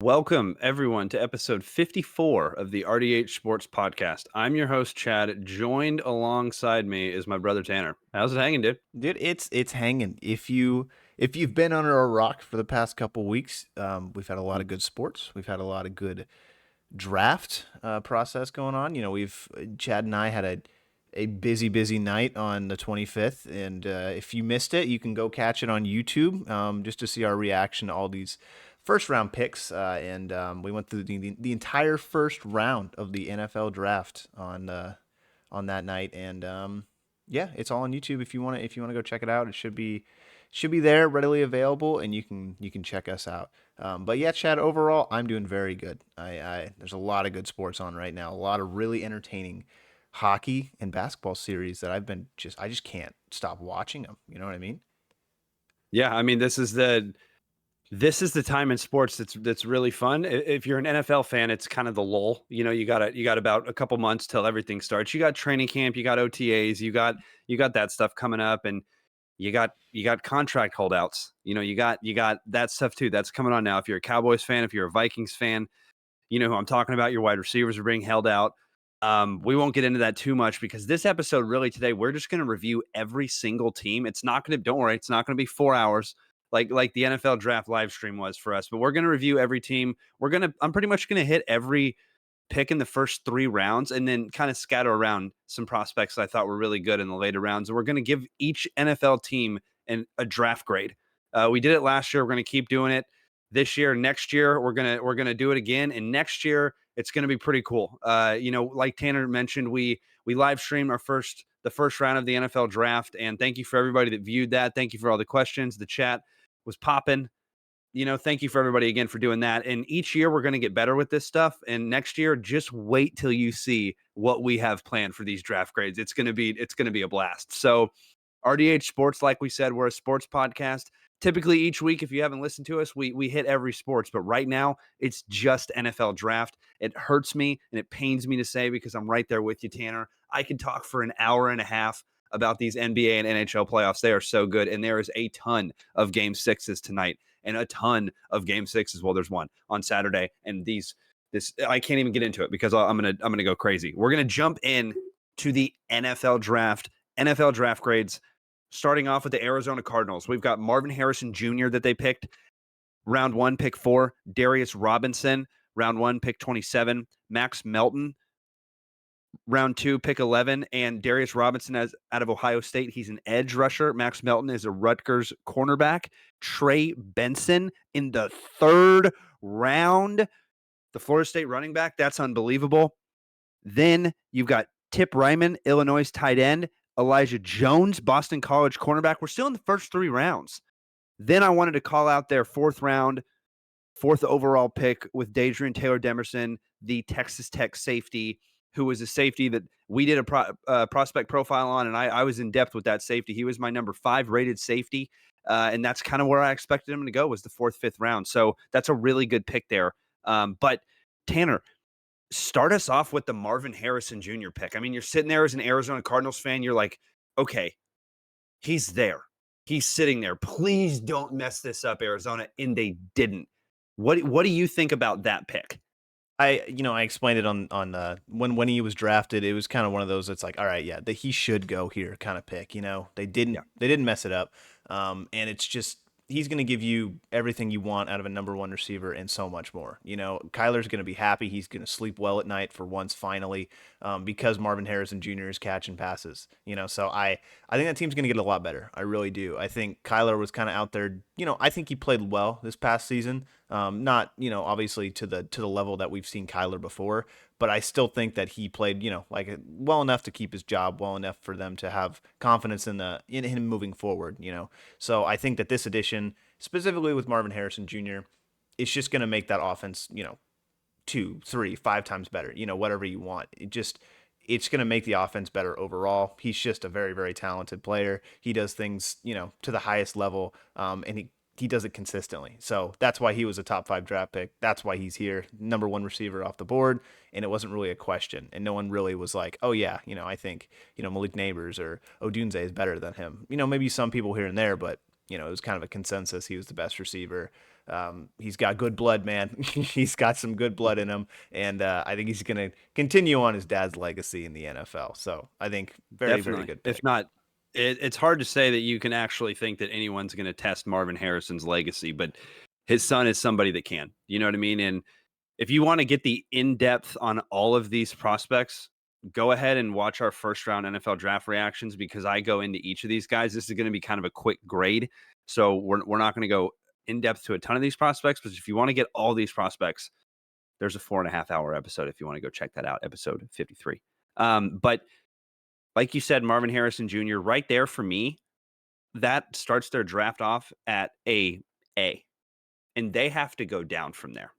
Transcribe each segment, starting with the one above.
Welcome, everyone, to episode 54 of the RDH Sports Podcast. I'm your host, Chad. Joined alongside me is my brother, Tanner. How's it hanging, dude? Dude, it's hanging. If you've been under a rock for the past couple weeks, we've had a lot of good sports. We've had a lot of good draft process going on. We've Chad and I had a busy night on the 25th, and if you missed it, you can go catch it on YouTube just to see our reaction to all these first round picks. And we went through the entire first round of the NFL draft on that night, and yeah, it's all on YouTube if you want to go check it out. It should be there readily available, and you can check us out. But yeah, Chad, overall, I'm doing very good. I there's a lot of good sports on right now. A lot of really entertaining hockey and basketball series that I just can't stop watching them. You know what I mean? Yeah, I mean, this is the time in sports that's really fun. If you're an NFL fan, it's kind of the lull. You got about a couple months till everything starts. You got training camp, you got OTAs, you got that stuff coming up, and you got contract holdouts. You got that stuff too. That's coming on now. If you're a Cowboys fan, if you're a Vikings fan, you know who I'm talking about. Your wide receivers are being held out. We won't get into that too much because this episode really today we're just going to review every single team. It's not going to don't worry, it's not going to be 4 hours like the NFL draft live stream was for us, but we're going to review every team. I'm pretty much going to hit every pick in the first 3 rounds and then kind of scatter around some prospects that I thought were really good in the later rounds. And we're going to give each NFL team a draft grade. We did it last year. We're going to keep doing it this year. Next year, we're gonna do it again. And next year, it's going to be pretty cool. Like Tanner mentioned, we live streamed the first round of the NFL draft. And thank you for everybody that viewed that. Thank you for all the questions. The chat was popping. Thank you for everybody again for doing that. And each year we're going to get better with this stuff. And next year, just wait till you see what we have planned for these draft grades. It's going to be a blast. So RDH Sports, like we said, we're a sports podcast. Typically each week, if you haven't listened to us, we hit every sports, but right now it's just NFL draft. It hurts me and it pains me to say because I'm right there with you, Tanner. I could talk for an hour and a half about these NBA and NHL playoffs. They are so good, and there is a ton of game sixes tonight and a ton of game sixes. Well, there's one on Saturday, and this I can't even get into it because I'm gonna go crazy. We're gonna jump in to the NFL draft. NFL draft grades. Starting off with the Arizona Cardinals, we've got Marvin Harrison Jr. that they picked round 1, pick 4. Darius Robinson, round 1, pick 27. Max Melton, round 2, pick 11. And Darius Robinson out of Ohio State. He's an edge rusher. Max Melton is a Rutgers cornerback. Trey Benson in the 3rd round. The Florida State running back. That's unbelievable. Then you've got Tip Ryman, Illinois tight end. Elijah Jones, Boston College cornerback. We're still in the first 3 rounds. Then I wanted to call out their 4th round, 4th overall pick with Dadrian Taylor Demerson, the Texas Tech safety, who was a safety that we did a prospect profile on, and I was in depth with that safety. He was my number 5 rated safety, and that's kind of where I expected him to go, was the 4th, 5th round. So that's a really good pick there. But Tanner, start us off with the Marvin Harrison Jr. pick. I mean, you're sitting there as an Arizona Cardinals fan. You're like, okay, he's there. He's sitting there. Please don't mess this up, Arizona. And they didn't. What do you think about that pick? I explained it on when he was drafted. It was kind of one of those that's like, all right, yeah, that he should go here kind of pick. They Yeah. didn't mess it up, and it's just he's going to give you everything you want out of a number 1 receiver and so much more. Kyler's going to be happy. He's going to sleep well at night for once finally, because Marvin Harrison Jr. is catching passes. So I think that team's going to get a lot better. I really do. I think Kyler was kind of out there. I think he played well this past season. Not obviously to the level that we've seen Kyler before, but I still think that he played like well enough to keep his job, well enough for them to have confidence in him moving forward. So I think that this addition, specifically with Marvin Harrison Jr., it's just going to make that offense 2, 3, 5 times better. Whatever you want. It's going to make the offense better overall. He's just a very, very talented player. He does things, to the highest level, and he does it consistently. So that's why he was a top 5 draft pick. That's why he's here, number 1 receiver off the board, and it wasn't really a question. And no one really was like, oh yeah, I think Malik Neighbors or Odunze is better than him. Maybe some people here and there, but it was kind of a consensus he was the best receiver. He's got good blood, man. He's got some good blood in him, and I think he's going to continue on his dad's legacy in the NFL. So I think very, very Definitely. good If pick. not, it's hard to say that you can actually think that anyone's going to test Marvin Harrison's legacy, but his son is somebody that can. You know what I mean? And if you want to get the in depth on all of these prospects, go ahead and watch our first round NFL draft reactions because I go into each of these guys. This is going to be kind of a quick grade. So we're not going to go in depth to a ton of these prospects, but if you want to get all these prospects, there's a 4.5 hour episode if you want to go check that out, episode 53. But like you said, Marvin Harrison Jr., right there for me, that starts their draft off at a A, and they have to go down from there.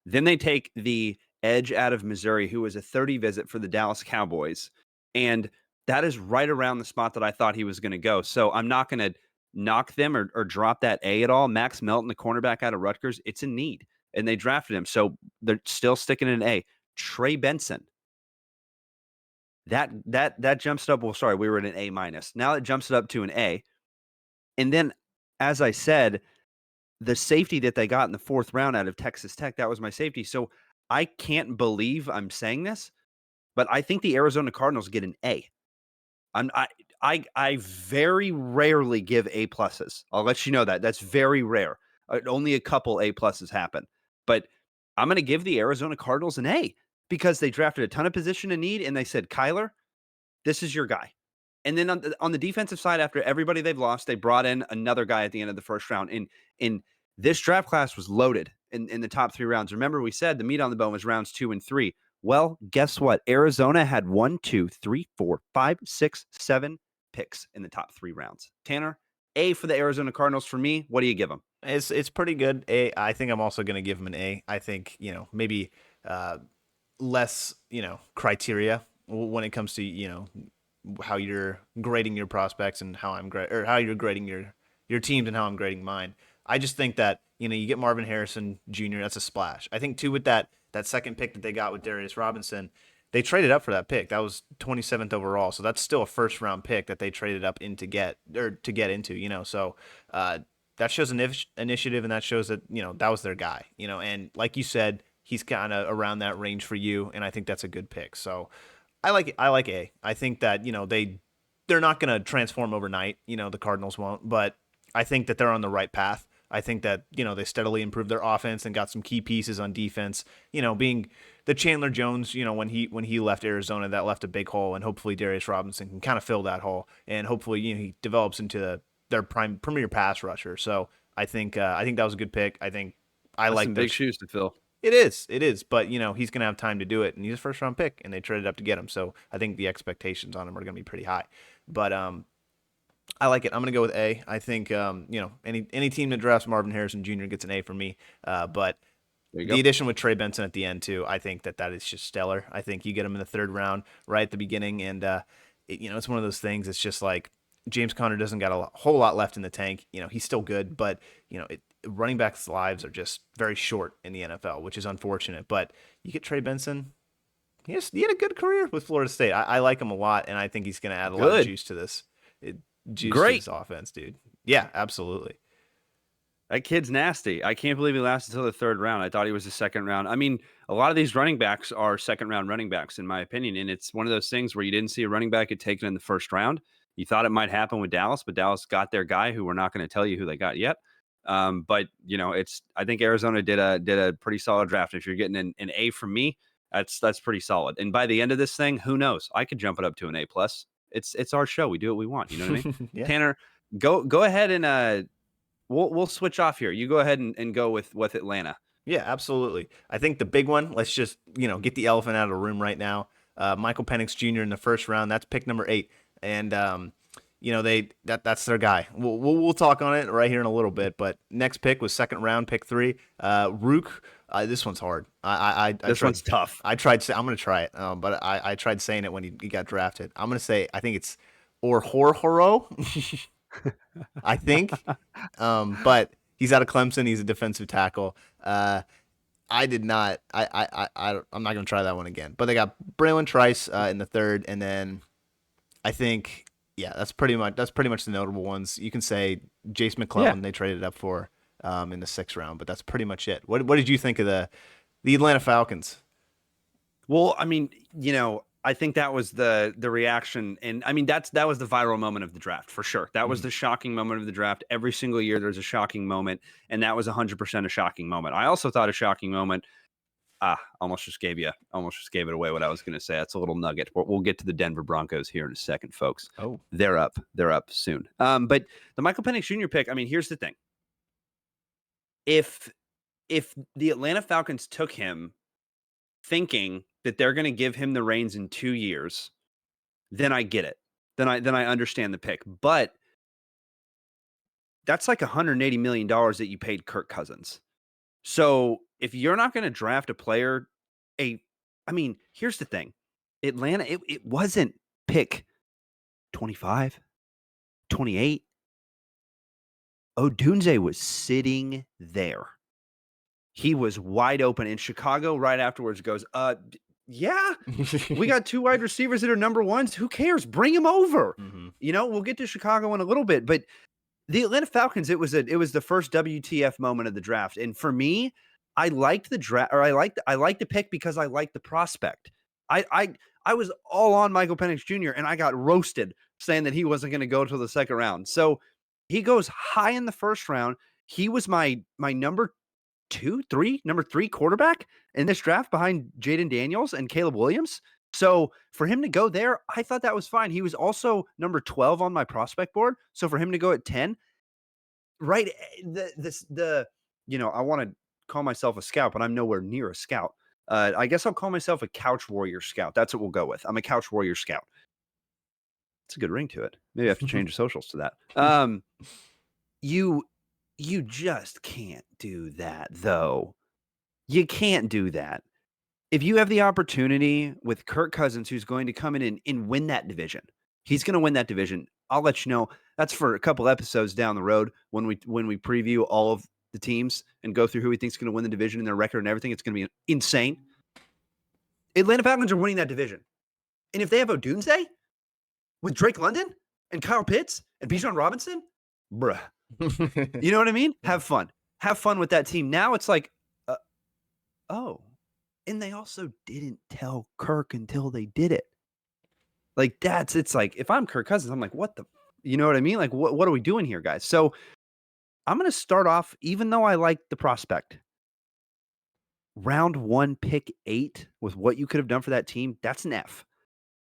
Then they take the edge out of Missouri, who was a 30 visit for the Dallas Cowboys. And that is right around the spot that I thought he was going to go. So I'm not going to knock them or drop that A at all. Max Melton, the cornerback out of Rutgers, it's a need. And they drafted him. So they're still sticking in an A. Trey Benson. That jumps it up. Well, sorry, we were at an A minus. Now it jumps it up to an A. And then, as I said, the safety that they got in the 4th round out of Texas Tech, that was my safety. So I can't believe I'm saying this, but I think the Arizona Cardinals get an A. I very rarely give A pluses. I'll let you know that. That's very rare. Only a couple A pluses happen. But I'm going to give the Arizona Cardinals an A because they drafted a ton of position in need and they said, Kyler, this is your guy. And then on the defensive side, after everybody they've lost, they brought in another guy at the end of the first round. In this draft class was loaded in the top 3 rounds. Remember, we said the meat on the bone was rounds 2 and 3. Well, guess what? Arizona had 1, 2, 3, 4, 5, 6, 7 picks in the top 3 rounds. Tanner, A for the Arizona Cardinals for me. What do you give them? It's pretty good. A. I think I'm also going to give him an A. I think maybe less criteria when it comes to how you're grading your prospects and how or how you're grading your teams and how I'm grading mine. I just think that you get Marvin Harrison Jr. That's a splash. I think too with that second pick that they got with Darius Robinson, they traded up for that pick. That was 27th overall, so that's still a first round pick that they traded up in to get into. So that shows initiative, and that shows that that was their guy. And like you said, he's kind of around that range for you, and I think that's a good pick. So I like it. I like A. I think that they're not going to transform overnight. The Cardinals won't, but I think that they're on the right path. I think that they steadily improved their offense and got some key pieces on defense. Being the Chandler Jones, when he left Arizona, that left a big hole, and hopefully Darius Robinson can kind of fill that hole, and hopefully he develops into their premier pass rusher. So I think that was a good pick. I think I That's like some big shoes to fill. It is, but he's going to have time to do it, and he's a first round pick, and they traded up to get him. So I think the expectations on him are going to be pretty high. But I like it. I'm going to go with A. I think any team that drafts Marvin Harrison Jr. gets an A from me. But the addition with Trey Benson at the end too, I think that is just stellar. I think you get him in the 3rd round right at the beginning, and it's one of those things. It's just like James Conner doesn't got a whole lot left in the tank. He's still good, but running backs' lives are just very short in the NFL, which is unfortunate. But you get Trey Benson. He had a good career with Florida State. I like him a lot, and I think he's going to add a lot of juice to this. To this offense, dude. Yeah, absolutely. That kid's nasty. I can't believe he lasted until the 3rd round. I thought he was a 2nd round. I mean, a lot of these running backs are 2nd round running backs, in my opinion. And it's one of those things where you didn't see a running back get taken in the 1st round. You thought it might happen with Dallas, but Dallas got their guy who we're not going to tell you who they got yet. But I think Arizona did a pretty solid draft. If you're getting an A from me, that's pretty solid. And by the end of this thing, who knows? I could jump it up to an A plus. It's our show. We do what we want. You know what I mean? Yeah. Tanner, go ahead and we'll switch off here. You go ahead and go with Atlanta. Yeah, absolutely. I think the big one, let's just, get the elephant out of the room right now. Michael Penix Jr. in the 1st round. That's pick number 8. And that's their guy. We'll talk on it right here in a little bit, but next pick was 2nd round, pick 3. Rook. This one's hard. This one's tough. I'm going to try it, but I tried saying it when he got drafted. I'm going to say I think it's Orhoro. I think, but he's out of Clemson. He's a defensive tackle. I did not. I'm not going to try that one again. But they got Braylon Trice in the 3rd, and then I think that's pretty much the notable ones. You can say Jace McClellan. They traded up for. in the 6th round, but that's pretty much it. What did you think of the Atlanta Falcons? Well, I mean, I think that was the reaction, and I mean that was the viral moment of the draft for sure. That was Mhm. the shocking moment of the draft. Every single year there's a shocking moment, and that was 100% a shocking moment. I also thought a shocking moment. Almost just gave it away what I was going to say. That's a little nugget. We'll get to the Denver Broncos here in a second, folks. Oh. They're up. They're up soon. But the Michael Penix Jr. pick. I mean, here's the thing. If the Atlanta Falcons took him thinking that they're going to give him the reins in 2 years, then I get it. Then I understand the pick. But that's like $180 million that you paid Kirk Cousins. So if you're not going to draft a player, I mean, here's the thing. Atlanta, it wasn't pick 25, 28. Odunze was sitting there. He was wide open. And Chicago right afterwards goes, yeah, we got 2 wide receivers that are number ones. Who cares? Bring him over. Mhm. We'll get to Chicago in a little bit, but the Atlanta Falcons, it was the first WTF moment of the draft. And for me, I liked the draft, or I liked the pick because I liked the prospect. I was all on Michael Penix Jr. and I got roasted saying that he wasn't going to go to the second round. So he goes high in the first round. He was my number number three quarterback in this draft behind Jaden Daniels and Caleb Williams. So for him to go there, I thought that was fine. He was also number 12 on my prospect board. So for him to go at 10, right? I want to call myself a scout, but I'm nowhere near a scout. I guess I'll call myself a couch warrior scout. That's what we'll go with. I'm a couch warrior scout. It's a good ring to it. Maybe I have to change the socials to that. You just can't do that though. You can't do that. If you have the opportunity with Kirk Cousins, who's going to come in and win that division, he's going to win that division. I'll let you know. That's for a couple episodes down the road when we preview all of the teams and go through who we think is going to win the division and their record and everything. It's going to be insane. Atlanta Falcons are winning that division. And if they have Odunze with Drake London and Kyle Pitts and Bijan Robinson, bruh. You know what I mean? Have fun. Have fun with that team. Now it's like, oh. And they also didn't tell Kirk until they did it. Like it's like, if I'm Kirk Cousins, I'm like, what the, you know what I mean? Like, what are we doing here, guys? So I'm going to start off, even though I like the prospect, round 1, pick 8 with what you could have done for that team. That's an F.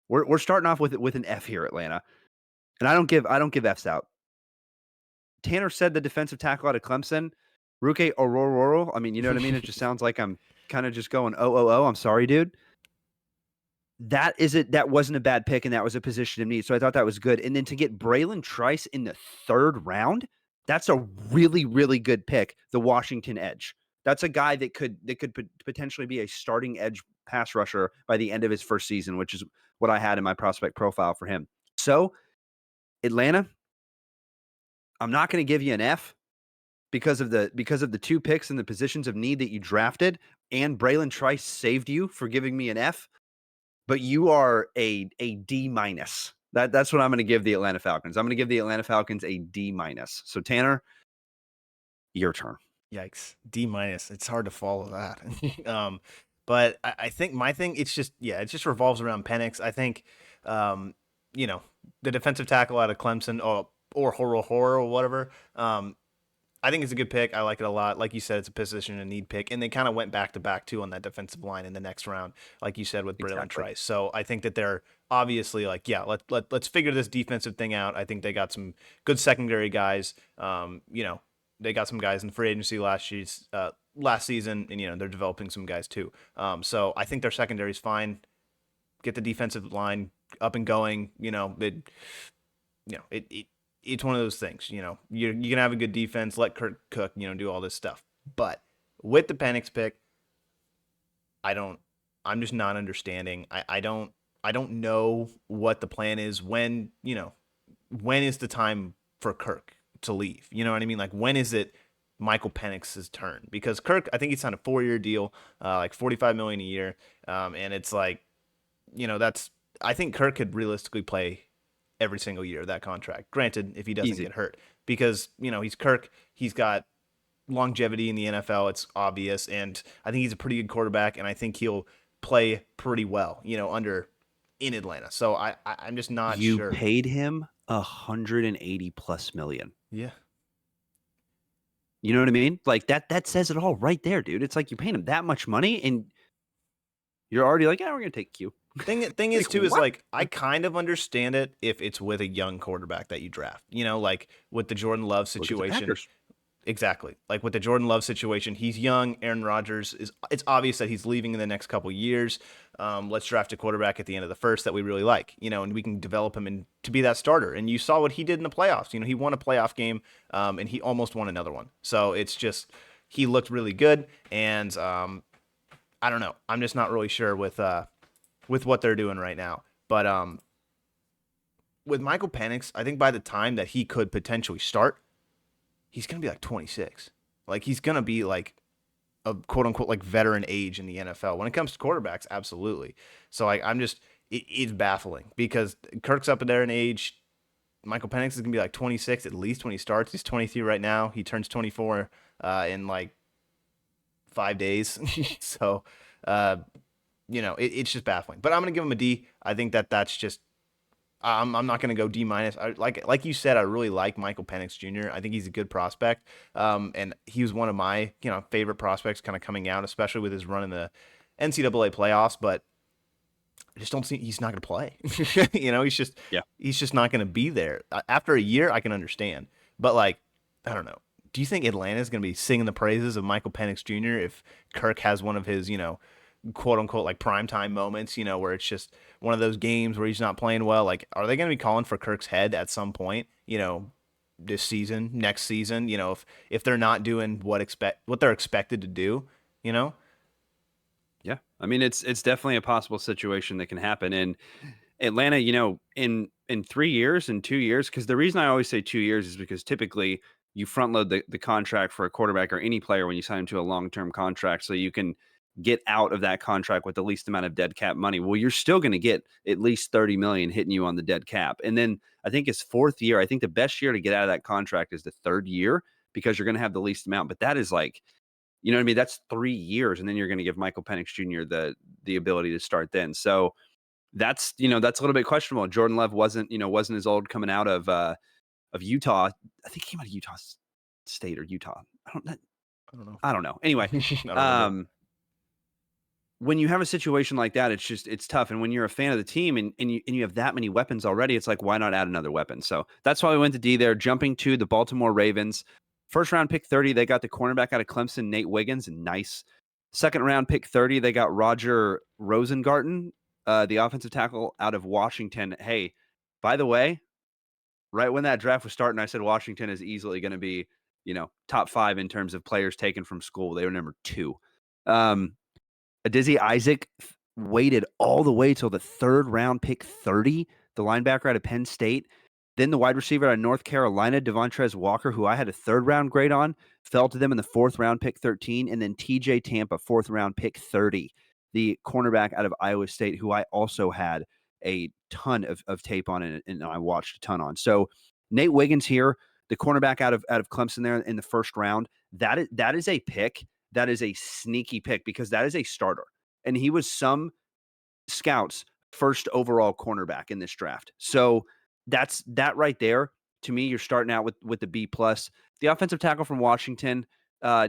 We're starting off with an F here, Atlanta. And I don't give Fs out. Tanner said the defensive tackle out of Clemson, Ruke Ororo. I mean, you know what I mean? It just sounds like I'm kind of just going, oh. I'm sorry, dude. That wasn't a bad pick, and that was a position of need. So I thought that was good. And then to get Braylon Trice in the 3rd round, that's a really, really good pick. The Washington edge. That's a guy that could potentially be a starting edge pass rusher by the end of his first season, which is what I had in my prospect profile for him. So Atlanta, I'm not going to give you an F because of the 2 picks and the positions of need that you drafted, and Braylon Trice saved you for giving me an F. But you are a D minus. That's what I'm going to give the Atlanta Falcons. I'm going to give the Atlanta Falcons a D minus. So Tanner, your turn. Yikes. D minus. It's hard to follow that. But I think my thing, it just revolves around Penix. I think, the defensive tackle out of Clemson or Horror or whatever. I think it's a good pick. I like it a lot. Like you said, it's a position and need pick. And they kind of went back to back too on that defensive line in the next round, like you said, with Braylon Exactly. Trice. So I think that they're obviously like, yeah, let's figure this defensive thing out. I think they got some good secondary guys. They got some guys in free agency last season, and they're developing some guys too. So I think their secondary is fine. Get the defensive line up and going. It's one of those things. You're gonna have a good defense. Let Kirk cook. Do all this stuff. But with the Penix pick, I'm just not understanding. I don't know what the plan is. When is the time for Kirk to leave? You know what I mean? Like, when is it Michael Penix's turn? Because Kirk, I think he signed a 4-year deal, like $45 million a year, and it's like, I think Kirk could realistically play every single year of that contract. Granted, if he doesn't Easy. get hurt, because he's Kirk. He's got longevity in the NFL. It's obvious, and I think he's a pretty good quarterback, and I think he'll play pretty well, under in Atlanta. So I'm just not You sure. paid him 180 plus million. Yeah. You know what I mean? Like that says it all right there, dude. It's like you're paying him that much money and you're already like, yeah, we're gonna take Q. Thing is Like, too is what? like I kind of understand it if it's with a young quarterback that you draft. Like with the Jordan Love Look at the situation. Packers. Exactly. Like with the Jordan Love situation, he's young. Aaron Rodgers it's obvious that he's leaving in the next couple years. Let's draft a quarterback at the end of the first that we really like, and we can develop him to be that starter. And you saw what he did in the playoffs. He won a playoff game, and he almost won another one. So it's just he looked really good. And I don't know. I'm just not really sure with what they're doing right now. But with Michael Penix, I think by the time that he could potentially start, he's going to be like 26. Like he's going to be like a quote unquote like veteran age in the NFL. When it comes to quarterbacks, absolutely. So I'm just it's baffling because Kirk's up there in age. Michael Penix is going to be like 26 at least when he starts. He's 23 right now. He turns 24 in like 5 days. So, it's just baffling. But I'm going to give him a D. I think that's just I'm not going to go D minus. Like you said, I really like Michael Penix Jr. I think he's a good prospect, and he was one of my favorite prospects kind of coming out, especially with his run in the NCAA playoffs. But I just don't see he's not going to play. Yeah. He's just not going to be there. After a year, I can understand, but like I don't know. Do you think Atlanta is going to be singing the praises of Michael Penix Jr. if Kirk has one of his quote unquote like primetime moments, where it's just one of those games where he's not playing well? Like, are they going to be calling for Kirk's head at some point, this season, next season, if they're not doing what they're expected to do, you know? Yeah. I mean, it's definitely a possible situation that can happen. And Atlanta, in 3 years, in 2 years, because the reason I always say 2 years is because typically you front load the contract for a quarterback or any player when you sign him to a long-term contract so you can get out of that contract with the least amount of dead cap money. Well, you're still going to get at least 30 million hitting you on the dead cap. And then I think his fourth year, I think the best year to get out of that contract is the third year because you're going to have the least amount. But that is like, you know what I mean? That's 3 years. And then you're going to give Michael Penix Jr. the ability to start then. So that's that's a little bit questionable. Jordan Love wasn't as old coming out of Utah. I think he came out of Utah State or Utah. I don't know. I don't know. Anyway, I don't remember. when you have a situation like that, it's tough. And when you're a fan of the team and you have that many weapons already, it's like, why not add another weapon? So that's why we went to D there. Jumping to the Baltimore Ravens. First round pick 30, they got the cornerback out of Clemson, Nate Wiggins. Nice. Second round pick 30, they got Roger Rosengarten, the offensive tackle out of Washington. Hey, by the way, right when that draft was starting, I said Washington is easily going to be, top 5 in terms of players taken from school. They were number 2. Adizzie Isaac waited all the way till the third round pick 30, the linebacker out of Penn State. Then the wide receiver out of North Carolina, Devontrez Walker, who I had a third round grade on, fell to them in the fourth round pick 13. And then TJ Tampa, fourth round pick 30, the cornerback out of Iowa State, who I also had a ton of tape on and I watched a ton on. So Nate Wiggins here, the cornerback out of Clemson there in the first round, that is a pick. That is a sneaky pick because that is a starter. And he was some scouts' first overall cornerback in this draft. So that's that right there. To me, you're starting out with the B plus. The offensive tackle from Washington, I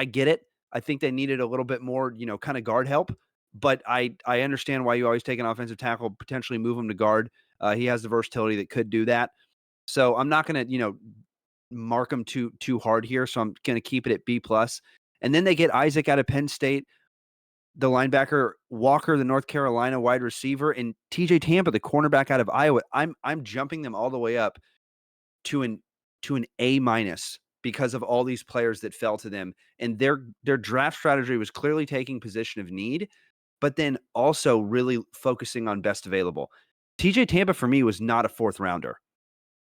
get it. I think they needed a little bit more, kind of guard help. But I understand why you always take an offensive tackle, potentially move him to guard. He has the versatility that could do that. So I'm not going to, mark him too hard here. So I'm going to keep it at B plus. And then they get Isaac out of Penn State, the linebacker, Walker, the North Carolina wide receiver, and TJ Tampa, the cornerback out of Iowa. I'm jumping them all the way up to an A minus because of all these players that fell to them. And their draft strategy was clearly taking position of need, but then also really focusing on best available. TJ Tampa for me was not a fourth rounder.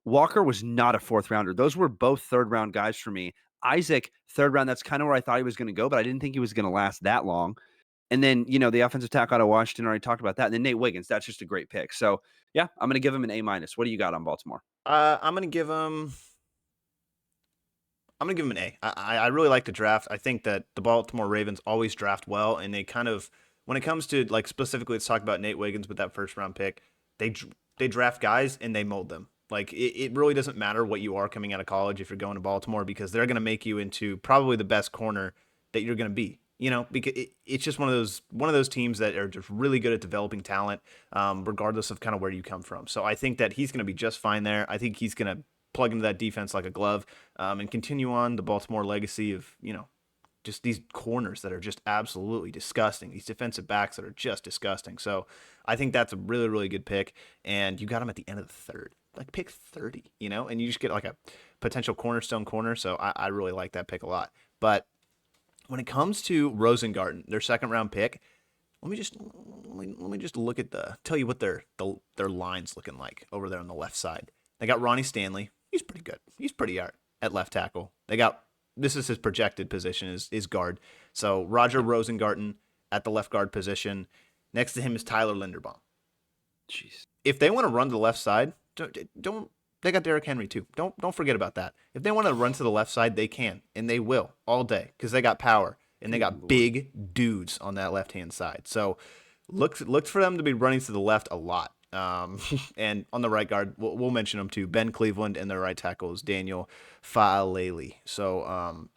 Walker was not a fourth rounder. Those were both third round guys for me. Isaac, third round, that's kind of where I thought he was going to go, but I didn't think he was going to last that long. And then, the offensive tackle out of Washington, already talked about that. And then Nate Wiggins, that's just a great pick. So, yeah, I'm going to give him an A minus. What do you got on Baltimore? I'm gonna give him. I'm gonna give him an A. I really like the draft. I think that the Baltimore Ravens always draft well, and they kind of, when it comes to like specifically, let's talk about Nate Wiggins with that first round pick. They they draft guys and they mold them. Like it really doesn't matter what you are coming out of college if you're going to Baltimore, because they're gonna make you into probably the best corner that you're gonna be. You know, because it's just one of those teams that are just really good at developing talent, regardless of kind of where you come from. So I think that he's going to be just fine there. I think he's going to plug into that defense like a glove, and continue on the Baltimore legacy of, just these corners that are just absolutely disgusting. These defensive backs that are just disgusting. So I think that's a really, really good pick. And you got him at the end of the third, like pick 30, and you just get like a potential cornerstone corner. So I really like that pick a lot. But when it comes to Rosengarten, their second round pick, let me just look at tell you what their line's looking like over there on the left side. They got Ronnie Stanley. He's pretty good. He's pretty art at left tackle. They got, this is his projected position, is guard. So Roger Rosengarten at the left guard position. Next to him is Tyler Linderbaum. Jeez. If they want to run to the left side, don't they got Derrick Henry too. Don't forget about that. If they want to run to the left side, they can, and they will all day, because they got power and they got big dudes on that left hand side. So look for them to be running to the left a lot. And on the right guard, we'll mention them too. Ben Cleveland, and their right tackle is Daniel Faalele. So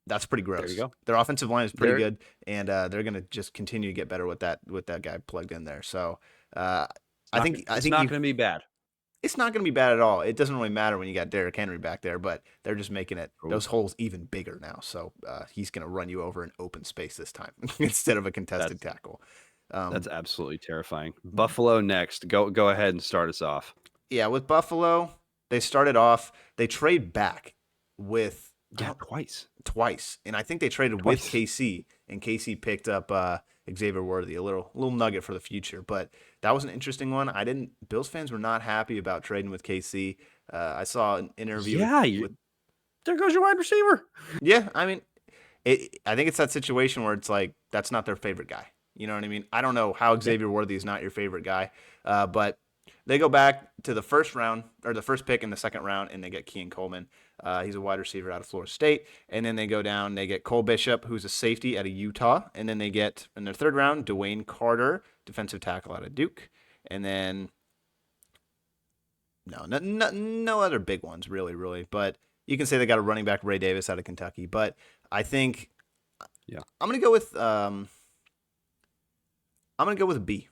that's pretty gross. There you go. Their offensive line is pretty good, and they're gonna just continue to get better with that guy plugged in there. So I think it's not going to be bad. it's not going to be bad at all. It doesn't really matter when you got Derrick Henry back there, but they're just making those holes even bigger now. So he's going to run you over in open space this time instead of a contested tackle. That's absolutely terrifying. Buffalo next. Go ahead and start us off. Yeah, with Buffalo, they started off. They trade back with twice, and I think they traded with KC, and KC picked up Xavier Worthy, a little nugget for the future. But that was an interesting one. Bills fans were not happy about trading with KC. I saw an interview. Yeah, there goes your wide receiver. Yeah, I mean, I think it's that situation where it's like that's not their favorite guy. You know what I mean? I don't know how Xavier Worthy is not your favorite guy, but they go back to the first round, or the first pick in the second round, and they get Keon Coleman. He's a wide receiver out of Florida State. And then they go down, they get Cole Bishop, who's a safety out of Utah. And then they get, in their third round, Dwayne Carter, defensive tackle out of Duke. And then, no other big ones, really. But you can say they got a running back, Ray Davis, out of Kentucky. But I think, I'm going to go with a B.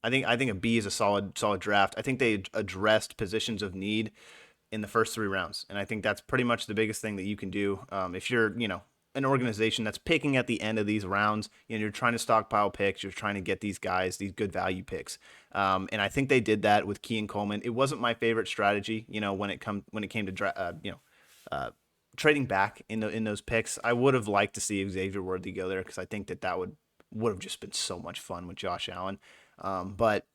I think a B is a solid draft. I think they addressed positions of need in the first 3 rounds, and I think that's pretty much the biggest thing that you can do. If you're, an organization that's picking at the end of these rounds, you're trying to stockpile picks, you're trying to get these guys, these good value picks. And I think they did that with Keon Coleman. It wasn't my favorite strategy, when it came to trading back in those picks. I would have liked to see Xavier Worthy go there, because I think that would have just been so much fun with Josh Allen. But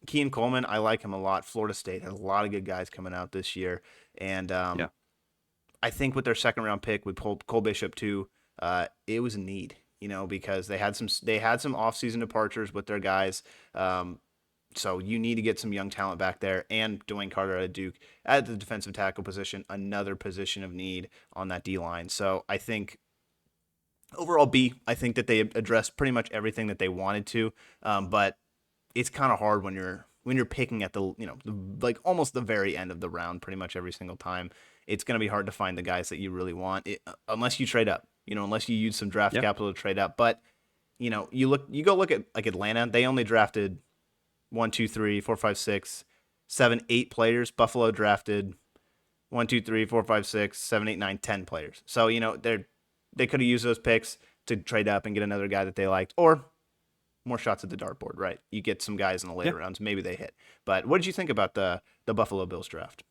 Keon Coleman, I like him a lot. Florida State has a lot of good guys coming out this year. And I think with their second round pick with Cole Bishop too, it was a need, because they had some offseason departures with their guys. So you need to get some young talent back there, and Dwayne Carter at Duke at the defensive tackle position, another position of need on that D line. So I think overall B, I think that they addressed pretty much everything that they wanted to. But it's kind of hard when you're picking at the like almost the very end of the round pretty much every single time. It's going to be hard to find the guys that you really want, unless you trade up, unless you use some draft capital to trade up. But you go look at like Atlanta. They only drafted 1, 2, 3, 4, 5, 6, 7, 8 players. Buffalo drafted 1, 2, 3, 4, 5, 6, 7, 8, 9, 10 players. So they could have used those picks to trade up and get another guy that they liked, or more shots at the dartboard, right? You get some guys in the later rounds, maybe they hit. But what did you think about the Buffalo Bills draft?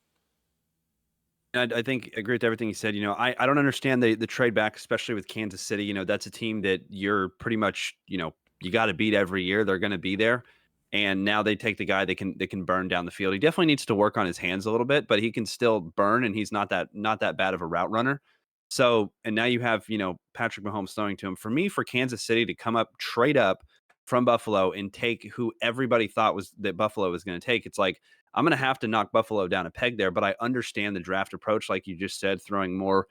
I think I agree with everything you said. I don't understand the trade back, especially with Kansas City. That's a team that you're pretty much, you got to beat every year. They're going to be there. And now they take the guy that can burn down the field. He definitely needs to work on his hands a little bit, but he can still burn, and he's not that bad of a route runner. So, and now you have, Patrick Mahomes throwing to him. For me, for Kansas City to come up, trade up, from Buffalo and take who everybody thought was that Buffalo was going to take, it's like I'm going to have to knock Buffalo down a peg there. But I understand the draft approach, like you just said, throwing more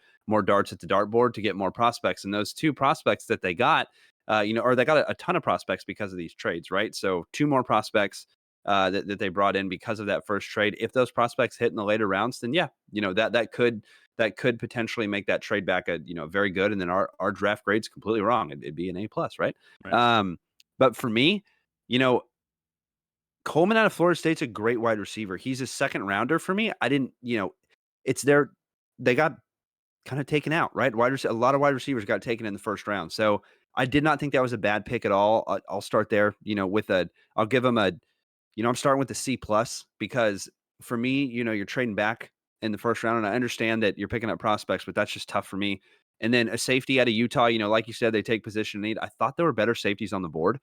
darts at the dartboard to get more prospects. And those two prospects that they got, or they got a ton of prospects because of these trades, right? So two more prospects that they brought in because of that first trade. If those prospects hit in the later rounds, then yeah, that could potentially make that trade back very good. And then our draft grade's completely wrong. It'd be an A+, right? Right. But for me, you know, Coleman out of Florida State's a great wide receiver. He's a second rounder for me. I didn't, it's their they got kind of taken out, right? A lot of wide receivers got taken in the first round. So I did not think that was a bad pick at all. I'll start there, I'll give him I'm starting with the C+ because for me, you're trading back in the first round, and I understand that you're picking up prospects, but that's just tough for me. And then a safety out of Utah, like you said, they take position need. I thought there were better safeties on the board.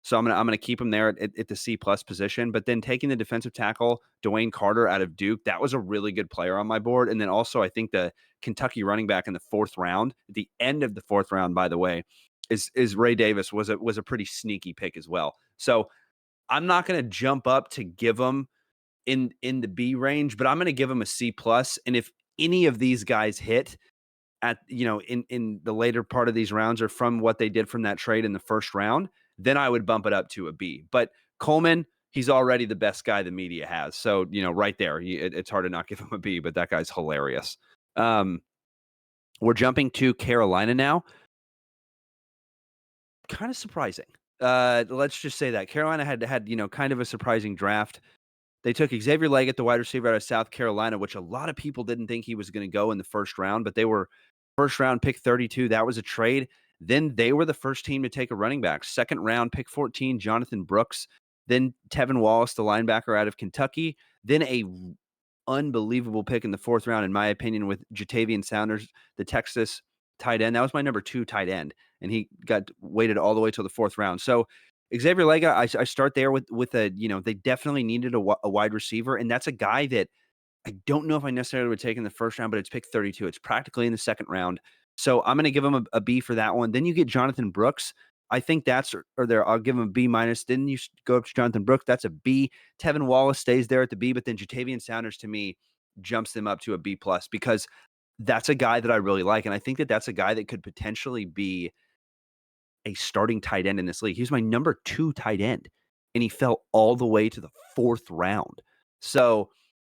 So I'm gonna keep him there at the C+ position. But then taking the defensive tackle, Dwayne Carter out of Duke, that was a really good player on my board. And then also I think the Kentucky running back in the fourth round, at the end of the fourth round, by the way, is Ray Davis was a pretty sneaky pick as well. So I'm not gonna jump up to give him in the B range, but I'm gonna give him a C+. And if any of these guys hit at in the later part of these rounds or from what they did from that trade in the first round, then I would bump it up to a B. But Coleman, he's already the best guy the media has. So, right there, it's hard to not give him a B, but that guy's hilarious. We're jumping to Carolina now. Kind of surprising. Let's just say that Carolina had kind of a surprising draft. They took Xavier Leggett, the wide receiver out of South Carolina, which a lot of people didn't think he was going to go in the first round, but they were first round pick 32. That was a trade. Then they were the first team to take a running back. Second round pick 14, Jonathan Brooks. Then Tevin Wallace, the linebacker out of Kentucky. Then a unbelievable pick in the fourth round, in my opinion, with Jatavian Sanders, the Texas tight end. That was my number 2 tight end, and he got waited all the way till the fourth round. So Xavier Leggett, I start there with a, they definitely needed a wide receiver, and that's a guy that I don't know if I necessarily would take in the first round, but it's pick 32. It's practically in the second round. So I'm going to give him a B for that one. Then you get Jonathan Brooks. I think that's, or there, I'll give him a B-. Then you go up to Jonathan Brooks. That's a B. Tevin Wallace stays there at the B, but then Jatavian Sanders to me jumps them up to a B+ because that's a guy that I really like. And I think that that's a guy that could potentially be a starting tight end in this league. He was my number 2 tight end, and he fell all the way to the fourth round. So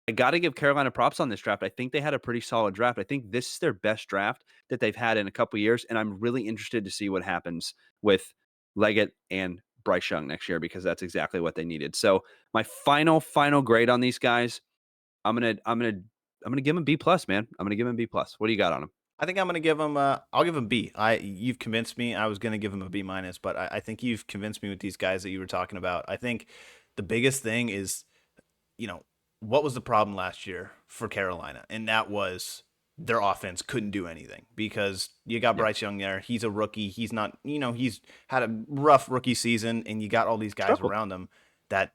I got to give Carolina props on this draft. I think they had a pretty solid draft. I think this is their best draft that they've had in a couple years, and I'm really interested to see what happens with Leggett and Bryce Young next year because that's exactly what they needed. So my final grade on these guys, I'm gonna give them B+, man. I'm gonna give them B+. What do you got on them? I think I'm gonna give him. I'll give him B. You've convinced me. I was gonna give him a B-, but I think you've convinced me with these guys that you were talking about. I think the biggest thing is, what was the problem last year for Carolina, and that was their offense couldn't do anything because you got Bryce Young there. He's a rookie. He's not. He's had a rough rookie season, and you got all these guys around him that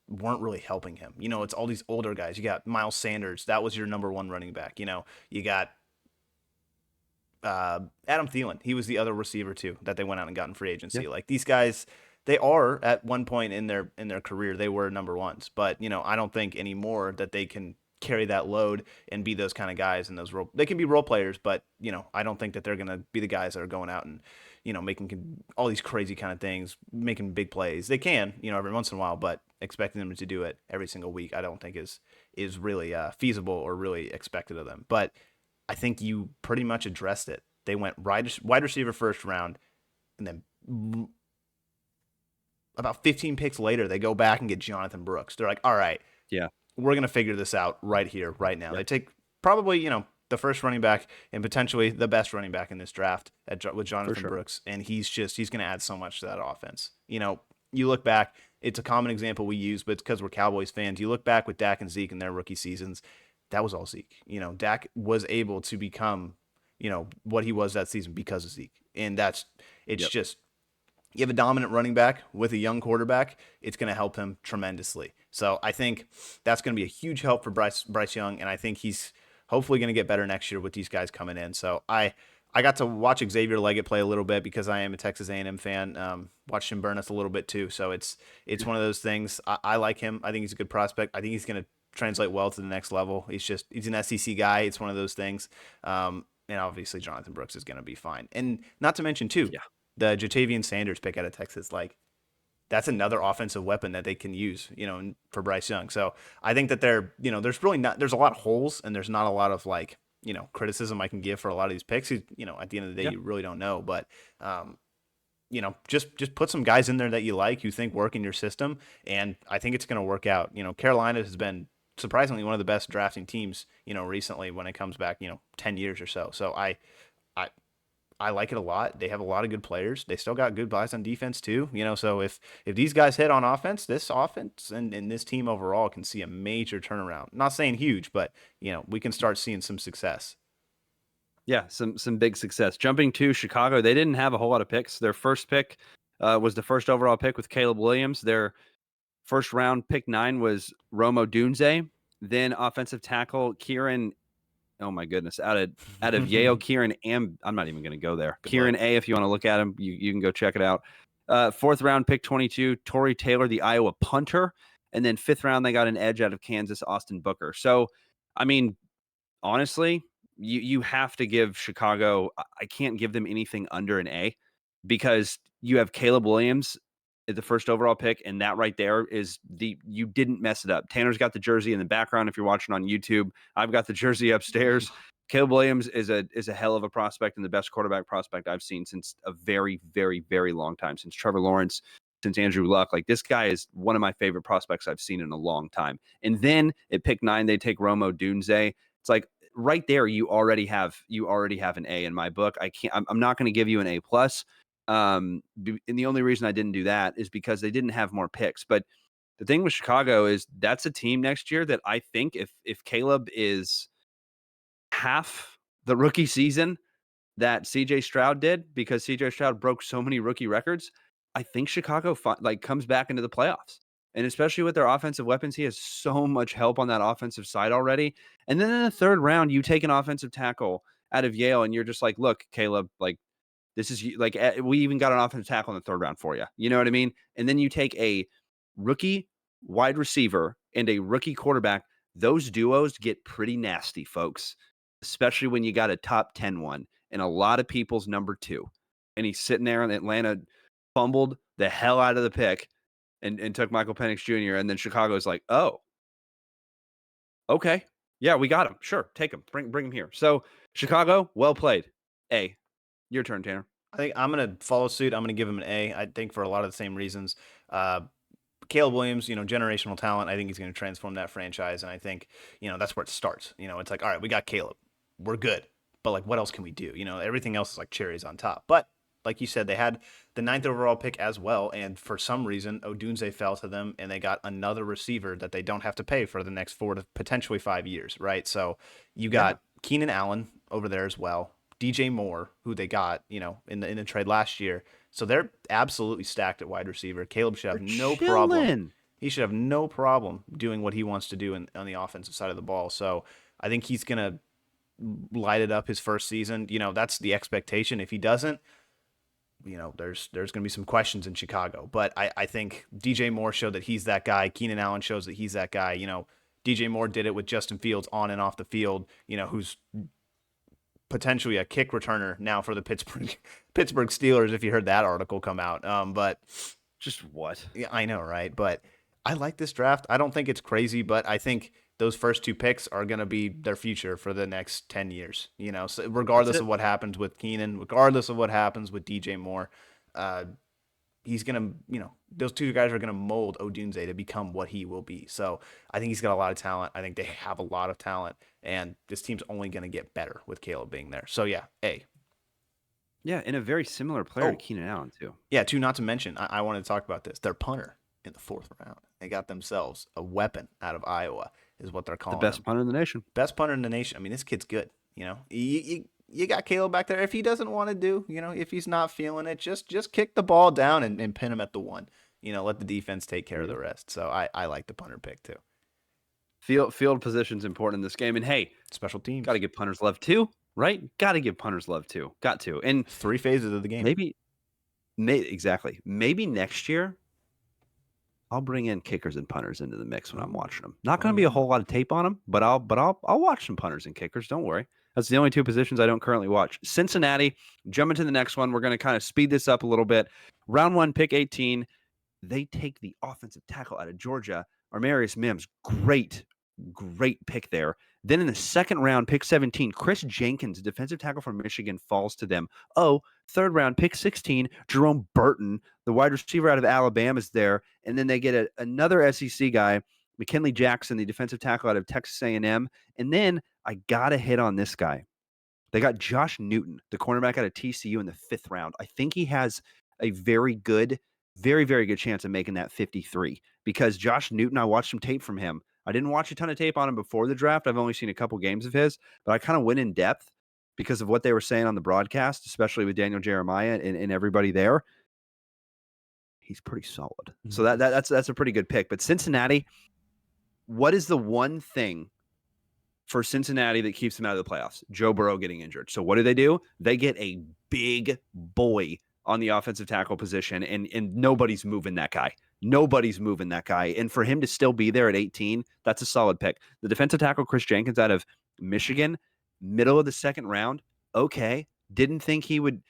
weren't really helping him. It's all these older guys. You got Miles Sanders. That was your number 1 running back. You got Adam Thielen. He was the other receiver too that they went out and got in free agency. Like these guys, they are at one point in their career they were number 1s, but I don't think anymore that they can carry that load and be those kind of guys and those they can be role players, but I don't think that they're gonna be the guys that are going out and making all these crazy kind of things, making big plays. They can every once in a while, but expecting them to do it every single week I don't think is really feasible or really expected of them. But I think you pretty much addressed it. They went wide receiver first round, and then about 15 picks later, they go back and get Jonathan Brooks. They're like, all right, we're going to figure this out right here, right now. They take probably, the first running back and potentially the best running back in this draft with Jonathan Brooks, and he's going to add so much to that offense. You look back, it's a common example we use, but it's because we're Cowboys fans. You look back with Dak and Zeke in their rookie seasons, that was all Zeke. Dak was able to become, what he was that season because of Zeke. And it's just, you have a dominant running back with a young quarterback, it's going to help him tremendously. So I think that's going to be a huge help for Bryce Young, and I think he's hopefully going to get better next year with these guys coming in. So I I got to watch Xavier Leggett play a little bit because I am a Texas A&M fan. Watched him burn us a little bit too, so it's one of those things. I like him. I think he's a good prospect. I think he's going to translate well to the next level. He's an SEC guy. It's one of those things. And obviously Jonathan Brooks is going to be fine. And not to mention too, Yeah. the Jatavian Sanders pick out of Texas, like that's another offensive weapon that they can use, for Bryce Young. So I think that there's a lot of holes and there's not a lot of like, criticism I can give for a lot of these picks. At the end of the day, Yeah. you really don't know, but, just put some guys in there that you like, you think work in your system. And I think it's going to work out. Carolina has been surprisingly one of the best drafting teams, recently when it comes back, 10 years or so. So I, I like it a lot. They have a lot of good players. They still got good guys on defense too. So if these guys hit on offense, this offense and this team overall can see a major turnaround. Not saying huge, but we can start seeing some success. Yeah, some big success. Jumping to Chicago, they didn't have a whole lot of picks. Their first pick was the first overall pick with Caleb Williams. Their first round pick 9 was Rome Odunze. Then offensive tackle Kieran, oh my goodness, out of Yale, Kieran I'm not even going to go there. Good Kieran luck. A, if you want to look at him, you can go check it out. Fourth round pick 22, Torrey Taylor, the Iowa punter. And then fifth round, they got an edge out of Kansas, Austin Booker. So, I mean, honestly, you have to give Chicago, I can't give them anything under an A because you have Caleb Williams at the first overall pick, and that right there is you didn't mess it up. Tanner's got the jersey in the background if you're watching on YouTube. I've got the jersey upstairs. Caleb Williams is a hell of a prospect and the best quarterback prospect I've seen since a very, very, very long time, since Trevor Lawrence, since Andrew Luck. Like, this guy is one of my favorite prospects I've seen in a long time. And then at pick 9, they take Rome Odunze. It's like right there, you already have an A in my book. I'm not going to give you an A plus. And the only reason I didn't do that is because they didn't have more picks. But the thing with Chicago is that's a team next year that I think if Caleb is half the rookie season that CJ Stroud did, because CJ Stroud broke so many rookie records, I think Chicago comes back into the playoffs. And especially with their offensive weapons, he has so much help on that offensive side already. And then in the third round, you take an offensive tackle out of Yale, and you're just like, look, Caleb, like, this is like, we even got an offensive tackle in the third round for you. You know what I mean? And then you take a rookie wide receiver and a rookie quarterback. Those duos get pretty nasty, folks, especially when you got a top 10 one and a lot of people's number 2. And he's sitting there, and Atlanta fumbled the hell out of the pick and took Michael Penix Jr. And then Chicago's like, oh, okay. Yeah, we got him. Sure, take him. Bring him here. So Chicago, well played. A. Your turn, Tanner. I think I'm going to follow suit. I'm going to give him an A. I think for a lot of the same reasons. Caleb Williams, generational talent. I think he's going to transform that franchise. And I think, that's where it starts. It's like, all right, we got Caleb. We're good. But like, what else can we do? Everything else is like cherries on top. But like you said, they had the 9th overall pick as well. And for some reason, Odunze fell to them and they got another receiver that they don't have to pay for the next 4 to potentially 5 years. Right. So you got Keenan Allen over there as well. DJ Moore, who they got, in the trade last year. So they're absolutely stacked at wide receiver. Caleb should have no problem. He should have no problem doing what he wants to do on the offensive side of the ball. So I think he's going to light it up his first season. That's the expectation. If he doesn't, there's going to be some questions in Chicago. But I think DJ Moore showed that he's that guy. Keenan Allen shows that he's that guy. DJ Moore did it with Justin Fields on and off the field, who's potentially a kick returner now for the Pittsburgh Steelers, if you heard that article come out. But just what? Yeah, I know, right? But I like this draft. I don't think it's crazy, but I think those first 2 picks are going to be their future for the next 10 years. So regardless of what happens with Keenan, regardless of what happens with DJ Moore, he's going to, those 2 guys are going to mold Odunze to become what he will be. So I think he's got a lot of talent. I think they have a lot of talent, and this team's only going to get better with Caleb being there. So yeah, A. Yeah, and a very similar player to Keenan Allen too. Yeah, too, not to mention, I wanted to talk about this. Their punter in the 4th round. They got themselves a weapon out of Iowa, is what they're calling the best him. punter in the nation. Best punter in the nation. I mean, this kid's good. You got Caleb back there. If he doesn't want to do, if he's not feeling it, just kick the ball down and pin him at the 1. Let the defense take care of the rest. So I like the punter pick too. Field position's important in this game. And hey, special teams. Got to give punters love too. right? Got to give punters love too. Got to. And 3 phases of the game. maybe, exactly. Maybe next year I'll bring in kickers and punters into the mix when I'm Oh, watching them. Not oh going to be a yeah. whole lot of tape on them, but I'll watch some punters and kickers. Don't worry. That's the only two positions I don't currently watch. Cincinnati. Jumping to the next one. We're going to kind of speed this up a little bit. Round 1, pick 18. They take the offensive tackle out of Georgia, Armarius Mims. Great pick there. Then in the second round, pick 17, Chris Jenkins, defensive tackle from Michigan, falls to them. Oh, third round, pick 16, Jerome Burton, the wide receiver out of Alabama, is there. And then they get another SEC guy, McKinley Jackson, the defensive tackle out of Texas A&M. And then I got to hit on this guy. They got Josh Newton, the cornerback out of TCU, in the 5th round. I think he has a very, very good chance of making that 53 because Josh Newton, I watched some tape from him. I didn't watch a ton of tape on him before the draft. I've only seen a couple games of his, but I kind of went in depth because of what they were saying on the broadcast, especially with Daniel Jeremiah and everybody there. He's pretty solid. So that's a pretty good pick. But Cincinnati, what is the one thing for Cincinnati that keeps them out of the playoffs? Joe Burrow getting injured. So what do? They get a big boy on the offensive tackle position, and nobody's moving that guy. Nobody's moving that guy. And for him to still be there at 18, that's a solid pick. The defensive tackle, Chris Jenkins out of Michigan, middle of the 2nd round. Okay. Didn't think he would.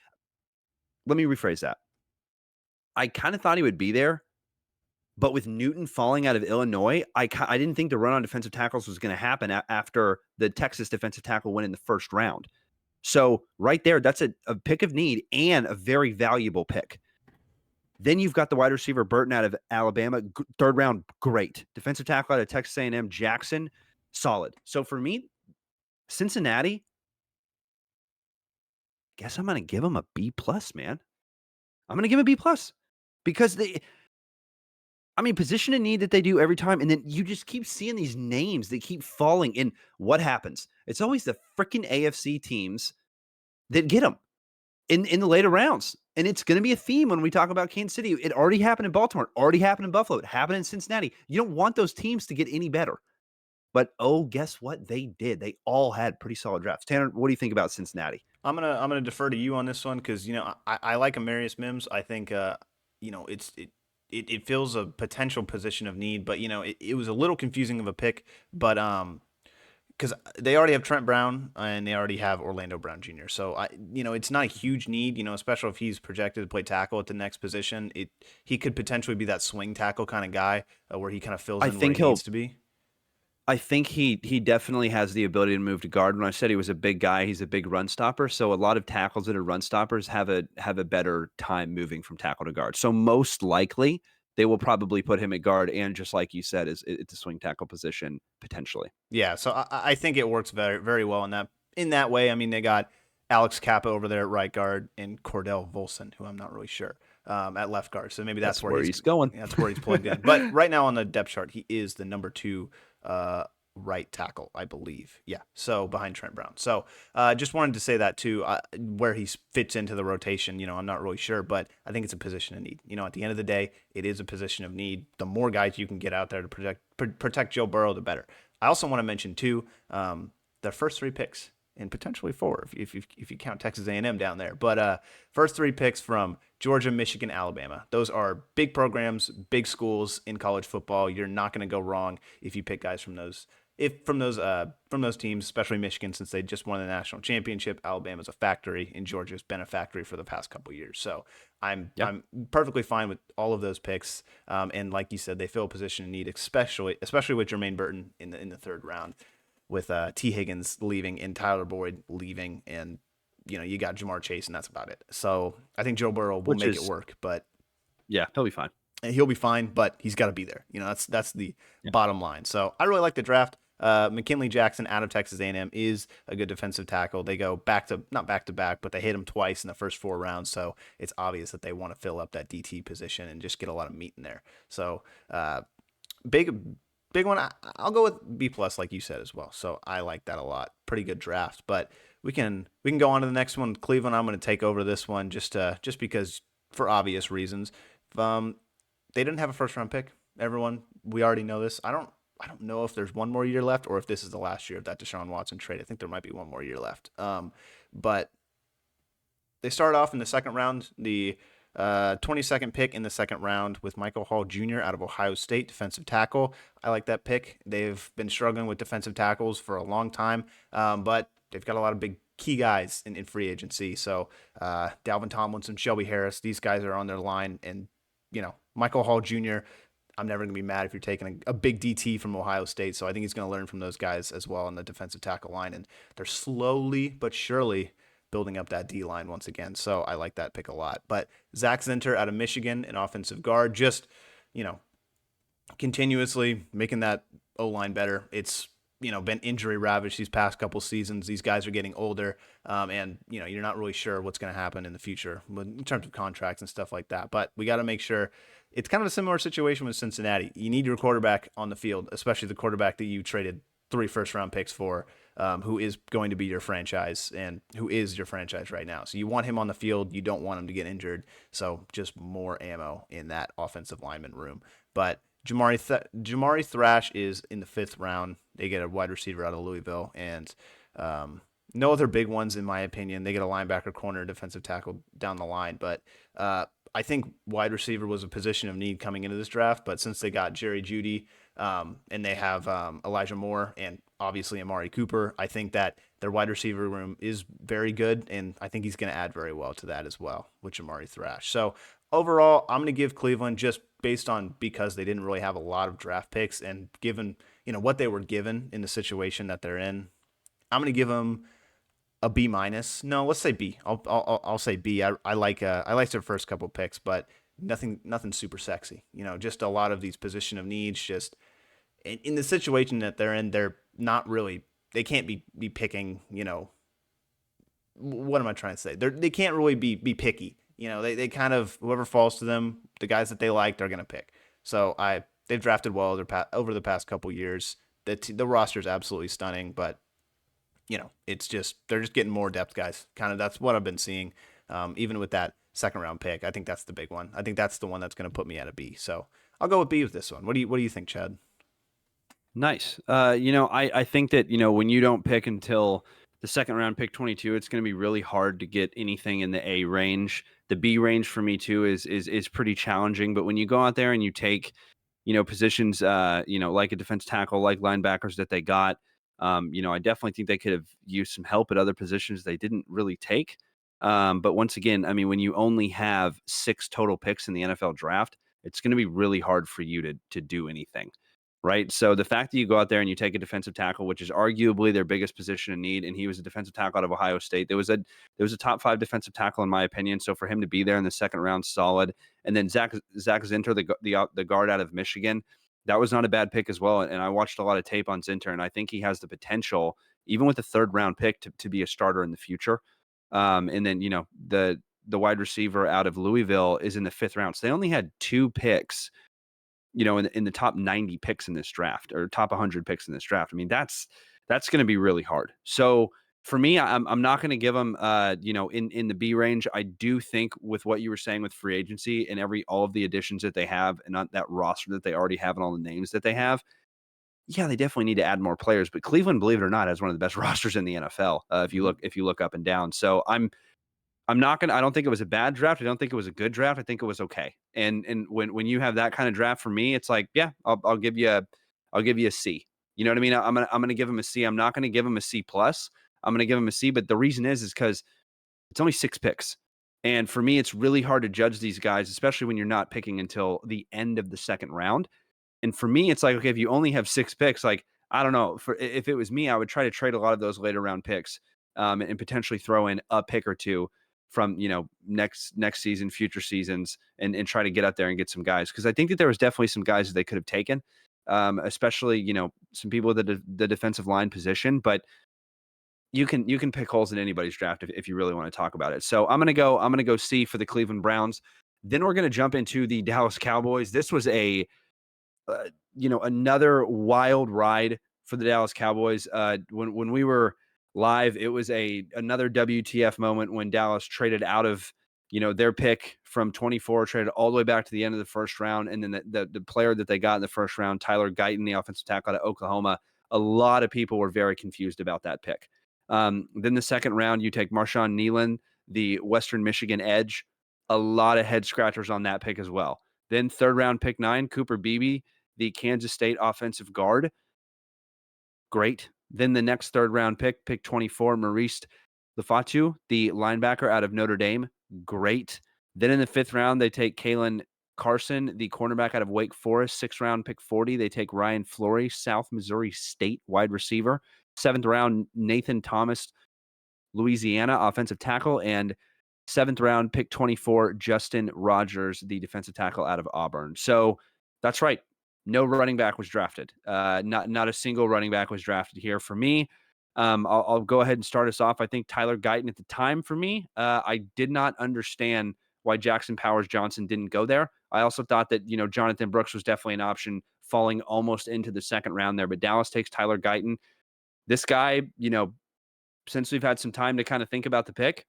Let me rephrase that. I kind of thought he would be there, but with Newton falling out of Illinois, I didn't think the run on defensive tackles was going to happen after the Texas defensive tackle went in the 1st round. So right there, that's a pick of need and a very valuable pick. Then you've got the wide receiver Burton out of Alabama, 3rd round, great. Defensive tackle out of Texas A&M, Jackson, solid. So for me, Cincinnati, guess I'm going to give them a B+, man. I'm going to give them a B+, because position in need that they do every time, and then you just keep seeing these names that keep falling. And what happens? It's always the freaking AFC teams that get them in the later rounds. And it's going to be a theme when we talk about Kansas City. It already happened in Baltimore. It already happened in Buffalo. It happened in Cincinnati. You don't want those teams to get any better. But, guess what? They did. They all had pretty solid drafts. Tanner, what do you think about Cincinnati? I'm gonna defer to you on this one because I like Amarius Mims. I think it fills a potential position of need, but it was a little confusing of a pick, but because they already have Trent Brown and they already have Orlando Brown Jr. So it's not a huge need, especially if he's projected to play tackle at the next position. He could potentially be that swing tackle kind of guy where he kind of fills in where he needs to be. I think he definitely has the ability to move to guard. When I said he was a big guy, he's a big run stopper. So a lot of tackles that are run stoppers have a better time moving from tackle to guard. So most likely they will probably put him at guard, and just like you said, it's a swing tackle position potentially. Yeah, so I think it works very, very well in that way. I mean, they got Alex Kappa over there at right guard and Cordell Volson, who I'm not really sure, at left guard. So maybe that's where he's going. That's where he's plugged in. But right now on the depth chart, he is the number 2 right tackle, I believe. Yeah, so behind Trent Brown. So just wanted to say that too, where he fits into the rotation. I'm not really sure, but I think it's a position of need. At the end of the day, it is a position of need. The more guys you can get out there to protect Joe Burrow, the better. I also want to mention too, their first 3 picks, and potentially 4 if you count Texas A&M down there. But first 3 picks from Georgia, Michigan, Alabama. Those are big programs, big schools in college football. You're not going to go wrong if you pick guys from those teams, especially Michigan, since they just won the national championship. Alabama's a factory, and Georgia's been a factory for the past couple of years. So I'm perfectly fine with all of those picks. And like you said, they fill a position in need, especially with Jermaine Burton in the 3rd round, with T. Higgins leaving and Tyler Boyd leaving, and you got Jamar Chase, and that's about it. So I think Joe Burrow will make it work, but yeah, he'll be fine. He'll be fine, but he's got to be there. That's the bottom line. So I really like the draft. McKinley Jackson out of Texas A&M is a good defensive tackle. They go not back to back, but they hit him twice in the first 4 rounds. So it's obvious that they want to fill up that DT position and just get a lot of meat in there. So big one. I'll go with B+ like you said as well. So I like that a lot. Pretty good draft, but we can go on to the next one. Cleveland, I'm going to take over this one just because for obvious reasons. They didn't have a first round pick. Everyone, we already know this. I I don't know if there's one more year left or if this is the last year of that Deshaun Watson trade. I think there might be one more year left. But they start off in the second round, the 22nd pick in the second round with Michael Hall Jr. out of Ohio State, defensive tackle. I like that pick. They've been struggling with defensive tackles for a long time, but they've got a lot of big key guys in free agency. So Dalvin Tomlinson, Shelby Harris, these guys are on their line. And, Michael Hall Jr., I'm never going to be mad if you're taking a big DT from Ohio State. So I think he's going to learn from those guys as well on the defensive tackle line. And they're slowly but surely building up that D line once again. So I like that pick a lot. But Zach Zinter out of Michigan, an offensive guard, just, continuously making that O line better. It's, been injury ravaged these past couple seasons. These guys are getting older, and you're not really sure what's going to happen in the future in terms of contracts and stuff like that. But we got to make sure. It's kind of a similar situation with Cincinnati. You need your quarterback on the field, especially the quarterback that you traded 3 first-round picks for, who is going to be your franchise and who is your franchise right now. So you want him on the field. You don't want him to get injured. So just more ammo in that offensive lineman room. But Jamari Thrash is in the 5th round. They get a wide receiver out of Louisville, and no other big ones in my opinion. They get a linebacker, corner, defensive tackle down the line, but I think wide receiver was a position of need coming into this draft. But since they got Jerry Jeudy and they have Elijah Moore and obviously Amari Cooper, I think that their wide receiver room is very good, and I think he's going to add very well to that as well with Jamari Thrash. So overall, I'm going to give Cleveland, just based on because they didn't really have a lot of draft picks, and given what they were given in the situation that they're in, I'm going to give them a B minus. No, let's say B. I'll say B. I like their first couple picks, but nothing super sexy. Just a lot of these position of needs. Just in the situation that they're in, they're not really. They can't be picking. What am I trying to say? They can't really be picky. They kind of, whoever falls to them, the guys that they like, they're gonna pick. So they've drafted well over the past couple years. The roster is absolutely stunning, but it's just they're just getting more depth guys. Kind of that's what I've been seeing. Even with that second round pick, I think that's the big one. I think that's the one that's going to put me at a B. So I'll go with B with this one. What do you think, Chad? Nice. I think that when you don't pick until the second round pick 22, it's going to be really hard to get anything in the A range. The B range for me too is pretty challenging. But when you go out there and you take positions like a defense tackle, like linebackers that they got. I definitely think they could have used some help at other positions they didn't really take. But once again, I mean, when you only have 6 total picks in the NFL draft, it's going to be really hard for you to do anything, right? So the fact that you go out there and you take a defensive tackle, which is arguably their biggest position in need, and he was a defensive tackle out of Ohio State. There was a top 5 defensive tackle in my opinion. So for him to be there in the second round, solid. And then Zach Zinter, the guard out of Michigan. That was not a bad pick as well. And I watched a lot of tape on Zinter, and I think he has the potential, even with the 3rd round pick, to be a starter in the future. And then, the wide receiver out of Louisville is in the 5th round. So they only had 2 picks, in the top 90 picks in this draft, or top 100 picks in this draft. I mean, that's going to be really hard. So for me, I'm not going to give them, in the B range. I do think with what you were saying with free agency and all of the additions that they have, and on that roster that they already have, and all the names that they have, yeah, they definitely need to add more players. But Cleveland, believe it or not, has one of the best rosters in the NFL. If you look up and down. So I don't think it was a bad draft. I don't think it was a good draft. I think it was okay. And when you have that kind of draft, for me, it's like, yeah, I'll give you a C. You know what I mean? I'm gonna give him a C. I'm not gonna give him a C plus. I'm going to give him a C, but the reason is because it's only 6 picks. And for me, it's really hard to judge these guys, especially when you're not picking until the end of the second round. And for me, it's like, okay, if you only have 6 picks, like, I don't know, if it was me, I would try to trade a lot of those later round picks and potentially throw in a pick or two from, next season, future seasons, and try to get out there and get some guys. Because I think that there was definitely some guys that they could have taken, especially, some people at the defensive line position. But you can pick holes in anybody's draft if you really want to talk about it. So I'm gonna go C for the Cleveland Browns. Then we're gonna jump into the Dallas Cowboys. This was another wild ride for the Dallas Cowboys. When we were live, it was another WTF moment when Dallas traded out of their pick from 24 traded all the way back to the end of the first round. And then the player that they got in the first round, Tyler Guyton, the offensive tackle out of Oklahoma, a lot of people were very confused about that pick. Then the second round, you take Marshawn Nealon, the Western Michigan edge. A lot of head scratchers on that pick as well. Then third round, pick 9, Cooper Beebe, the Kansas State offensive guard. Great. Then the next third round pick 24, Maurice Lefatu, the linebacker out of Notre Dame. Great. Then in the fifth round, they take Kalen Carson, the cornerback out of Wake Forest. Sixth round, pick 40, they take Ryan Flory, South Missouri State wide receiver. Seventh round, Nathan Thomas, Louisiana offensive tackle. And seventh round, pick 24, Justin Rogers, the defensive tackle out of Auburn. So that's right. No running back was drafted. Not a single running back was drafted here for me. I'll go ahead and start us off. I think Tyler Guyton at the time for me, I did not understand why Jackson Powers Johnson didn't go there. I also thought that, Jonathan Brooks was definitely an option falling almost into the second round there, but Dallas takes Tyler Guyton. This guy, since we've had some time to kind of think about the pick,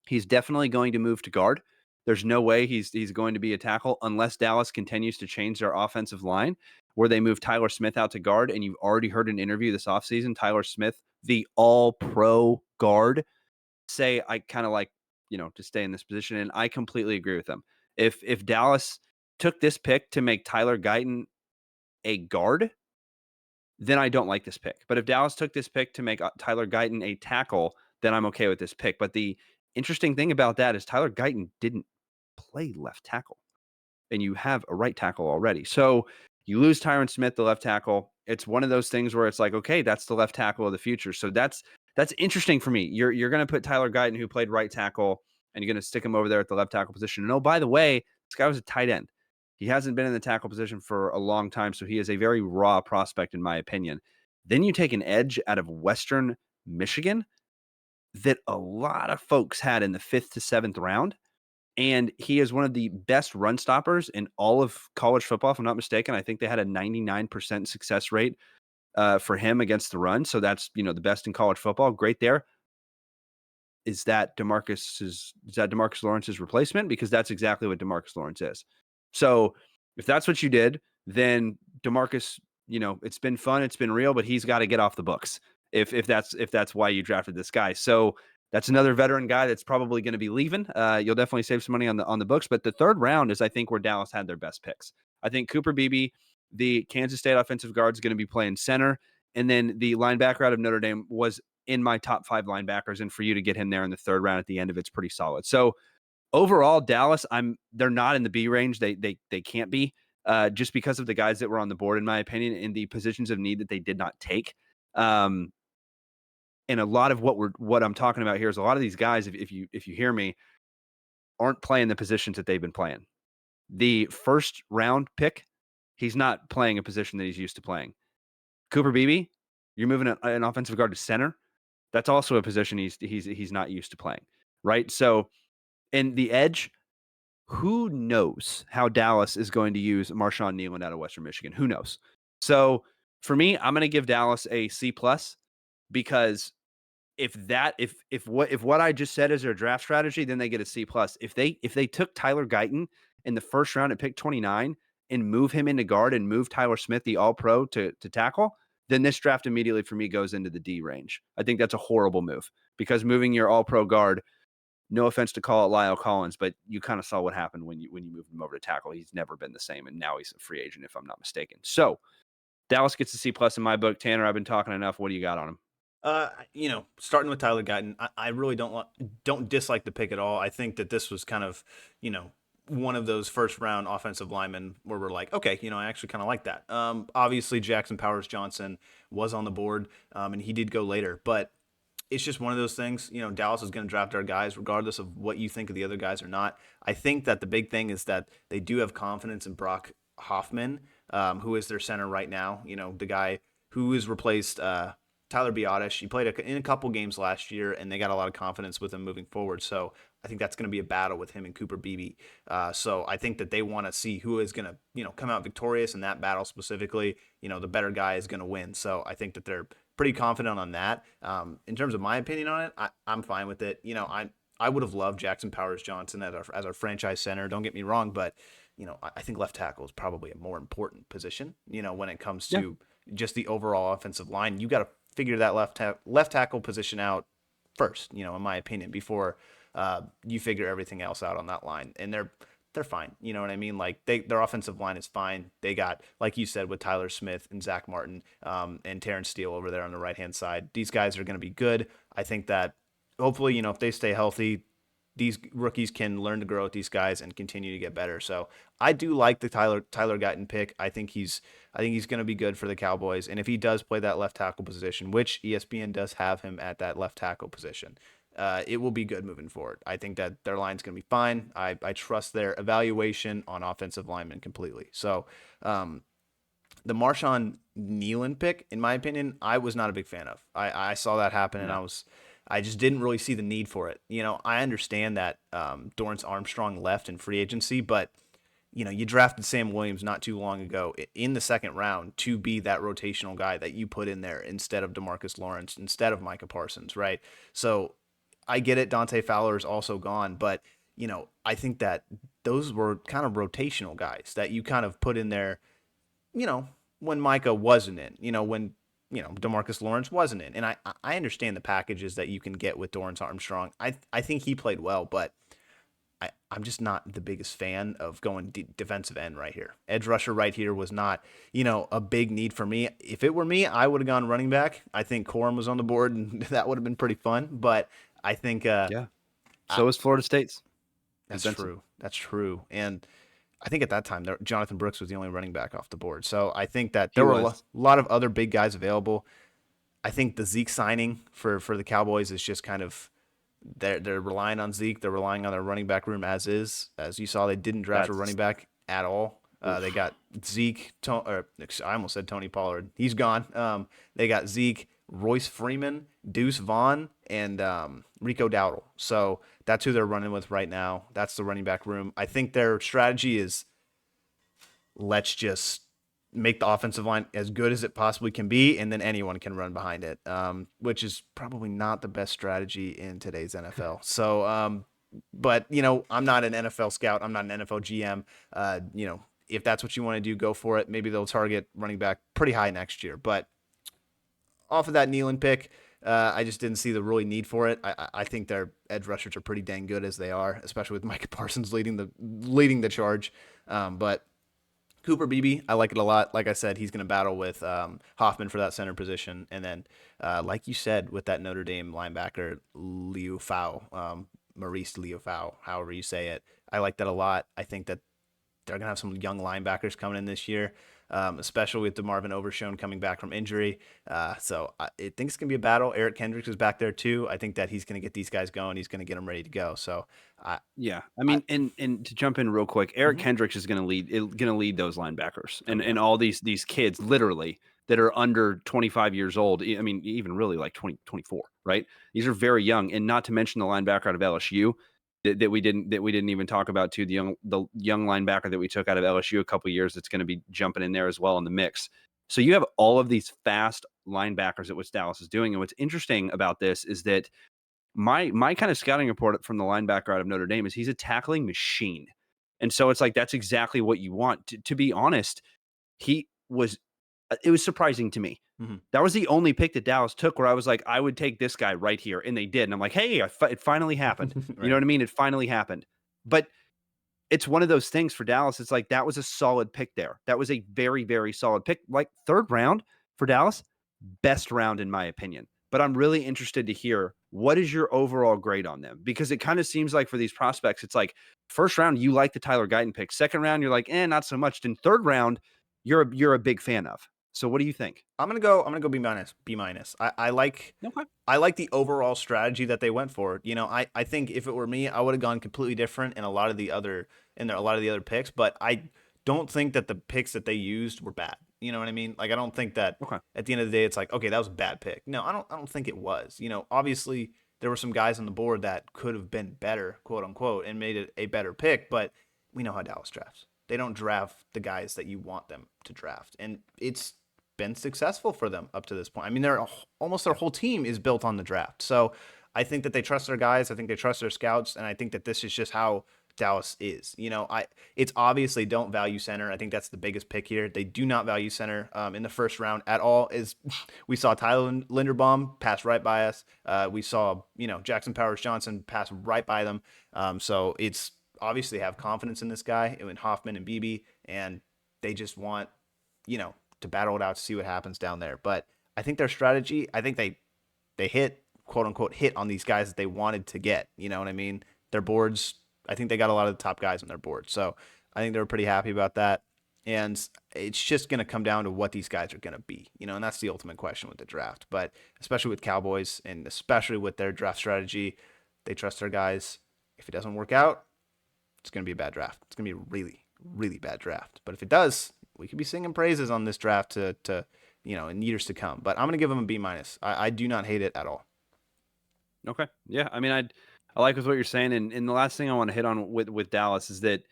he's definitely going to move to guard. There's no way he's going to be a tackle unless Dallas continues to change their offensive line, where they move Tyler Smith out to guard. And you've already heard an interview this offseason, Tyler Smith, the all-pro guard, say, I kind of like, to stay in this position. And I completely agree with them. If Dallas took this pick to make Tyler Guyton a guard, then I don't like this pick. But if Dallas took this pick to make Tyler Guyton a tackle, then I'm okay with this pick. But the interesting thing about that is Tyler Guyton didn't play left tackle, and you have a right tackle already. So you lose Tyron Smith, the left tackle. It's one of those things where it's like, okay, that's the left tackle of the future. So that's interesting for me. You're going to put Tyler Guyton, who played right tackle, and you're going to stick him over there at the left tackle position. And oh, by the way, this guy was a tight end. He hasn't been in the tackle position for a long time, so he is a very raw prospect, in my opinion. Then you take an edge out of Western Michigan that a lot of folks had in the 5th to 7th round. And he is one of the best run stoppers in all of college football, if I'm not mistaken. I think they had a 99% success rate for him against the run. So that's, the best in college football. Great there. Is that DeMarcus Lawrence's replacement? Because that's exactly what DeMarcus Lawrence is. So if that's what you did, then DeMarcus, it's been fun, it's been real, but he's got to get off the books if that's why you drafted this guy. So that's another veteran guy that's probably going to be leaving. You'll definitely save some money on the books. But the third round is, I think, where Dallas had their best picks. I think Cooper Beebe, the Kansas State offensive guard, is going to be playing center. And then the linebacker out of Notre Dame was in my top 5 linebackers. And for you to get him there in the third round at the end of it's pretty solid. So overall, Dallas, they're not in the B range. They can't be just because of the guys that were on the board, in my opinion, in the positions of need that they did not take. And a lot of what I'm talking about here is a lot of these guys, if you hear me, aren't playing the positions that they've been playing. The first round pick, he's not playing a position that he's used to playing. Cooper Beebe, you're moving an offensive guard to center. That's also a position he's not used to playing, right? So, in the edge, who knows how Dallas is going to use Marshawn Nealon out of Western Michigan? Who knows? So for me, I'm going to give Dallas a C+, because if what I just said is their draft strategy, then they get a C+. If they took Tyler Guyton in the first round at pick 29 and move him into guard and move Tyler Smith, the all-pro, to tackle, then this draft immediately for me goes into the D range. I think that's a horrible move, because moving your all-pro guard, no offense to call it Lyle Collins, but you kind of saw what happened when you moved him over to tackle. He's never been the same, and now he's a free agent, if I'm not mistaken. So Dallas gets a C+ in my book. Tanner, I've been talking enough. What do you got on him? Starting with Tyler Guyton, I really don't dislike the pick at all. I think that this was kind of, one of those first round offensive linemen where we're like, okay, I actually kind of like that. Obviously Jackson Powers Johnson was on the board, and he did go later, but it's just one of those things. Dallas is going to draft our guys regardless of what you think of the other guys or not. I think that the big thing is that they do have confidence in Brock Hoffman, who is their center right now. The guy who has replaced Tyler Biadasz. He played in a couple games last year, and they got a lot of confidence with him moving forward. So I think that's going to be a battle with him and Cooper Beebe. So I think that they want to see who is going to, come out victorious in that battle specifically. The better guy is going to win. So I think that they're pretty confident on that. In terms of my opinion on it, I'm fine with it. I would have loved Jackson Powers Johnson as our franchise center. Don't get me wrong, but I think left tackle is probably a more important position. When it comes Yeah. to just the overall offensive line, you got to figure that left tackle position out first. In my opinion, before you figure everything else out on that line, and they're fine. You know what I mean? Like their offensive line is fine. They got, like you said, with Tyler Smith and Zach Martin, and Terrence Steele over there on the right hand side. These guys are going to be good. I think that hopefully, if they stay healthy, these rookies can learn to grow with these guys and continue to get better. So I do like the Tyler Guyton pick. I think he's going to be good for the Cowboys. And if he does play that left tackle position, which ESPN does have him at that left tackle position, it will be good moving forward. I think that their line's going to be fine. I trust their evaluation on offensive linemen completely. So the Marshawn Nealon pick, in my opinion, I was not a big fan of. I saw that happen, and No. I just didn't really see the need for it. I understand that Dorrance Armstrong left in free agency, but you drafted Sam Williams not too long ago in the second round to be that rotational guy that you put in there instead of DeMarcus Lawrence, instead of Micah Parsons, right? So I get it. Dante Fowler is also gone, but I think that those were kind of rotational guys that you kind of put in there, when Micah wasn't in, when DeMarcus Lawrence wasn't in. And I understand the packages that you can get with Dorrance Armstrong. I think he played well, but I'm just not the biggest fan of going defensive end right here. Edge rusher right here was not, a big need for me. If it were me, I would have gone running back. I think Corum was on the board, and that would have been pretty fun. But I think Yeah. I, So is Florida State's. that's Benson. true. That's true. And I think at that time, Jonathan Brooks was the only running back off the board. So I think that He there were was. lot of other big guys available. I think the Zeke signing for the Cowboys is just kind of they're relying on Zeke. They're relying on their running back room as is. As you saw, they didn't draft a running That's back at all. They oof. got Zeke. I almost said Tony Pollard. He's gone. They got Zeke, Royce Freeman, Deuce Vaughn, and Rico Dowdle. So that's who they're running with right now. That's the running back room. I think their strategy is let's just make the offensive line as good as it possibly can be, and then anyone can run behind it, which is probably not the best strategy in today's NFL. So, but I'm not an NFL scout. I'm not an NFL GM. If that's what you want to do, go for it. Maybe they'll target running back pretty high next year. But off of that Nealon pick, I just didn't see the really need for it. I think their edge rushers are pretty dang good as they are, especially with Micah Parsons leading the charge. But Cooper Beebe, I like it a lot. Like I said, he's going to battle with Hoffman for that center position. And then, like you said, with that Notre Dame linebacker, Liu Fao, Maurice Liu Fao, however you say it, I like that a lot. I think that they're going to have some young linebackers coming in this year, especially with DeMarvin Overshown coming back from injury. So I think it's going to be a battle. Eric Kendricks is back there too. I think that he's going to get these guys going. He's going to get them ready to go. So Yeah, I I mean, and to jump in real quick, Eric mhm. Kendricks is going to lead those linebackers, and all these kids literally that are under 25 years old. I mean, even really like 20, 24, right? These are very young, and not to mention the linebacker out of LSU that we didn't even talk about too. The young linebacker that we took out of LSU a couple years that's going to be jumping in there as well in the mix. So you have all of these fast linebackers at what Dallas is doing, and what's interesting about this is that my kind of scouting report from the linebacker out of Notre Dame is he's a tackling machine. And so it's like that's exactly what you want. To be honest, he was it was surprising to me. Mhm. That was the only pick that Dallas took where I was like, I would take this guy right here. And they did. And I'm like, hey, it finally happened. You know Right. what I mean? It finally happened. But it's one of those things for Dallas. It's like that was a solid pick there. That was a very, very solid pick. Like third round for Dallas, best round in my opinion. But I'm really interested to hear what is your overall grade on them because it kind of seems like for these prospects, it's like first round you like the Tyler Guyton pick, second round you're like, not so much. Then third round you're a big fan of. So what do you think? I'm gonna go B minus. B minus. Okay. I like the overall strategy that they went for. I think if it were me, I would have gone completely different in a lot of the other picks, but I don't think that the picks that they used were bad. You know what I mean? Like I don't think that Okay. at the end of the day it's like, okay, that was a bad pick. No, I don't think it was. Obviously there were some guys on the board that could have been better, quote unquote, and made it a better pick, but we know how Dallas drafts. They don't draft the guys that you want them to draft. And it's been successful for them up to this point. I mean, almost their whole team is built on the draft. So I think that they trust their guys. I think they trust their scouts, and I think that this is just how Dallas is. It's obviously don't value center. I think that's the biggest pick here. They do not value center in the first round at all. Is we saw Tyler Linderbaum pass right by us. We saw Jackson Powers Johnson pass right by them. So it's obviously have confidence in this guy, in Hoffman and Beebe, and they just want to battle it out to see what happens down there. But I think their strategy, I think they hit, quote unquote, hit on these guys that they wanted to get. You know what I mean? Their boards, I think they got a lot of the top guys on their board. So I think they were pretty happy about that. And it's just going to come down to what these guys are going to be, and that's the ultimate question with the draft. But especially with Cowboys and especially with their draft strategy, they trust their guys. If it doesn't work out, it's going to be a bad draft. It's going to be a really, really bad draft. But if it does, we could be singing praises on this draft to in years to come. But I'm going to give them a B minus. I do not hate it at all. Okay. Yeah. I mean, I like with what you're saying. And the last thing I want to hit on with Dallas is that,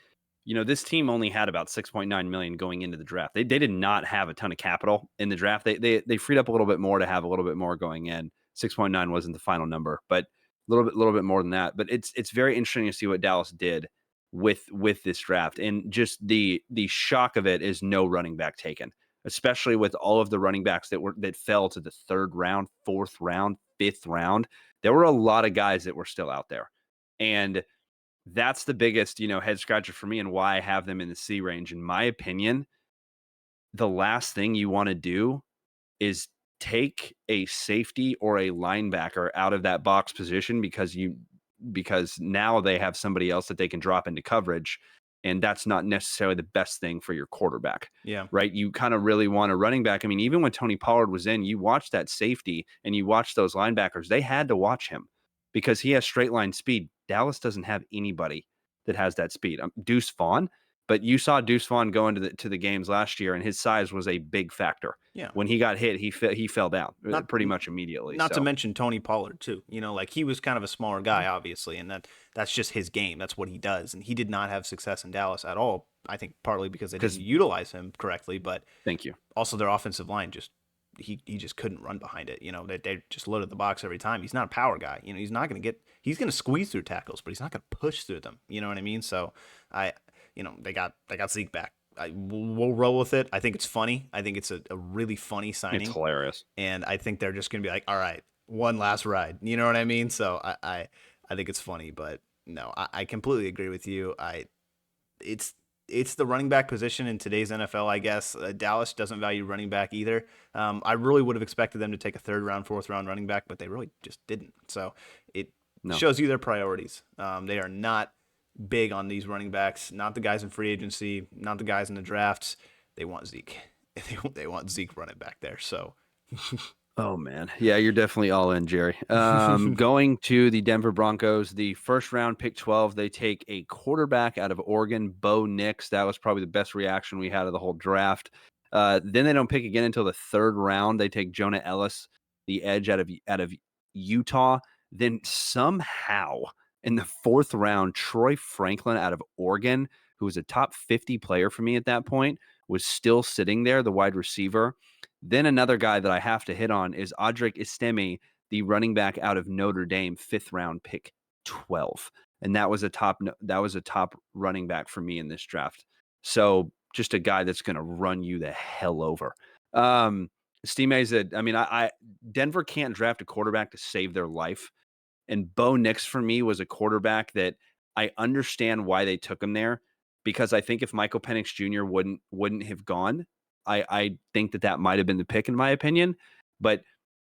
this team only had about 6.9 million going into the draft. They did not have a ton of capital in the draft. They freed up a little bit more to have a little bit more going in. 6.9 wasn't the final number, but a little bit more than that. But it's very interesting to see what Dallas did with this draft. And just the shock of it is no running back taken, especially with all of the running backs that fell to the 3rd round, 4th round, 5th round. There were a lot of guys that were still out there. And that's the biggest, head scratcher for me and why I have them in the C range. In my opinion, the last thing you want to do is take a safety or a linebacker out of that box position because now they have somebody else that they can drop into coverage. And that's not necessarily the best thing for your quarterback. Yeah. Right. You kind of really want a running back. I mean, even when Tony Pollard was in, you watched that safety and you watched those linebackers. They had to watch him because he has straight line speed. Dallas doesn't have anybody that has that speed. Deuce Vaughn, but you saw Deuce Vaughn go into the games last year, and his size was a big factor. Yeah. When he got hit, he fell down pretty much immediately. Not to mention Tony Pollard too. He was kind of a smaller guy, obviously, and that's just his game. That's what he does, and he did not have success in Dallas at all. I think partly because they didn't utilize him correctly, but thank you. Also, their offensive line just he just couldn't run behind it. They just loaded the box every time. He's not a power guy. He's not going to he's going to squeeze through tackles, but he's not going to push through them. You know what I mean? So they got Zeke back. We'll roll with it. I think it's funny. I think it's a really funny signing. It's hilarious. And I think they're just going to be like, all right, one last ride. You know what I mean? So I think it's funny, but no, I completely agree with you. It's the running back position in today's NFL, I guess. Dallas doesn't value running back either. I really would have expected them to take a 3rd round, 4th round running back, but they really just didn't. So it shows you their priorities. They are not big on these running backs, not the guys in free agency, not the guys in the drafts. They want Zeke. They want Zeke running back there. So. Oh, man. Yeah, you're definitely all in, Jerry. Going to the Denver Broncos, the 1st round, pick 12, they take a quarterback out of Oregon, Bo Nix. That was probably the best reaction we had of the whole draft. Then they don't pick again until the 3rd round. They take Jonah Ellis, the edge out of Utah. Then somehow in the 4th round, Troy Franklin out of Oregon, who was a top 50 player for me at that point, was still sitting there, the wide receiver. Then another guy that I have to hit on is Audric Estime, the running back out of Notre Dame, 5th round, pick 12. And that was a top running back for me in this draft. So just a guy that's going to run you the hell over. Estime Denver can't draft a quarterback to save their life. And Bo Nix for me was a quarterback that I understand why they took him there, because I think if Michael Penix Jr. wouldn't have gone, I think that might have been the pick in my opinion. But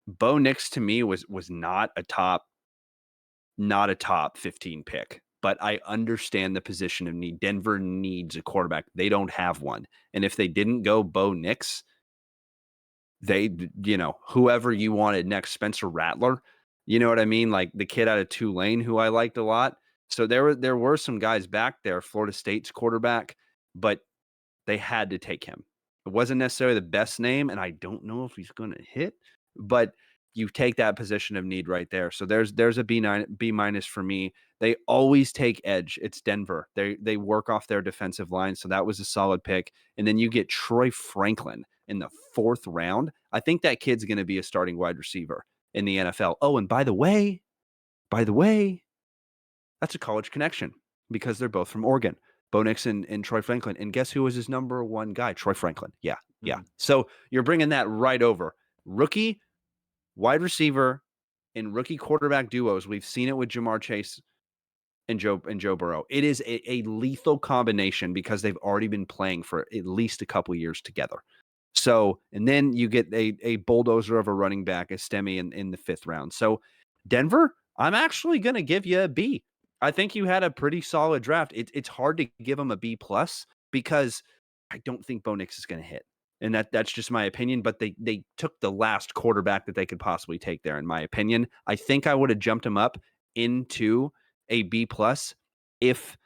Bo Nix to me was not a top 15 pick. But I understand the position of need. Denver needs a quarterback. They don't have one. And if they didn't go Bo Nix, whoever you wanted next, Spencer Rattler, you know what I mean? Like the kid out of Tulane who I liked a lot. So there were some guys back there, Florida State's quarterback, but they had to take him. It wasn't necessarily the best name, and I don't know if he's going to hit, but you take that position of need right there. So there's a B minus for me. They always take edge. It's Denver. They work off their defensive line, so that was a solid pick. And then you get Troy Franklin in the 4th round. I think that kid's going to be a starting wide receiver in the NFL. Oh, and by the way, By the way, that's a college connection because they're both from Oregon. Bo Nix and Troy Franklin. And guess who was his number one guy? Troy Franklin. Yeah, yeah. Mhm. So you're bringing that right over. Rookie wide receiver and rookie quarterback duos. We've seen it with Jamar Chase and Joe Burrow. It is a lethal combination because they've already been playing for at least a couple years together. So, and then you get a bulldozer of a running back, Estemi, in the 5th round. So, Denver, I'm actually going to give you a B. I think you had a pretty solid draft. It's hard to give them a B plus because I don't think Bo Nix is going to hit, and that's just my opinion. But they took the last quarterback that they could possibly take there, in my opinion. I think I would have jumped him up into a B plus if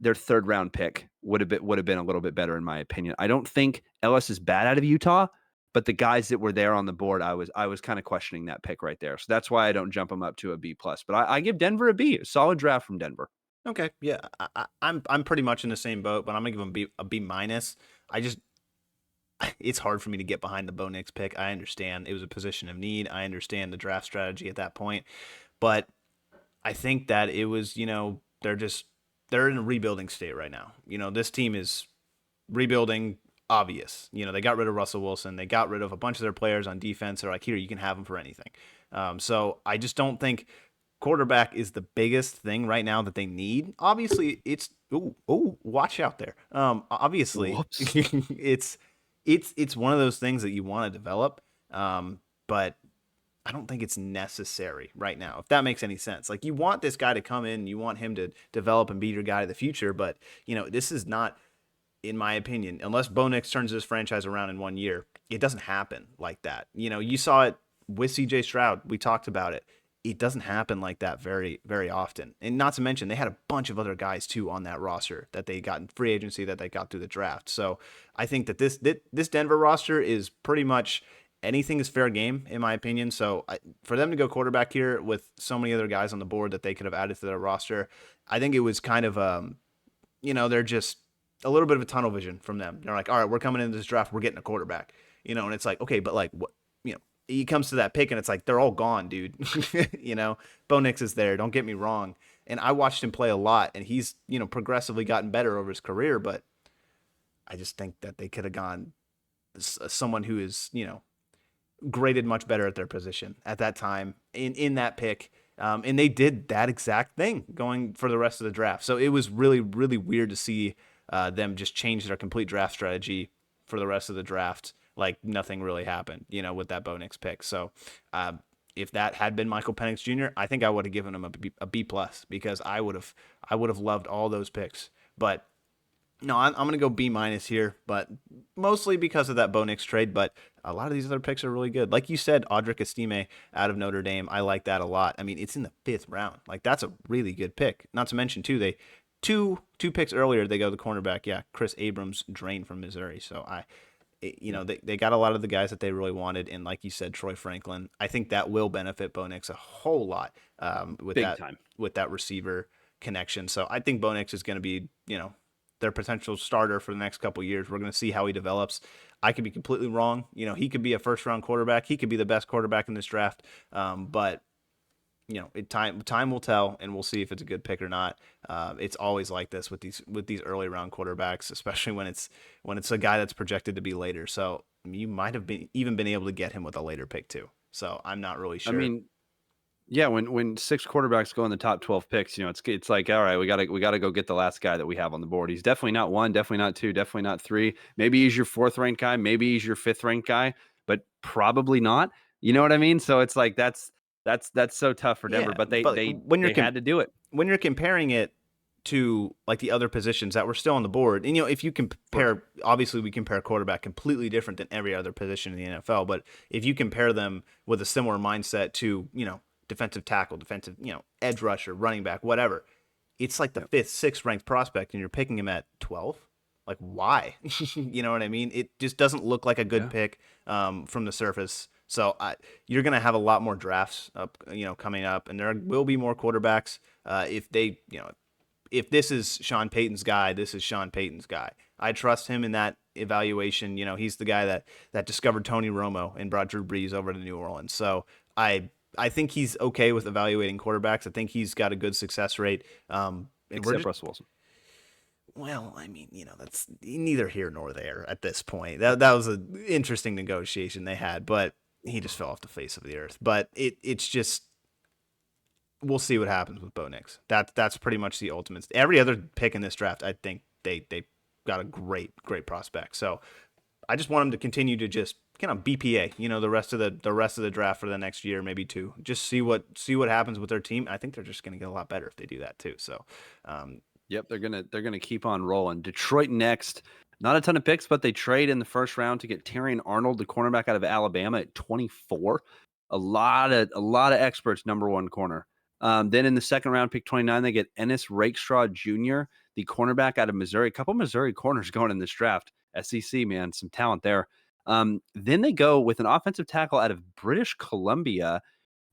their 3rd round pick would have been a little bit better, in my opinion. I don't think Ellis is bad out of Utah, but the guys that were there on the board, I was kind of questioning that pick right there. So that's why I don't jump them up to a B plus. But I give Denver a B. A solid draft from Denver. Okay, yeah, I'm pretty much in the same boat, but I'm gonna give him a B minus. I just it's hard for me to get behind the Bo Nix pick. I understand it was a position of need. I understand the draft strategy at that point, but I think that it was, they're in a rebuilding state right now. This team is rebuilding, obvious. They got rid of Russell Wilson. They got rid of a bunch of their players on defense. They're like, here, you can have them for anything. So I just don't think quarterback is the biggest thing right now that they need. Obviously, it's watch out there. Obviously, Whoops. it's one of those things that you want to develop, but I don't think it's necessary right now, if that makes any sense. Like, you want this guy to come in, you want him to develop and be your guy of the future, but this is not, in my opinion, unless Bo Nix turns this franchise around in 1 year, it doesn't happen like that. You saw it with CJ Stroud. We talked about it. It doesn't happen like that very, very often. And not to mention, they had a bunch of other guys too on that roster that they got in free agency, that they got through the draft. So I think that this Denver roster is pretty much anything is fair game, in my opinion. So for them to go quarterback here with so many other guys on the board that they could have added to their roster, I think it was kind of they're just a little bit of a tunnel vision from them. They're like, all right, we're coming into this draft, we're getting a quarterback, and it's like, okay, but like what, he comes to that pick and it's like, they're all gone, dude. Bo Nix is there. Don't get me wrong. And I watched him play a lot, and he's, progressively gotten better over his career, but I just think that they could have gone someone who is, graded much better at their position at that time in that pick. And they did that exact thing going for the rest of the draft. So it was really, really weird to see them just change their complete draft strategy for the rest of the draft. Like nothing really happened, with that Bo Nix pick. So if that had been Michael Penix Jr., I think I would have given him a B plus, because I would have loved all those picks. But no, I'm going to go B minus here, but mostly because of that Bo Nix trade. But a lot of these other picks are really good. Like you said, Audric Estime out of Notre Dame. I like that a lot. I mean, it's in the 5th round. Like, that's a really good pick. Not to mention, too, they two picks earlier, they go the cornerback. Yeah, Chris Abrams, drain from Missouri. So they got a lot of the guys that they really wanted. And like you said, Troy Franklin, I think that will benefit Bo Nix a whole lot with Big time. with that receiver connection. So I think Bo Nix is going to be, their potential starter for the next couple of years. We're going to see how he develops. I could be completely wrong. He could be a 1st-round quarterback. He could be the best quarterback in this draft. But time will tell, and we'll see if it's a good pick or not. It's always like this with these early round quarterbacks, especially when it's a guy that's projected to be later. So you might have even been able to get him with a later pick too. So I'm not really sure. I mean, yeah, when 6 quarterbacks go in the top 12 picks, it's like, all right, we gotta go get the last guy that we have on the board. He's definitely not 1, definitely not 2, definitely not 3. Maybe he's your 4th ranked guy, maybe he's your 5th ranked guy, but probably not. You know what I mean? So it's like that's so tough for Denver, Yeah, but they when you're had to do it. when you're comparing it to like the other positions that were still on the board, and if you compare, obviously we compare quarterback completely different than every other position in the NFL, but if you compare them with a similar mindset to defensive tackle, defensive edge rusher, running back, whatever, it's like the 5th, 6th ranked prospect, and you're picking him at 12. Like, why? You know what I mean? It just doesn't look like a good pick from the surface. So you're going to have a lot more drafts coming up, and there will be more quarterbacks. If this is Sean Payton's guy, this is Sean Payton's guy. I trust him in that evaluation. He's the guy that discovered Tony Romo and brought Drew Brees over to New Orleans. So I I think he's okay with evaluating quarterbacks. I think he's got a good success rate. And we're except just Russell Wilson. well, I mean, that's neither here nor there at this point. That was an interesting negotiation they had, but he just fell off the face of the earth. But it's just we'll see what happens with Bo Nix. That's pretty much the ultimate. Every other pick in this draft, I think they got a great prospect. So I just want them to continue to just kind of BPA, the rest of the draft for the next year, maybe two. Just see what happens with their team. I think they're just going to get a lot better if they do that too. So, Yep, they're gonna keep on rolling. Detroit next. Not a ton of picks, but they trade in the first round to get Terrion Arnold, the cornerback out of Alabama, at 24. A lot of experts number one corner. Then in the second round, pick 29, they get Ennis Rakestraw Jr., the cornerback out of Missouri. A couple Missouri corners going in this draft. SEC, man, some talent there. Then they go with an offensive tackle out of British Columbia,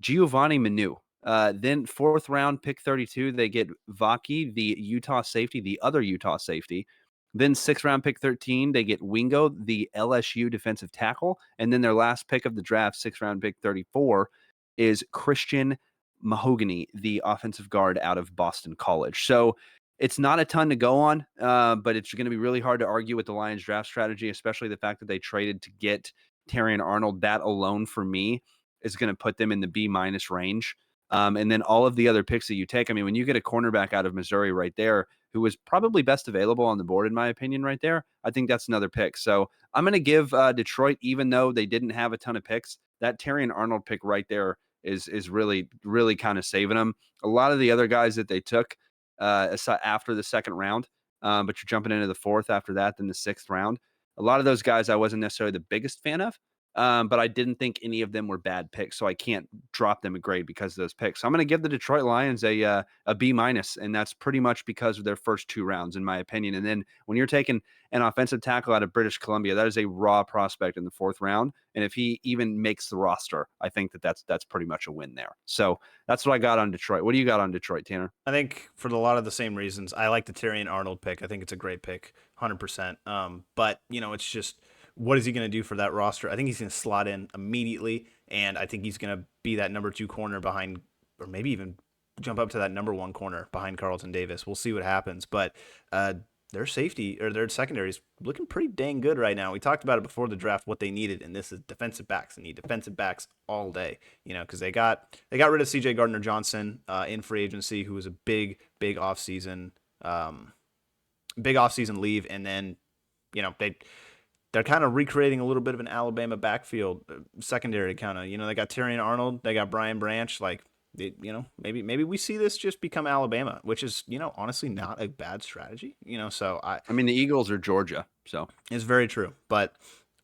Giovanni Manu. Then fourth round, pick 32, they get Vaki, the Utah safety, the other Utah safety. Then sixth round, pick 13, they get Wingo, the LSU defensive tackle. And then their last pick of the draft, sixth round, pick 34, is Christian Mahogany, the offensive guard out of Boston College. So it's not a ton to go on, but it's going to be really hard to argue with the Lions draft strategy, especially the fact that they traded to get Terrion Arnold. That alone for me is going to put them in the B- range. And then all of the other picks that you take, I mean, when you get a cornerback out of Missouri right there, who was probably best available on the board, in my opinion, right there, I think that's another pick. So I'm going to give Detroit, even though they didn't have a ton of picks, that Terrion Arnold pick right there is really, really kind of saving them. A lot of the other guys that they took after the second round, but you're jumping into the fourth after that, then the sixth round. A lot of those guys I wasn't necessarily the biggest fan of. But I didn't think any of them were bad picks, so I can't drop them a grade because of those picks. So I'm going to give the Detroit Lions a B-, and that's pretty much because of their first two rounds, in my opinion. And then when you're taking an offensive tackle out of British Columbia, that is a raw prospect in the fourth round. And if he even makes the roster, I think that's pretty much a win there. So that's what I got on Detroit. What do you got on Detroit, Tanner? I think for a lot of the same reasons, I like the Terrion Arnold pick. I think it's a great pick, 100%. But it's just what is he going to do for that roster? I think he's going to slot in immediately, and I think he's going to be that number 2 corner behind, or maybe even jump up to that number 1 corner behind Carlton Davis. We'll see what happens, but their safety or their secondary is looking pretty dang good right now. We talked about it before the draft, what they needed, and this is defensive backs. They need defensive backs all day, because they got rid of C.J. Gardner-Johnson in free agency, who was a big offseason leave, and then they're kind of recreating a little bit of an Alabama backfield secondary kind of. They got Terrion Arnold, they got Brian Branch. Like, maybe we see this just become Alabama, which is honestly not a bad strategy. So I mean, the Eagles are Georgia, so it's very true. But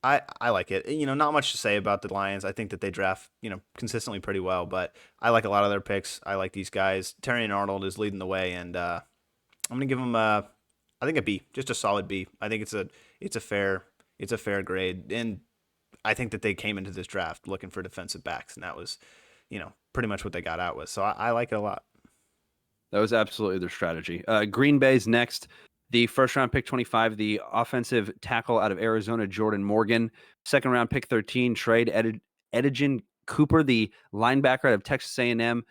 I like it. Not much to say about the Lions. I think that they draft consistently pretty well, but I like a lot of their picks. I like these guys. Terrion Arnold is leading the way, and I'm gonna give him I think a B, just a solid B. I think it's a fair grade, and I think that they came into this draft looking for defensive backs, and that was, pretty much what they got out with. So I like it a lot. That was absolutely their strategy. Green Bay's next. The first round pick 25, the offensive tackle out of Arizona, Jordan Morgan. Second round pick 13, trade Edigen Cooper, the linebacker out of Texas A&M.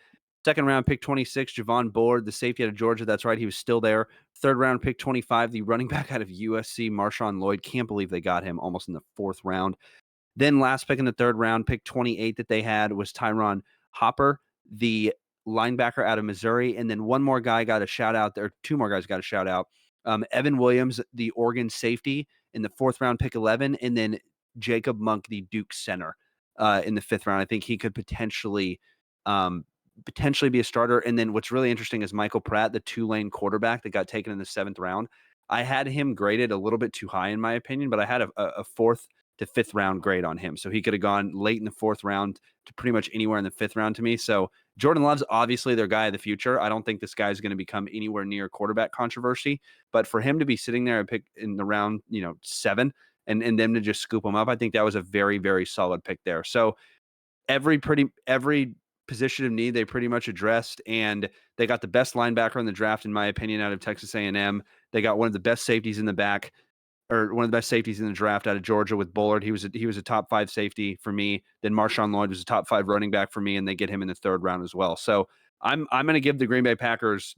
Second round pick 26, Javon Board, the safety out of Georgia. That's right, he was still there. Third round pick 25, the running back out of USC, Marshawn Lloyd. Can't believe they got him almost in the fourth round. Then last pick in the third round, pick 28 that they had was Tyron Hopper, the linebacker out of Missouri. And then one more guy got a shout out there. Two more guys got a shout out. Evan Williams, the Oregon safety in the fourth round, pick 11. And then Jacob Monk, the Duke center in the fifth round. I think he could potentially be a starter. And then what's really interesting is Michael Pratt, the Tulane quarterback that got taken in the seventh round. I had him graded a little bit too high in my opinion, but I had a fourth to fifth round grade on him. So he could have gone late in the fourth round to pretty much anywhere in the fifth round to me. So Jordan Love's obviously their guy of the future. I don't think this guy is going to become anywhere near quarterback controversy, but for him to be sitting there and pick in the round, 7 and them to just scoop him up, I think that was a very, very solid pick there. So every position of need they pretty much addressed, and they got the best linebacker in the draft, in my opinion, out of Texas A&M. They got one of the best safeties in the back. or one of the best safeties in the draft out of Georgia with Bullard. He was a top 5 safety for me. Then Marshawn Lloyd was a top 5 running back for me, and they get him in the 3rd round as well. So I'm going to give the Green Bay Packers,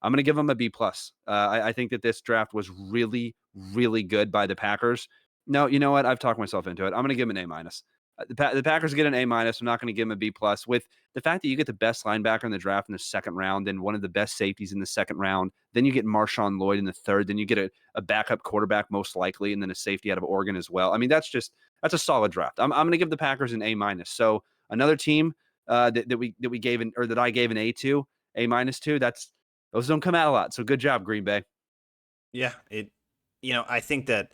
I'm going to give them a B plus. I think that this draft was really, really good by the Packers. No, you know what? I've talked myself into it. I'm going to give them an A minus. The Packers get an A minus. I'm not going to give them a B plus. With the fact that you get the best linebacker in the draft in the 2nd round, then one of the best safeties in the 2nd round, then you get Marshawn Lloyd in the 3rd, then you get a backup quarterback most likely, and then a safety out of Oregon as well. I mean, that's a solid draft. I'm going to give the Packers an A minus. So another team that we gave or that I gave an A to, A minus to. Those don't come out a lot. So good job, Green Bay. Yeah, I think that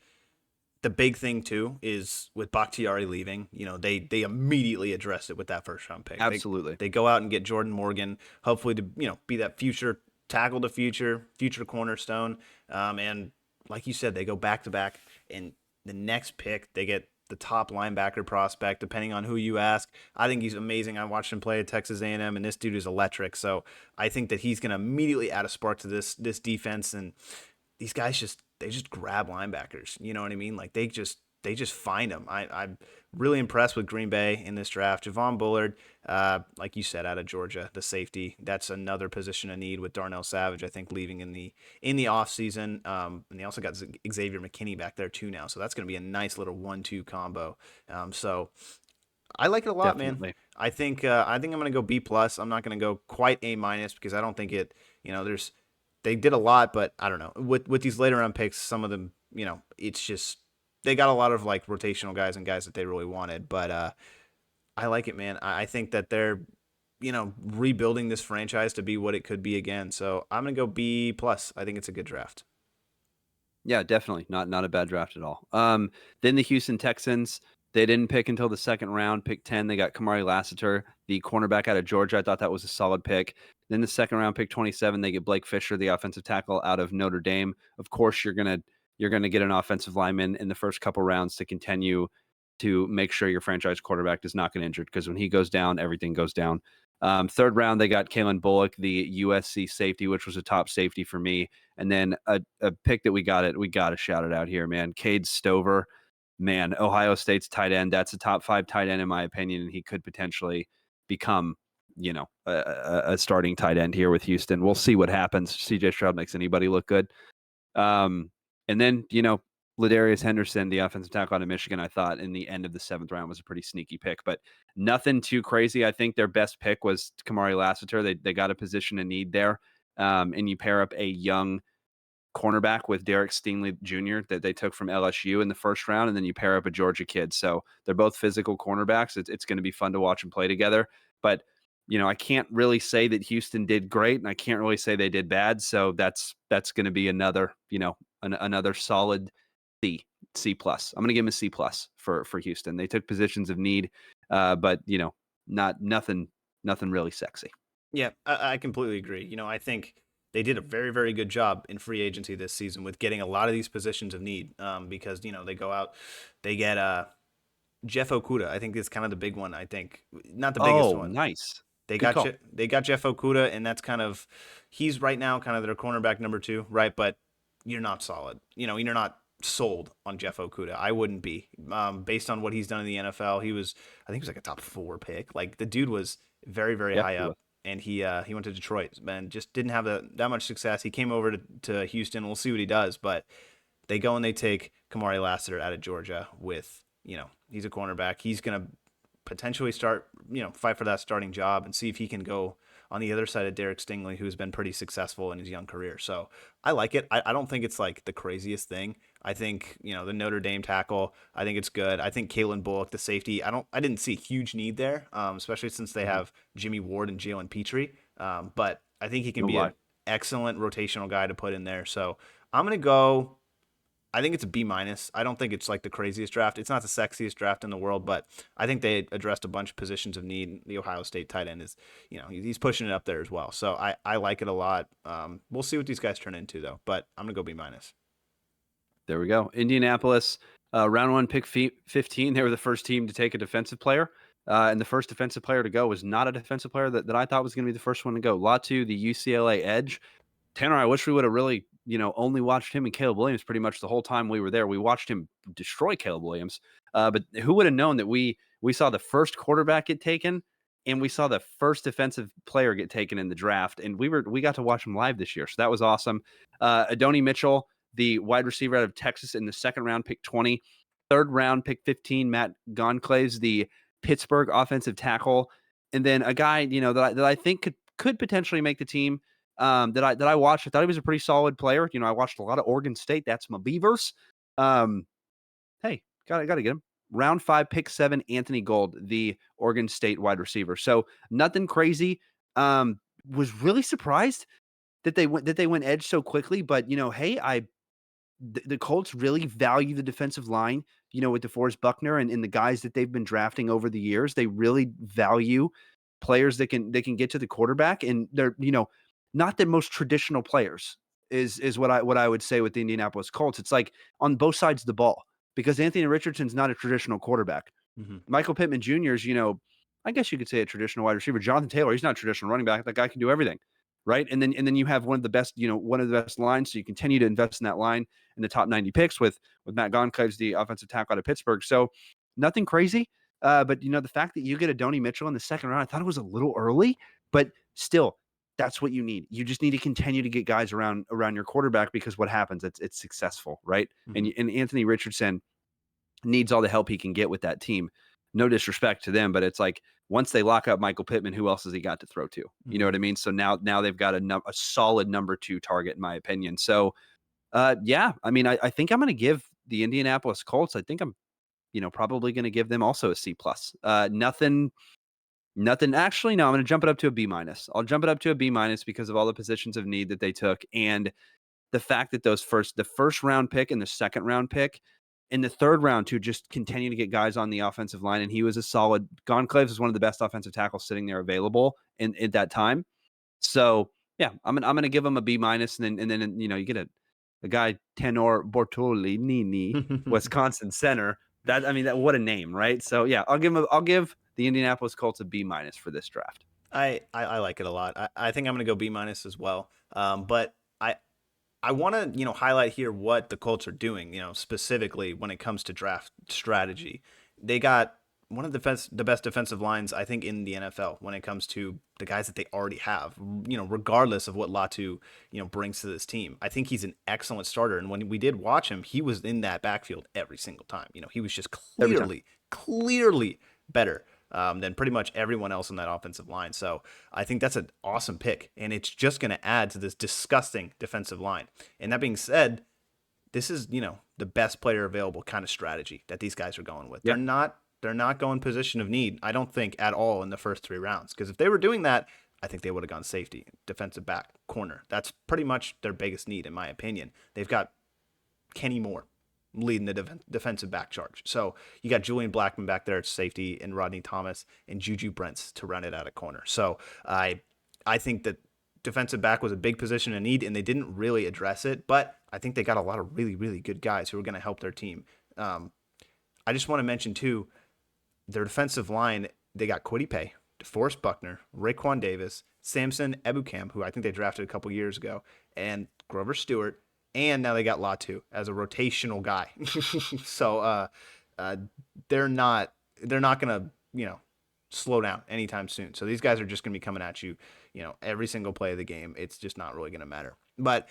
the big thing too is with Bakhtiari leaving, they immediately addressed it with that 1st round pick. Absolutely. They go out and get Jordan Morgan, hopefully to, be that future tackle to future cornerstone. And like you said, they go back to back, and the next pick they get the top linebacker prospect, depending on who you ask. I think he's amazing. I watched him play at Texas A&M, and this dude is electric. So I think that he's going to immediately add a spark to this defense. And these guys they just grab linebackers. You know what I mean? Like they just find them. I'm really impressed with Green Bay in this draft. Javon Bullard, like you said, out of Georgia, the safety. That's another position of need with Darnell Savage, I think, leaving in the offseason. And they also got Xavier McKinney back there too now. So that's going to be a nice little 1-2 combo. So I like it a lot, Definitely. man. I think I'm going to go B plus. I'm not going to go quite A minus because I don't think it. They did a lot, but I don't know. With these later round picks, some of them, it's just they got a lot of like rotational guys and guys that they really wanted. But I like it, man. I think that they're, rebuilding this franchise to be what it could be again. So I'm gonna go B plus. I think it's a good draft. Yeah, definitely. Not a bad draft at all. Then the Houston Texans, they didn't pick until the 2nd round, pick 10. They got Kamari Lassiter, the cornerback out of Georgia. I thought that was a solid pick. Then the 2nd round, pick 27, they get Blake Fisher, the offensive tackle out of Notre Dame. Of course, you're gonna get an offensive lineman in the first couple rounds to continue to make sure your franchise quarterback does not get injured, because when he goes down, everything goes down. 3rd round, they got Kalen Bullock, the USC safety, which was a top safety for me. And then a pick that we got to shout it out here, man. Cade Stover, man, Ohio State's tight end. That's a top 5 tight end in my opinion, and he could potentially become, a starting tight end here with Houston. We'll see what happens. CJ Stroud makes anybody look good. And then, Ladarius Henderson, the offensive tackle out of Michigan, I thought in the end of the 7th round was a pretty sneaky pick, but nothing too crazy. I think their best pick was Kamari Lassiter. They got a position of need there. And you pair up a young cornerback with Derek Stingley Jr. that they took from LSU in the 1st round, and then you pair up a Georgia kid. So they're both physical cornerbacks. It's going to be fun to watch them play together. But I can't really say that Houston did great, and I can't really say they did bad. So that's going to be another another solid C plus. I'm going to give them a C plus for Houston. They took positions of need, but nothing really sexy. Yeah, I completely agree. I think they did a very, very good job in free agency this season with getting a lot of these positions of need. Because they go out, they get Jeff Okuda. I think is kind of the big one. I think not the biggest one. Nice. They got Jeff Okuda, and that's he's right now kind of their cornerback number 2, right? But you're not solid. You're not sold on Jeff Okuda. I wouldn't be. Based on what he's done in the NFL, I think he was like a top 4 pick. Like the dude was very, very high up. And he went to Detroit and just didn't have that much success. He came over to Houston. We'll see what he does. But they go and they take Kamari Lassiter out of Georgia with, he's a cornerback. He's going to potentially start, fight for that starting job and see if he can go on the other side of Derek Stingley, who's been pretty successful in his young career. So I like it. I don't think it's like the craziest thing. I think, the Notre Dame tackle, I think it's good. I think Kalen Bullock, the safety, I didn't see a huge need there, especially since they have Jimmy Ward and Jalen Petrie. But I think he can be an excellent rotational guy to put in there. So I'm going to go, I think it's a B minus. I don't think it's like the craziest draft. It's not the sexiest draft in the world, but I think they addressed a bunch of positions of need. The Ohio State tight end is, he's pushing it up there as well. So I like it a lot. We'll see what these guys turn into though, but I'm going to go B minus. There we go. Indianapolis, round 1, pick 15. They were the first team to take a defensive player. And the first defensive player to go was not a defensive player that I thought was going to be the first one to go. Latu, the UCLA edge. Tanner, I wish we would have really only watched him and Caleb Williams pretty much the whole time we were there. We watched him destroy Caleb Williams. But who would have known that we saw the first quarterback get taken and we saw the first defensive player get taken in the draft, and we got to watch him live this year. So that was awesome. Adonai Mitchell, the wide receiver out of Texas in the second round, pick 20. Third round, pick 15, Matt Goncalves, the Pittsburgh offensive tackle. And then a guy, that I think could potentially make the team, that I watched. I thought he was a pretty solid player. I watched a lot of Oregon State. That's my Beavers. Hey, gotta get him. Round 5, pick 7, Anthony Gold, the Oregon State wide receiver. So nothing crazy. Was really surprised that they went edge so quickly. But hey, the Colts really value the defensive line. With DeForest Buckner and the guys that they've been drafting over the years, they really value players that can get to the quarterback, and they're not the most traditional players is what I would say with the Indianapolis Colts. It's like on both sides of the ball, because Anthony Richardson's not a traditional quarterback. Mm-hmm. Michael Pittman Jr. is, I guess you could say a traditional wide receiver. Jonathan Taylor, he's not a traditional running back. That guy can do everything, right? And then you have one of the best lines. So you continue to invest in that line in the top 90 picks with Matt Goncalves, the offensive tackle out of Pittsburgh. So nothing crazy. But the fact that you get Adonai Mitchell in the second round, I thought it was a little early, but still, that's what you need. You just need to continue to get guys around your quarterback, because what happens? It's successful, right? Mm-hmm. And Anthony Richardson needs all the help he can get with that team. No disrespect to them, but it's like once they lock up Michael Pittman, who else has he got to throw to? You know what I mean? So now they've got a solid number 2 target, in my opinion. So, yeah, I mean, I think I'm going to give the Indianapolis Colts. I think I'm, probably going to give them also a C+. Nothing. Actually, no, I'm going to jump it up to a B-. I'll jump it up to a B- because of all the positions of need that they took, and the fact that the first round pick and the second round pick in the third round to just continue to get guys on the offensive line. And he was a solid. Goncalves is one of the best offensive tackles sitting there available at that time. So yeah, I'm gonna give him a B-, and then you get a guy, Tenor Bortolini, Wisconsin center. That what a name, right? So yeah, I'll give the Indianapolis Colts a B- for this draft. I like it a lot. I think I'm going to go B- as well. But I want to, highlight here what the Colts are doing, specifically when it comes to draft strategy. They got one of the best defensive lines, I think, in the NFL when it comes to the guys that they already have, regardless of what Latu, brings to this team. I think he's an excellent starter. And when we did watch him, he was in that backfield every single time. He was just clearly better than pretty much everyone else on that offensive line. So I think that's an awesome pick, and it's just going to add to this disgusting defensive line. And that being said, this is, the best player available kind of strategy that these guys are going with. Yep. They're not going position of need, I don't think, at all in the first 3 rounds. Because if they were doing that, I think they would have gone safety, defensive back, corner. That's pretty much their biggest need, in my opinion. They've got Kenny Moore leading the defensive back charge. So you got Julian Blackman back there at safety, and Rodney Thomas and Juju Brents to run it out at corner. So I think that defensive back was a big position in need, and they didn't really address it, but I think they got a lot of really, really good guys who are going to help their team. I just want to mention, too, their defensive line, they got Kwity Paye, DeForest Buckner, Raekwon Davis, Samson Ebukam, who I think they drafted a couple years ago, and Grover Stewart, and now they got Latu as a rotational guy. So they're not going to, slow down anytime soon. So these guys are just going to be coming at you, every single play of the game. It's just not really going to matter. But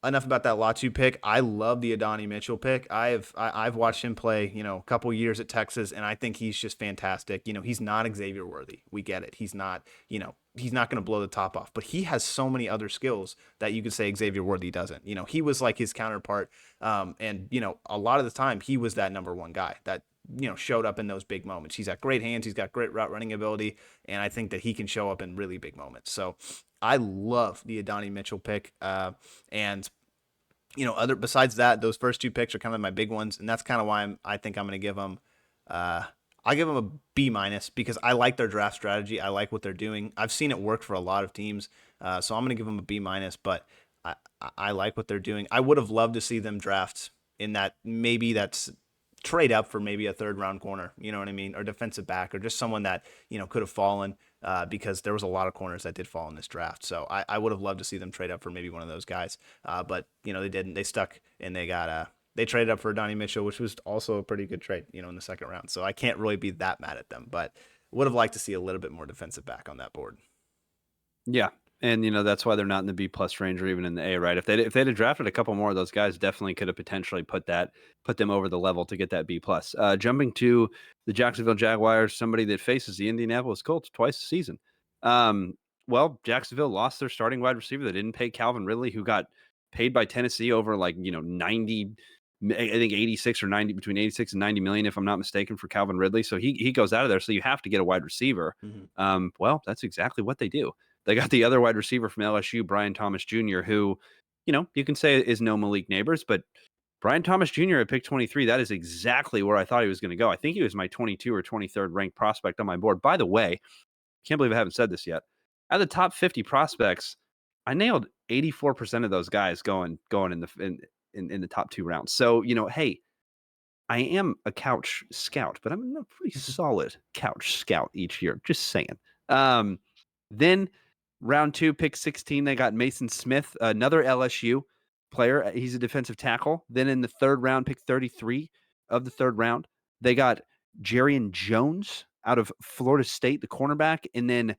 enough about that Latu pick. I love the Adonai Mitchell pick. I've watched him play, a couple years at Texas, and I think he's just fantastic. He's not Xavier Worthy. We get it. He's not, he's not going to blow the top off, but he has so many other skills that you could say Xavier Worthy doesn't. He was like his counterpart. And a lot of the time he was that number 1 guy that, showed up in those big moments. He's got great hands. He's got great route running ability. And I think that he can show up in really big moments. So I love the Adonai Mitchell pick. And besides that, those first 2 picks are kind of my big ones. And that's kind of why I think I'm going to give them, I'll give them a B- because I like their draft strategy. I like what they're doing. I've seen it work for a lot of teams. So I'm going to give them a B-, but I like what they're doing. I would have loved to see them draft in that, maybe that's trade up for maybe a 3rd round corner, you know what I mean? Or defensive back, or just someone that, could have fallen. because there was a lot of corners that did fall in this draft. So I would have loved to see them trade up for maybe one of those guys. But they didn't. They stuck and they traded up for Donnie Mitchell, which was also a pretty good trade, in the second round. So I can't really be that mad at them, but would have liked to see a little bit more defensive back on that board. Yeah. And that's why they're not in the B plus range or even in the A, right? If they'd have drafted a couple more of those guys, definitely could have potentially put them over the level to get that B plus. Jumping to the Jacksonville Jaguars, somebody that faces the Indianapolis Colts twice a season. Well, Jacksonville lost their starting wide receiver. They didn't pay Calvin Ridley, who got paid by Tennessee over 90, I think 86 or 90, between 86 and 90 million, if I'm not mistaken, for Calvin Ridley. So he goes out of there. So you have to get a wide receiver. Mm-hmm. Well, that's exactly what they do. They got the other wide receiver from LSU, Brian Thomas Jr., who, you can say is no Malik Neighbors, but Brian Thomas Jr. at pick 23, that is exactly where I thought he was going to go. I think he was my 22 or 23rd ranked prospect on my board. By the way, can't believe I haven't said this yet. Out of the top 50 prospects, I nailed 84% of those guys going in the top 2 rounds. So, hey, I am a couch scout, but I'm a pretty solid couch scout each year. Just saying. Then round 2, pick 16, they got Mason Smith, another LSU player. He's a defensive tackle. Then in the 3rd round, pick 33 of the 3rd round, they got Jarian Jones out of Florida State, the cornerback, and then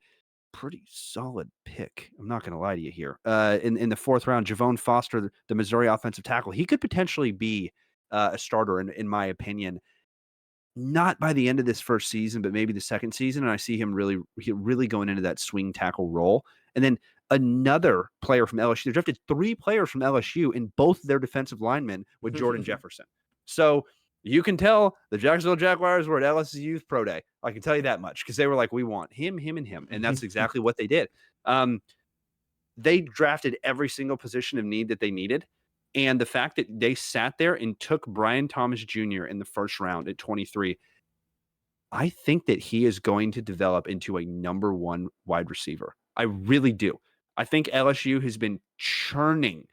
pretty solid pick. I'm not going to lie to you here. In the 4th round, Javon Foster, the Missouri offensive tackle. He could potentially be a starter, in my opinion. Not by the end of this first season, but maybe the second season. And I see him really going into that swing tackle role. And then another player from LSU. They drafted 3 players from LSU, and both their defensive linemen with Jordan Jefferson. So you can tell the Jacksonville Jaguars were at LSU's pro day. I can tell you that much, because they were like, we want him, and him. And that's exactly what they did. They drafted every single position of need that they needed. And the fact that they sat there and took Brian Thomas Jr. in the 1st round at 23, I think that he is going to develop into a number 1 wide receiver. I really do. I think LSU has been churning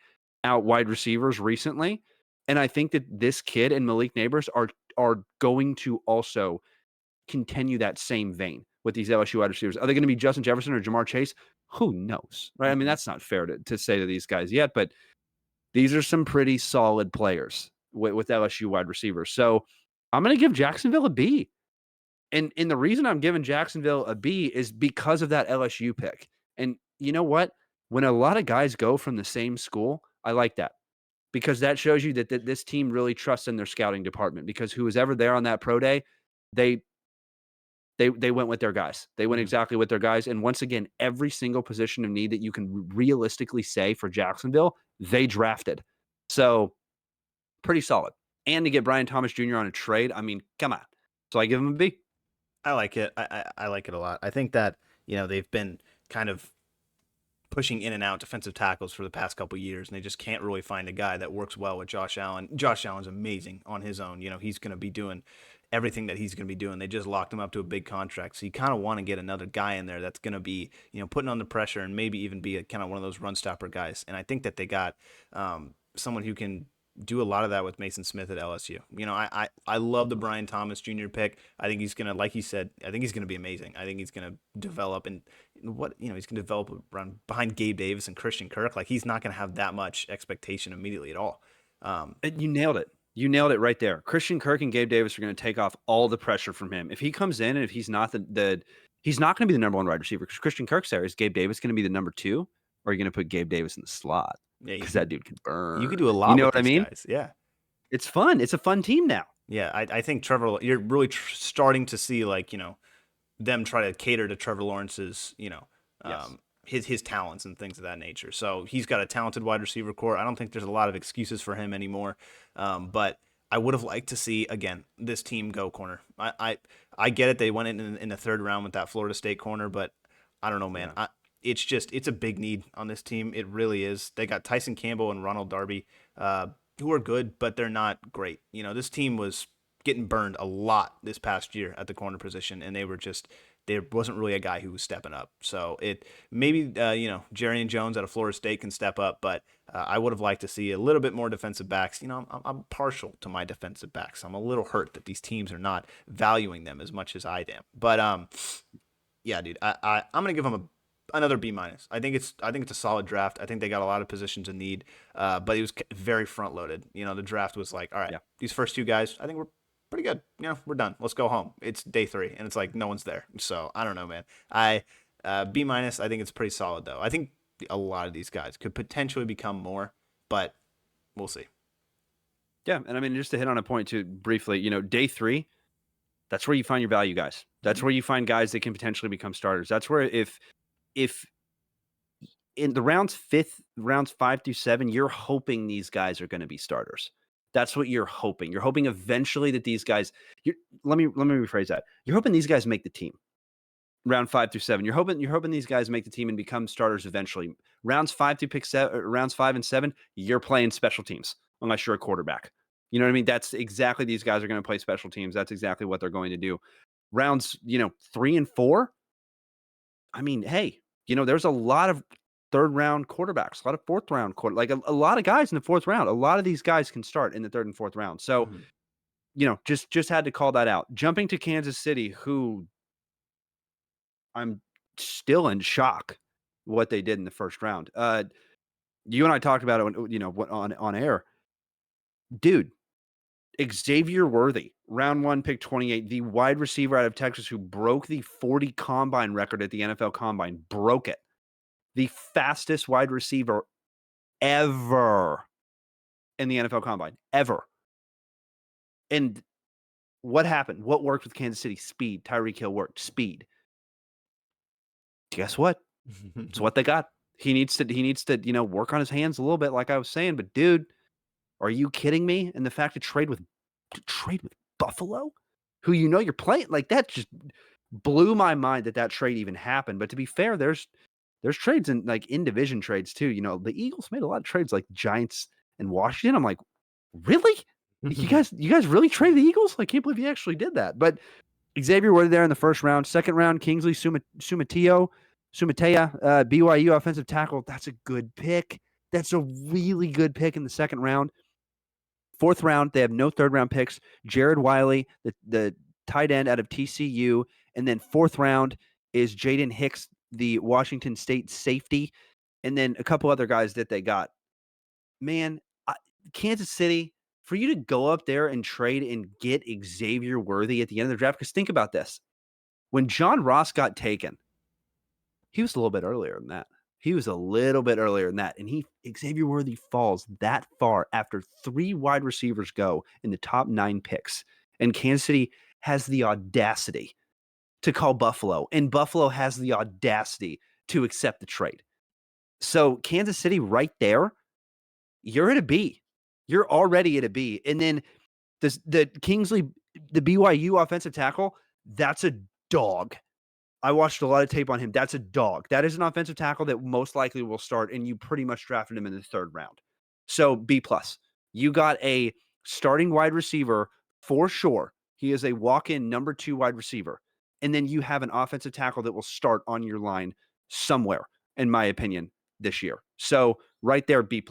out wide receivers recently. And I think that this kid and Malik Neighbors are going to also continue that same vein with these LSU wide receivers. Are they going to be Justin Jefferson or Jamar Chase? Who knows, right? I mean, that's not fair to say to these guys yet, but these are some pretty solid players with LSU wide receivers. So I'm going to give Jacksonville a B. And the reason I'm giving Jacksonville a B is because of that LSU pick. And you know what? When a lot of guys go from the same school, I like that, because that shows you that this team really trusts in their scouting department, because who was ever there on that pro day, they went with their guys. They went exactly with their guys. And once again, every single position of need that you can realistically say for Jacksonville, they drafted. So pretty solid. And to get Brian Thomas Jr. on a trade, I mean, come on. So I give him a B. I like it. I like it a lot. I think that, they've been kind of pushing in and out defensive tackles for the past couple of years, and they just can't really find a guy that works well with Josh Allen. Josh Allen's amazing on his own. He's going to be doing everything that he's going to be doing. They just locked him up to a big contract, so you kind of want to get another guy in there that's going to be, putting on the pressure and maybe even be kind of one of those run stopper guys. And I think that they got someone who can do a lot of that with Mason Smith at LSU. I love the Brian Thomas Jr. pick. I think he's gonna, like he said, I think he's gonna be amazing. I think he's gonna develop and he's gonna develop around behind Gabe Davis and Christian Kirk. Like, he's not gonna have that much expectation immediately at all. You nailed it. You nailed it right there. Christian Kirk and Gabe Davis are going to take off all the pressure from him. If he comes in and if he's not he's not going to be the number 1 wide receiver, because Christian Kirk's there. Is Gabe Davis going to be the number 2, or are you going to put Gabe Davis in the slot? Yeah, because that dude can burn. You can do a lot. You know with what I mean? Guys. Yeah, it's fun. It's a fun team now. Yeah, I think Trevor. You're really starting to see, like, them try to cater to Trevor Lawrence's, Yes. his talents and things of that nature. So he's got a talented wide receiver core. I don't think there's a lot of excuses for him anymore. But I would have liked to see, again, this team go corner. I get it. They went in the 3rd round with that Florida State corner, but I don't know, man. Yeah. It's a big need on this team. It really is. They got Tyson Campbell and Ronald Darby, who are good, but they're not great. This team was getting burned a lot this past year at the corner position, and there wasn't really a guy who was stepping up. So maybe Jarian Jones out of Florida State can step up, but I would have liked to see a little bit more defensive backs. I'm partial to my defensive backs. I'm a little hurt that these teams are not valuing them as much as I am. But Yeah, dude. I'm gonna give him another B minus. I think it's a solid draft. I think they got a lot of positions in need, but it was very front loaded. The draft was like, all right, Yeah. these first two guys, I think we're pretty good. We're done. Let's go home. It's day 3, and it's like no one's there. So I don't know, man. B minus. I think it's pretty solid though. I think a lot of these guys could potentially become more, but we'll see. Yeah, and I mean, just to hit on a point too briefly, day 3, that's where you find your value guys. That's where you find guys that can potentially become starters. That's where if in the rounds 5 through 7, you're hoping these guys are going to be starters. That's what you're hoping. You're hoping eventually that these guys. Let me rephrase that. You're hoping these guys make the team. Round 5 through 7. You're hoping these guys make the team and become starters eventually. Rounds 5 through rounds 5 and 7, you're playing special teams unless you're a quarterback. You know what I mean? That's exactly, these guys are going to play special teams. That's exactly what they're going to do. Rounds, 3 and 4. I mean, hey, there's a lot of third round quarterbacks, a lot of fourth round like a lot of guys in the fourth round. A lot of these guys can start in the third and fourth round. So, just had to call that out. Jumping to Kansas City, who I'm still in shock what they did in the first round. You and I talked about it on air. Dude, Xavier Worthy, round 1, pick 28, the wide receiver out of Texas who broke the 40 combine record at the NFL Combine, broke it. The fastest wide receiver ever in the NFL Combine, ever. And what happened? What worked with Kansas City? Speed. Tyreek Hill worked. Speed. Guess what? It's what they got. He needs to, work on his hands a little bit, like I was saying. But dude, are you kidding me? And the fact to trade with Buffalo, who you're playing, like, that just blew my mind that trade even happened. But to be fair, there's trades in division trades too. The Eagles made a lot of trades like Giants and Washington. I'm like, really? You guys really traded the Eagles? I can't believe you actually did that. But Xavier Worthy there in the first round. Second round, Kingsley Sumatea, BYU offensive tackle. That's a good pick. That's a really good pick in the second round. Fourth round, they have no third round picks. Jared Wiley, the tight end out of TCU. And then fourth round is Jaden Hicks, the Washington State safety. And then a couple other guys that they got. Man, Kansas City, for you to go up there and trade and get Xavier Worthy at the end of the draft, because think about this. When John Ross got taken, he was a little bit earlier than that. And Xavier Worthy falls that far after 3 wide receivers go in the top 9 picks. And Kansas City has the audacity to call Buffalo, and Buffalo has the audacity to accept the trade. So Kansas City right there, you're at a B. You're already at a B. And then the Kingsley, the BYU offensive tackle, that's a dog. I watched a lot of tape on him. That's a dog. That is an offensive tackle that most likely will start, and you pretty much drafted him in the third round. So B+. You got a starting wide receiver for sure. He is a walk-in number 2 wide receiver. And then you have an offensive tackle that will start on your line somewhere, in my opinion, this year. So right there, B+.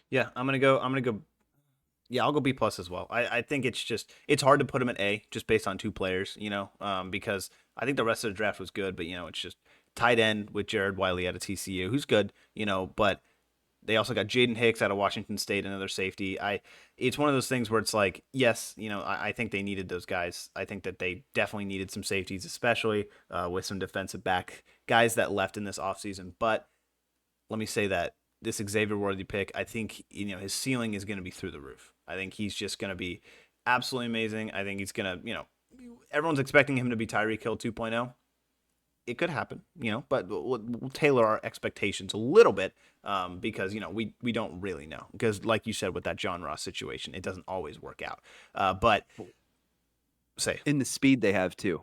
Yeah, I'm gonna go. Yeah, I'll go B plus as well. I think it's hard to put him at A just based on 2 players, because I think the rest of the draft was good, but it's just tight end with Jared Wiley out of TCU, who's good, but they also got Jaden Hicks out of Washington State, another safety. It's one of those things where it's like, yes, I think they needed those guys. I think that they definitely needed some safeties, especially with some defensive back guys that left in this offseason. But let me say that this Xavier Worthy pick, I think his ceiling is going to be through the roof. I think he's just going to be absolutely amazing. I think he's going to, everyone's expecting him to be Tyreek Hill 2.0. It could happen, but we'll tailor our expectations a little bit because, we don't really know. Because like you said, with that John Ross situation, it doesn't always work out. But say. In the speed they have too.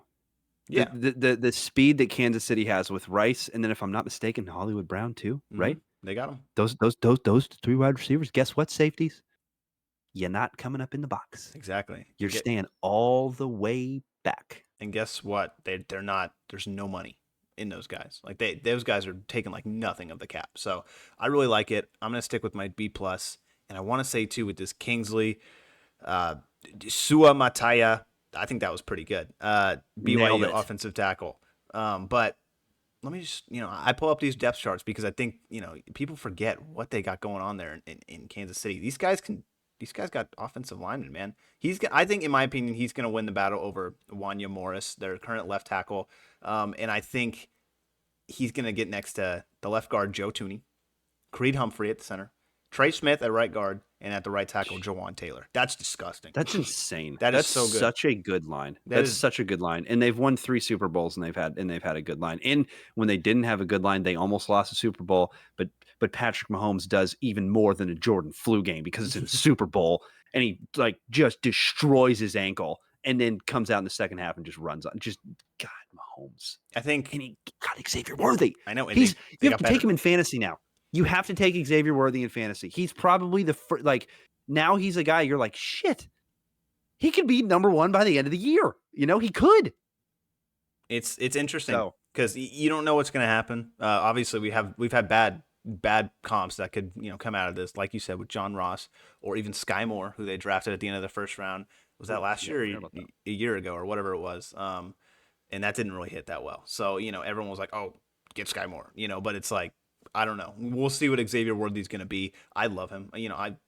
Yeah. The speed that Kansas City has with Rice, and then if I'm not mistaken, Hollywood Brown too, right? They got him. Those 3 wide receivers. Guess what, safeties? You're not coming up in the box. Exactly. You're staying all the way back. And guess what? They're not. There's no money in those guys. Like those guys are taking like nothing of the cap. So I really like it. I'm gonna stick with my B plus. And I want to say too with this Kingsley, Suamatea. I think that was pretty good. BYU offensive tackle. But let me just, I pull up these depth charts because I think, people forget what they got going on there in Kansas City. These guys got offensive linemen, man. I think, in my opinion, he's going to win the battle over Wanya Morris, their current left tackle. And I think he's going to get next to the left guard, Joe Tooney, Creed Humphrey at the center, Trey Smith at right guard, and at the right tackle, Jawan Taylor. That's disgusting. That's insane. That is That's so good. such a good line. That That's is such a good line. And they've won 3 Super Bowls and they've had a good line. And when they didn't have a good line, they almost lost a Super Bowl. But Patrick Mahomes does even more than a Jordan flu game because it's in the Super Bowl and he like just destroys his ankle and then comes out in the second half and just runs on. Just God, Mahomes. I think, And he got Xavier Worthy. I know. And You they have to got take better. him in fantasy now. You have to take Xavier Worthy in fantasy. He's probably now he's a guy you're like, shit, he could be number 1 by the end of the year. He could. It's interesting So because you don't know what's going to happen. Obviously, we've had bad comps that could come out of this, like you said, with John Ross or even Sky Moore, who they drafted at the end of the first round. Was that last year or a year ago or whatever it was? And that didn't really hit that well. So everyone was like, "Oh, get Sky Moore," but it's like, I don't know. We'll see what Xavier Worthy's going to be. I love him.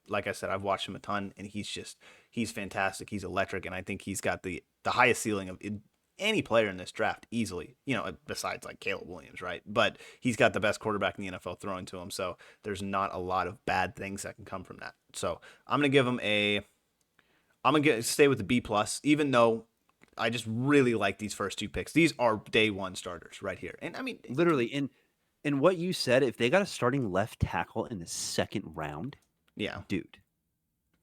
Like I said, I've watched him a ton, and he's fantastic. He's electric, and I think he's got the highest ceiling of any player in this draft easily. Besides like Caleb Williams, right? But he's got the best quarterback in the NFL throwing to him, so there's not a lot of bad things that can come from that. So I'm gonna give him stay with the B plus, even though I just really like these first 2 picks. These are day 1 starters right here, and I mean, literally in what you said, if they got a starting left tackle in the second round, yeah. dude.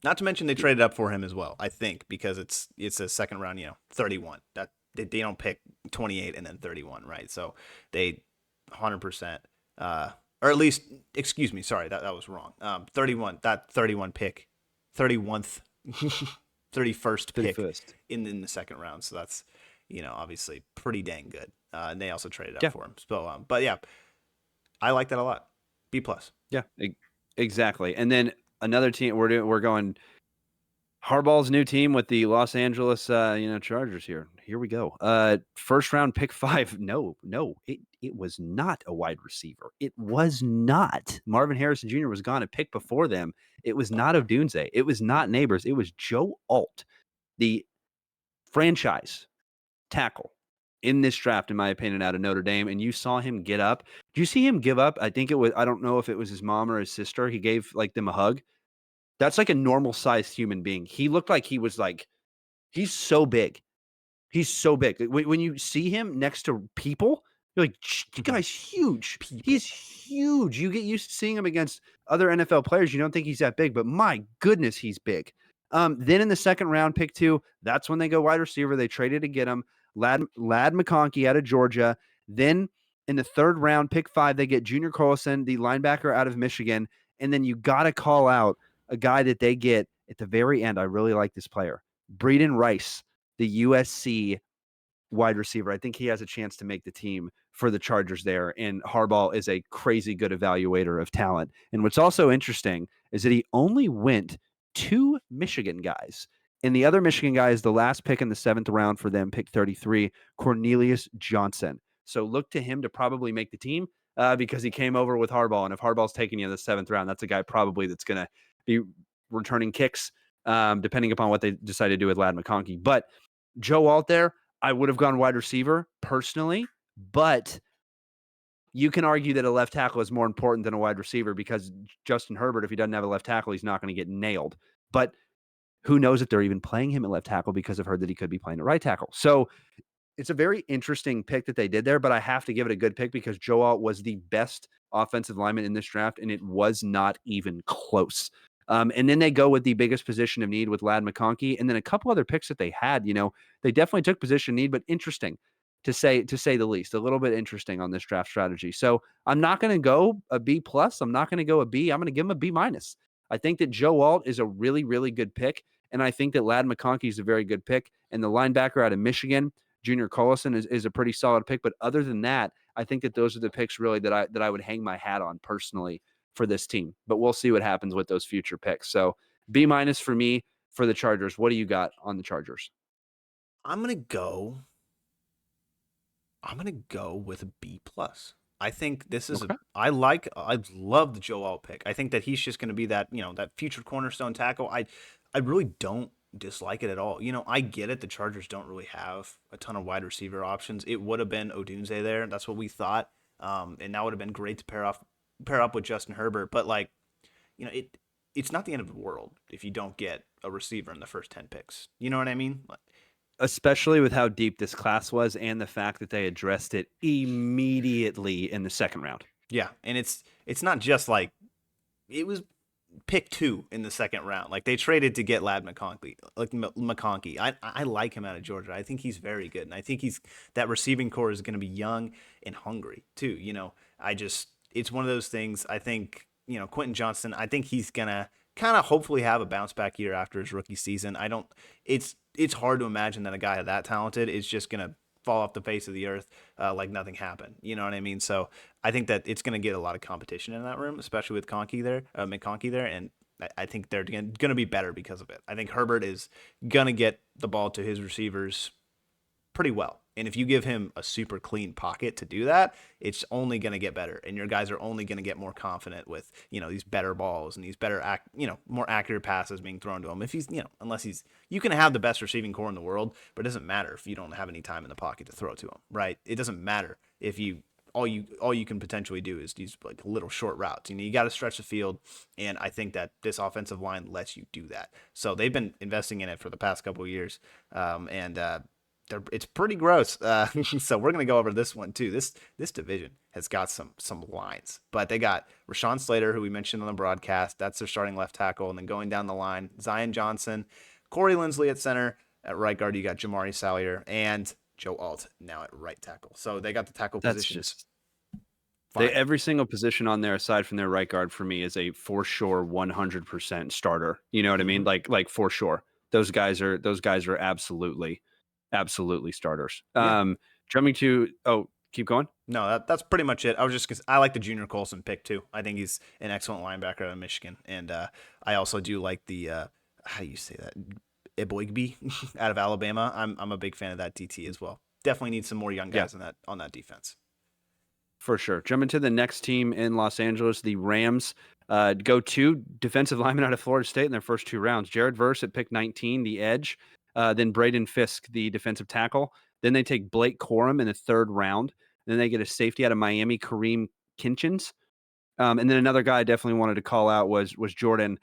Not to mention they traded up for him as well, I think, because it's a second round, 31. That they don't pick 28 and then 31, right? So they 100%, or at least, excuse me, sorry, that was wrong. 31 pick, 31th, 31st pick 31st. in the second round. So that's, obviously pretty dang good. And they also traded up Yeah. for him. So, but yeah, I like that a lot. B plus. Yeah, exactly. And then another team we're going Harbaugh's new team with the Los Angeles Chargers here. Here we go. First round pick 5. No, it was not a wide receiver. It was not. Marvin Harrison Jr. was gone a pick before them. It was not Odunze. It was not Neighbors. It was Joe Alt, the franchise tackle in this draft, in my opinion, out of Notre Dame. And you saw him get up. Did you see him give up? I don't know if it was his mom or his sister. He gave them a hug. That's like a normal sized human being. He looked like he was he's so big. He's so big. When you see him next to people, you're like, the guy's huge. He's huge. You get used to seeing him against other NFL players. You don't think he's that big, but my goodness, he's big. Then in the second round, pick 2, that's when they go wide receiver. They traded to get him. Ladd McConkey out of Georgia. Then in the third round, pick 5, they get Junior Colson, the linebacker out of Michigan. And then you got to call out a guy that they get at the very end. I really like this player, Breeden Rice, the USC wide receiver. I think he has a chance to make the team for the Chargers there. And Harbaugh is a crazy good evaluator of talent. And what's also interesting is that he only went 2 Michigan guys. And the other Michigan guy is the last pick in the 7th round for them, pick 33, Cornelius Johnson. So look to him to probably make the team because he came over with Harbaugh. And if Harbaugh's taking you in the 7th round, that's a guy probably that's going to be returning kicks, depending upon what they decide to do with Ladd McConkey. But Joe Alt there, I would have gone wide receiver personally, but you can argue that a left tackle is more important than a wide receiver because Justin Herbert, if he doesn't have a left tackle, he's not going to get nailed. But who knows if they're even playing him at left tackle because I've heard that he could be playing at right tackle. So it's a very interesting pick that they did there, but I have to give it a good pick because Joe Alt was the best offensive lineman in this draft, and it was not even close. And then they go with the biggest position of need with Ladd McConkey, and then a couple other picks that they had. They definitely took position need, but interesting to say the least. A little bit interesting on this draft strategy. So I'm not going to go a B plus. I'm not going to go a B. I'm going to give him a B minus. I think that Joe Alt is a really, really good pick, and I think that Ladd McConkey is a very good pick. And the linebacker out of Michigan, Junior Collison, is a pretty solid pick. But other than that, I think that those are the picks really that I would hang my hat on personally for this team. But we'll see what happens with those future picks. So B minus for me for the Chargers. What do you got on the Chargers? I'm going to go I'm gonna go with a B plus. I think this is a Okay. I love the Joel pick. I think that he's just gonna be that, that future cornerstone tackle. I really don't dislike it at all. I get it. The Chargers don't really have a ton of wide receiver options. It would have been Odunze there. That's what we thought. And that would have been great to pair up with Justin Herbert. But like, it's not the end of the world if you don't get a receiver in the first 10 picks. You know what I mean? Especially with how deep this class was and the fact that they addressed it immediately in the second round. Yeah, and it's not just like it was pick 2 in the second round. Like they traded to get Lad McConkey. Like McConkey. I like him out of Georgia. I think he's very good, and I think he's that receiving core is going to be young and hungry too. I just it's one of those things. I think Quentin Johnston. I think he's gonna kind of hopefully have a bounce back year after his rookie season. I don't. It's hard to imagine that a guy that talented is just gonna fall off the face of the earth like nothing happened. You know what I mean? So I think that it's going to get a lot of competition in that room, especially with McConkey there, and I think they're going to be better because of it. I think Herbert is going to get the ball to his receivers pretty well. And if you give him a super clean pocket to do that, it's only going to get better. And your guys are only going to get more confident with, these better balls and these better, more accurate passes being thrown to him. If he's, unless he's, you can have the best receiving core in the world, but it doesn't matter if you don't have any time in the pocket to throw to him, right? It doesn't matter if all you can potentially do is these like little short routes. You got to stretch the field, and I think that this offensive line lets you do that. So they've been investing in it for the past couple of years, and it's pretty gross. So we're gonna go over this one too. This division has got some lines, but they got Rashawn Slater, who we mentioned on the broadcast. That's their starting left tackle, and then going down the line, Zion Johnson, Corey Linsley at center. At right guard, you got Jamari Salyer and Joe Alt now at right tackle. So they got the tackle That's positions just fine. every single position on there aside from their right guard for me is a for sure 100% starter. You know what I mean? Mm-hmm. Like for sure. Those guys are absolutely starters. Yeah. Jumping to keep going. No, that's pretty much it. I like the Junior Colson pick too. I think he's an excellent linebacker out of Michigan, and I also do like the how do you say that Eboigbe out of Alabama. I'm a big fan of that DT as well. Definitely need some more young Yeah, guys on that defense. for sure. Jumping to the next team in Los Angeles, the Rams. Go two defensive linemen out of Florida State in their first two rounds. Jared Verse at pick 19, the edge. Then Braden Fisk, the defensive tackle. Then they take Blake Corum in the third round. Then they get a safety out of Miami, Kareem Kinchins. And then another guy I definitely wanted to call out was Jordan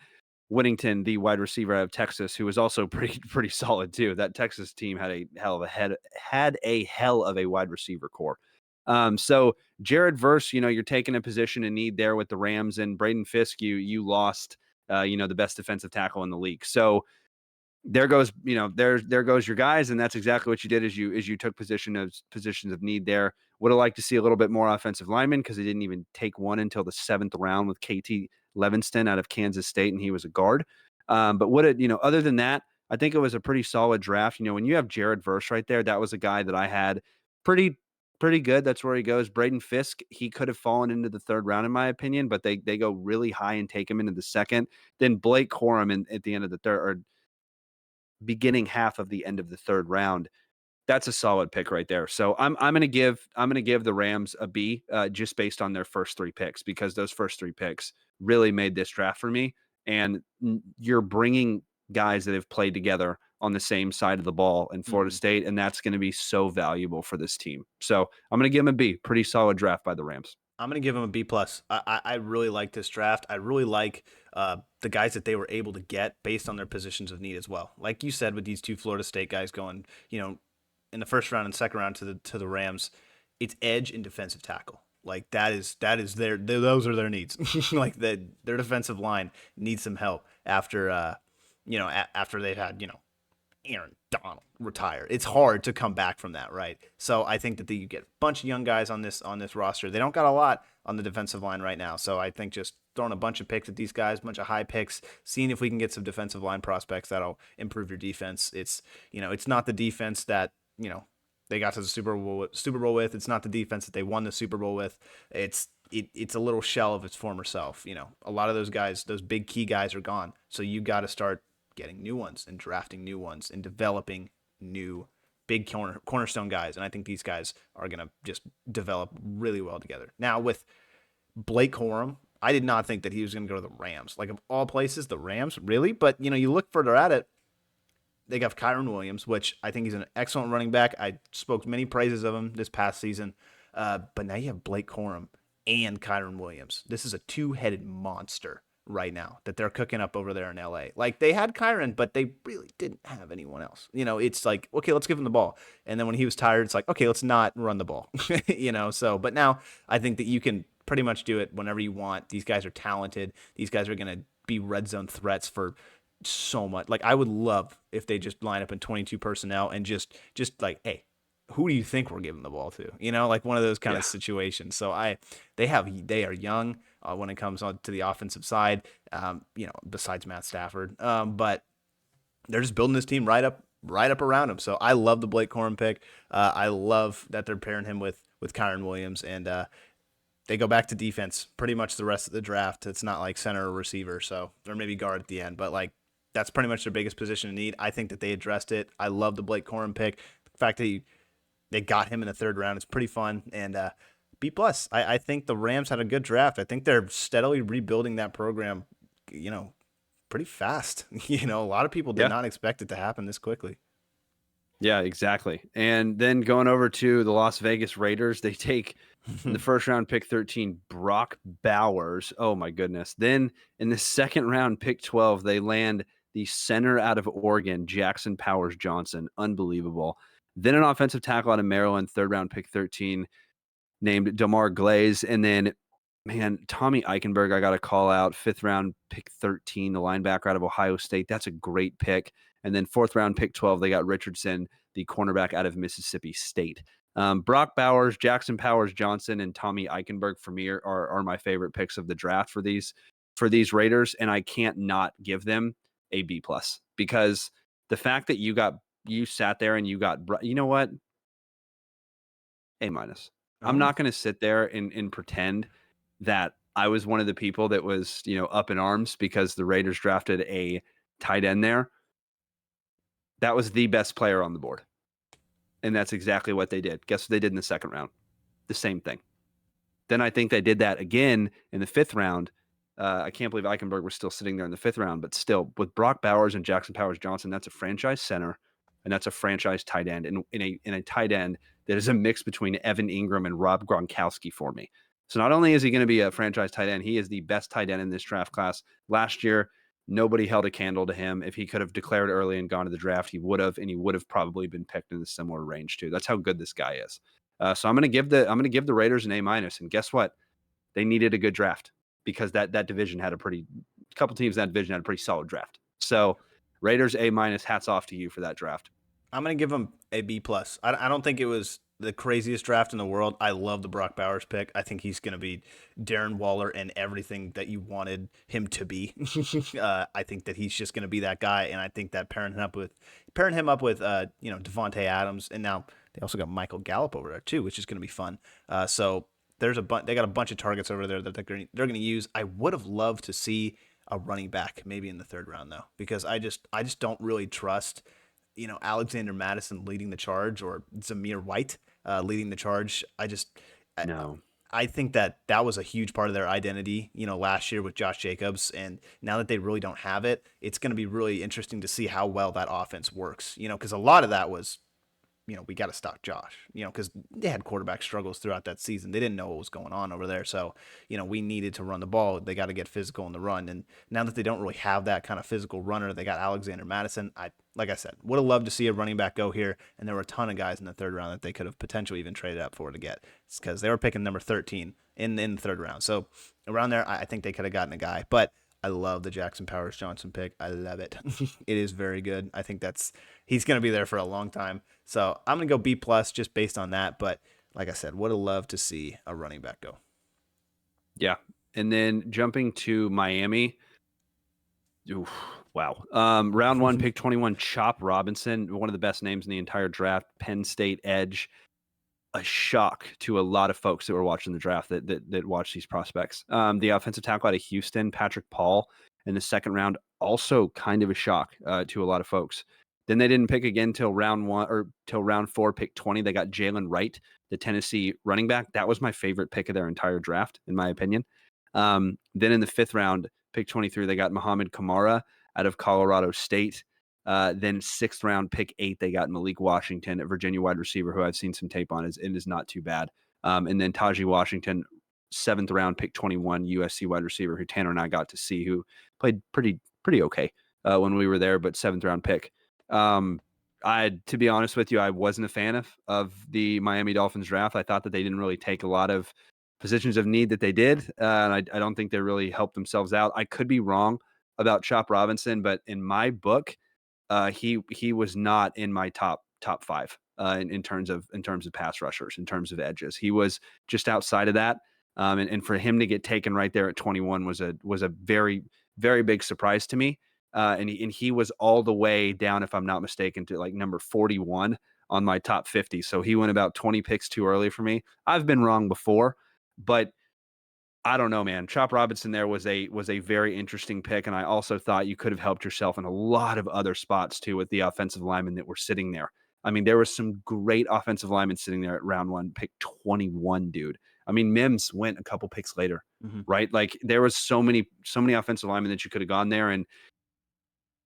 Whittington, the wide receiver out of Texas, who was also pretty solid too. That Texas team had a hell of a wide receiver core. So Jared Verse, you're taking a position in need there with the Rams, and Braden Fisk, you lost, the best defensive tackle in the league. So there goes, there goes your guys, and that's exactly what you did as you took positions of need there. Would have liked to see a little bit more offensive linemen because they didn't even take one until the seventh round with KT Levinston out of Kansas State, and he was a guard. But other than that, I think it was a pretty solid draft. When you have Jared Verse right there, that was a guy that I had pretty good. That's where he goes. Braden Fisk, he could have fallen into the third round in my opinion, but they go really high and take him into the second. Then Blake Corum at the end of the third, or beginning half of the end of the third round. That's a solid pick right there. So I'm gonna give the Rams a B just based on their first three picks, because those first three picks really made this draft for me. And you're bringing guys that have played together on the same side of the ball in Florida Mm-hmm. State, and that's going to be so valuable for this team. So I'm going to give them a B. Pretty solid draft by the Rams. I'm gonna give him a B plus. I really like this draft. I really like the guys that they were able to get based on their positions of need as well. Like you said, with these two Florida State guys going, in the first round and second round to the Rams, it's edge and defensive tackle. Like that is those are their needs. Like their defensive line needs some help after after they've had Aaron Donald retire. It's hard to come back from that, right? So I think that you get a bunch of young guys on this roster. They don't got a lot on the defensive line right now. So I think just throwing a bunch of picks at these guys, a bunch of high picks, seeing if we can get some defensive line prospects that'll improve your defense. It's not the defense that, they got to the Super Bowl with. It's not the defense that they won the Super Bowl with. It's a little shell of its former self. A lot of those guys, those big key guys are gone. So you got to start getting new ones and drafting new ones and developing new big cornerstone guys, and I think these guys are going to just develop really well together. Now with Blake Corum, I did not think that he was going to go to the Rams. Like, of all places, the Rams, really? But, you look further at it, they got Kyron Williams, which I think he's an excellent running back. I spoke many praises of him this past season. But now you have Blake Corum and Kyron Williams. This is a two-headed monster right now that they're cooking up over there in LA. Like, they had Kyron, but they really didn't have anyone else. It's like, okay, let's give him the ball. And then when he was tired, it's like, okay, let's not run the ball. But now I think that you can pretty much do it whenever you want. These guys are talented. These guys are going to be red zone threats for so much. Like, I would love if they just line up in 22 personnel and just like, hey, who do you think we're giving the ball to? Like one of those kind of situations. So they are young when it comes on to the offensive side, besides Matt Stafford. But they're just building this team right up around him. So I love the Blake Corum pick. I love that they're pairing him with Kyron Williams, and they go back to defense pretty much the rest of the draft. It's not like center or receiver, so or maybe guard at the end, but like that's pretty much their biggest position in need. I think that they addressed it. I love the Blake Corum pick. The fact that they got him in the third round is pretty fun. And B+. I think the Rams had a good draft. I think they're steadily rebuilding that program, pretty fast. A lot of people did not expect it to happen this quickly. Yeah, exactly. And then going over to the Las Vegas Raiders, they take in the first round pick 13, Brock Bowers. Oh my goodness. Then in the second round pick 12, they land the center out of Oregon, Jackson Powers Johnson. Unbelievable. Then an offensive tackle out of Maryland, third round pick 13, named Damar Glaze. And then, man, Tommy Eichenberg, I got to call out, fifth round pick 13, the linebacker out of Ohio State. That's a great pick. And then fourth round pick 12, they got Richardson, the cornerback out of Mississippi State. Brock Bowers, Jackson Powers Johnson, and Tommy Eichenberg for me are my favorite picks of the draft for these Raiders. And I can't not give them a B+, because the fact that you sat there and you got, you know what? A-. I'm not going to sit there and pretend that I was one of the people that was, up in arms because the Raiders drafted a tight end there. That was the best player on the board. And that's exactly what they did. Guess what they did in the second round? The same thing. Then I think they did that again in the fifth round. I can't believe Eichenberg was still sitting there in the fifth round, but still, with Brock Bowers and Jackson Powers Johnson, that's a franchise center, and that's a franchise tight end, and in a tight end that is a mix between Evan Ingram and Rob Gronkowski for me. So not only is he going to be a franchise tight end, he is the best tight end in this draft class. Last year, nobody held a candle to him. If he could have declared early and gone to the draft, he would have, and he would have probably been picked in a similar range too. That's how good this guy is. So I'm going to give the Raiders an A-. And guess what? They needed a good draft because that division had couple teams in that division had a pretty solid draft. So Raiders A-. Hats off to you for that draft. I'm going to give them a B+. I don't think it was the craziest draft in the world. I love the Brock Bowers pick. I think he's going to be Darren Waller and everything that you wanted him to be. I think that he's just going to be that guy, and I think that pairing him up with Devontae Adams, and now they also got Michael Gallup over there too, which is going to be fun. So there's they got a bunch of targets over there that they're going to use. I would have loved to see a running back maybe in the third round though, because I just don't really trust Alexander Mattison leading the charge or Zamir White leading the charge. No. I think that was a huge part of their identity, last year with Josh Jacobs. And now that they really don't have it, it's going to be really interesting to see how well that offense works, because a lot of that was, we got to stop Josh, because they had quarterback struggles throughout that season. They didn't know what was going on over there. So, we needed to run the ball. They got to get physical in the run. And now that they don't really have that kind of physical runner, they got Alexander Mattison. Like I said, would have loved to see a running back go here. And there were a ton of guys in the third round that they could have potentially even traded up for to get. It's because they were picking number 13 in the third round. So around there, I think they could have gotten a guy. But I love the Jackson Powers Johnson pick. I love it. It is very good. I think he's going to be there for a long time. So I'm going to go B+ just based on that. But like I said, would have loved to see a running back go. Yeah. And then jumping to Miami. Oof, wow. Round 1, pick 21, Chop Robinson, one of the best names in the entire draft, Penn State edge. A shock to a lot of folks that were watching the draft that watched these prospects. The offensive tackle out of Houston, Patrick Paul, in the second round, also kind of a shock to a lot of folks. Then they didn't pick again till round 1 or till round 4, pick 20. They got Jalen Wright, the Tennessee running back. That was my favorite pick of their entire draft, in my opinion. Then in the 5th round, pick 23, they got Muhammad Kamara out of Colorado State. Then 6th round, pick 8, they got Malik Washington, a Virginia wide receiver who I've seen some tape on, is not too bad. And then Tajee Washington, 7th round, pick 21, USC wide receiver who Tanner and I got to see, who played pretty okay when we were there, but 7th round pick. To be honest with you, I wasn't a fan of the Miami Dolphins draft. I thought that they didn't really take a lot of positions of need that they did. And I don't think they really helped themselves out. I could be wrong about Chop Robinson, but in my book, he was not in my top 5 in terms of pass rushers, in terms of edges. He was just outside of that. And for him to get taken right there at 21 was a very, very big surprise to me. And he was all the way down, if I'm not mistaken, to like number 41 on my top 50. So he went about 20 picks too early for me. I've been wrong before, but I don't know, man. Chop Robinson there was a very interesting pick, and I also thought you could have helped yourself in a lot of other spots too with the offensive linemen that were sitting there. I mean, there was some great offensive linemen sitting there at round 1, pick 21, dude. I mean, Mims went a couple picks later, right? Like there was so many offensive linemen that you could have gone there, and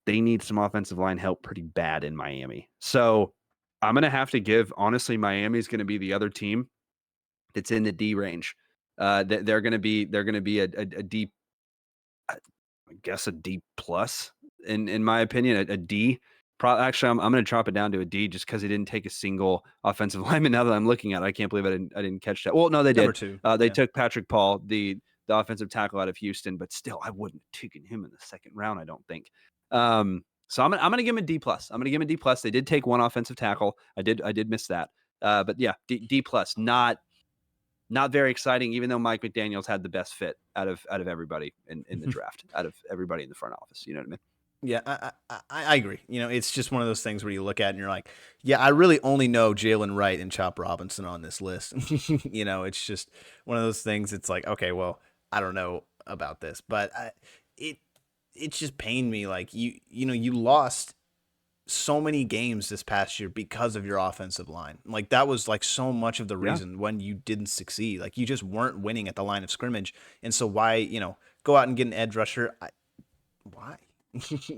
they need some offensive line help pretty bad in Miami. So I'm going to have to give, honestly, Miami's going to be the other team that's in the D range. They're going to be a D, I guess a D plus in my opinion, a D. Actually, I'm going to chop it down to a D just because he didn't take a single offensive lineman. Now that I'm looking at it, I can't believe I didn't catch that. Well, no, they Number did. 2. They took Patrick Paul, the offensive tackle out of Houston, but still, I wouldn't have taken him in the 2nd round, I don't think. So I'm gonna give him a D plus. I'm gonna give him a D plus. They did take one offensive tackle. I did miss that. But yeah, D plus. Not very exciting, even though Mike McDaniels had the best fit out of everybody in the draft, out of everybody in the front office. You know what I mean? Yeah, I agree. It's just one of those things where you look at and you're like, yeah, I really only know Jalen Wright and Chop Robinson on this list. It's just one of those things. It's like, okay, well, I don't know about this, but it's just pained me. Like you lost so many games this past year because of your offensive line. Like that was like so much of the reason when you didn't succeed. Like you just weren't winning at the line of scrimmage. And so why, go out and get an edge rusher? Why?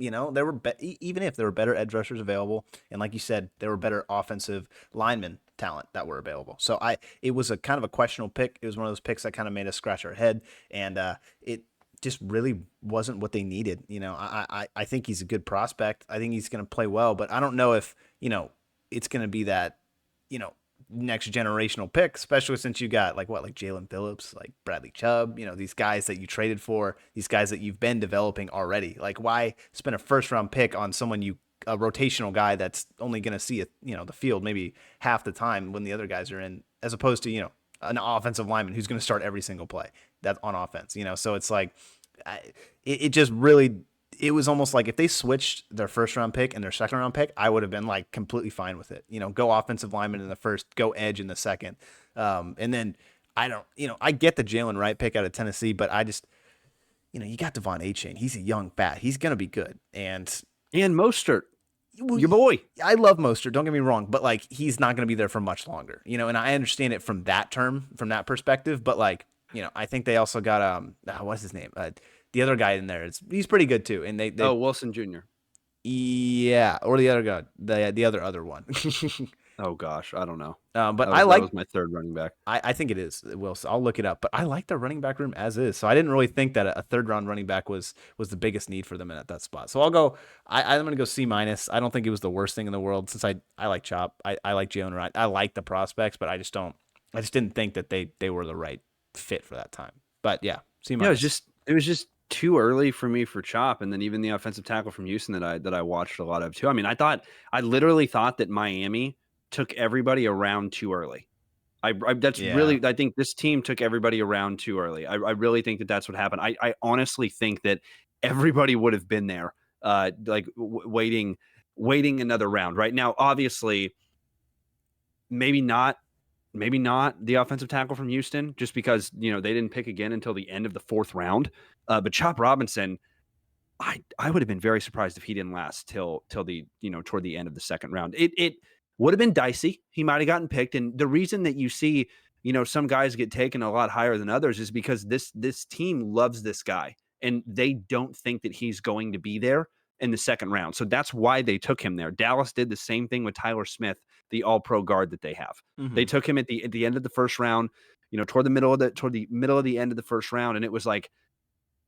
There were even if there were better edge rushers available, and like you said, there were better offensive lineman talent that were available. So it was a kind of a questionable pick. It was one of those picks that kind of made us scratch our head, and it just really wasn't what they needed. I think he's a good prospect. I think he's going to play well, but I don't know if it's going to be that next generational pick, especially since you got like Jalen Phillips, like Bradley Chubb, these guys that you traded for, these guys that you've been developing already. Like why spend a 1st round pick on someone a rotational guy that's only going to see the field maybe half the time when the other guys are in, as opposed to, an offensive lineman who's going to start every single play that's on offense, so it's like, it just really, it was almost like if they switched their 1st round pick and their 2nd round pick, I would have been like completely fine with it. Go offensive lineman in the 1st, go edge in the 2nd. And then I don't, I get the Jalen Wright pick out of Tennessee, but I just, you got Devon Achane. He's a young bat. He's going to be good. And Mostert, your boy. I love Mostert. Don't get me wrong, but like, he's not going to be there for much longer, and I understand it from that perspective, but like, I think they also got, what's his name? The other guy in there, he's pretty good too. And they Wilson Jr. Yeah, or the other guy, the other one. Oh gosh, I don't know. But that was my 3rd running back. I think it is Wilson. I'll look it up. But I like their running back room as is. So I didn't really think that a 3rd round running back was the biggest need for them at that spot. So I'll go. I'm going to go C-. I don't think it was the worst thing in the world since I like Chop. I like Jalen Wright. I like the prospects, but I just didn't think that they were the right fit for that time. But yeah, C-. Yeah, it was just too early for me for Chop, and then even the offensive tackle from Houston that I watched a lot of too. I mean, I literally thought that Miami took everybody around too early. Really, I think this team took everybody around too early. I really think that that's what happened. I honestly think that everybody would have been there, waiting another round. Right now, obviously, maybe not the offensive tackle from Houston, just because they didn't pick again until the end of the 4th round. But Chop Robinson, I would have been very surprised if he didn't last till the toward the end of the second round. It would have been dicey. He might have gotten picked, and the reason that you see some guys get taken a lot higher than others is because this team loves this guy, and they don't think that he's going to be there in the second round. So that's why they took him there. Dallas did the same thing with Tyler Smith, the All-Pro guard that they have. They took him at the end of the first round, toward the middle of the end of the first round, and it was like,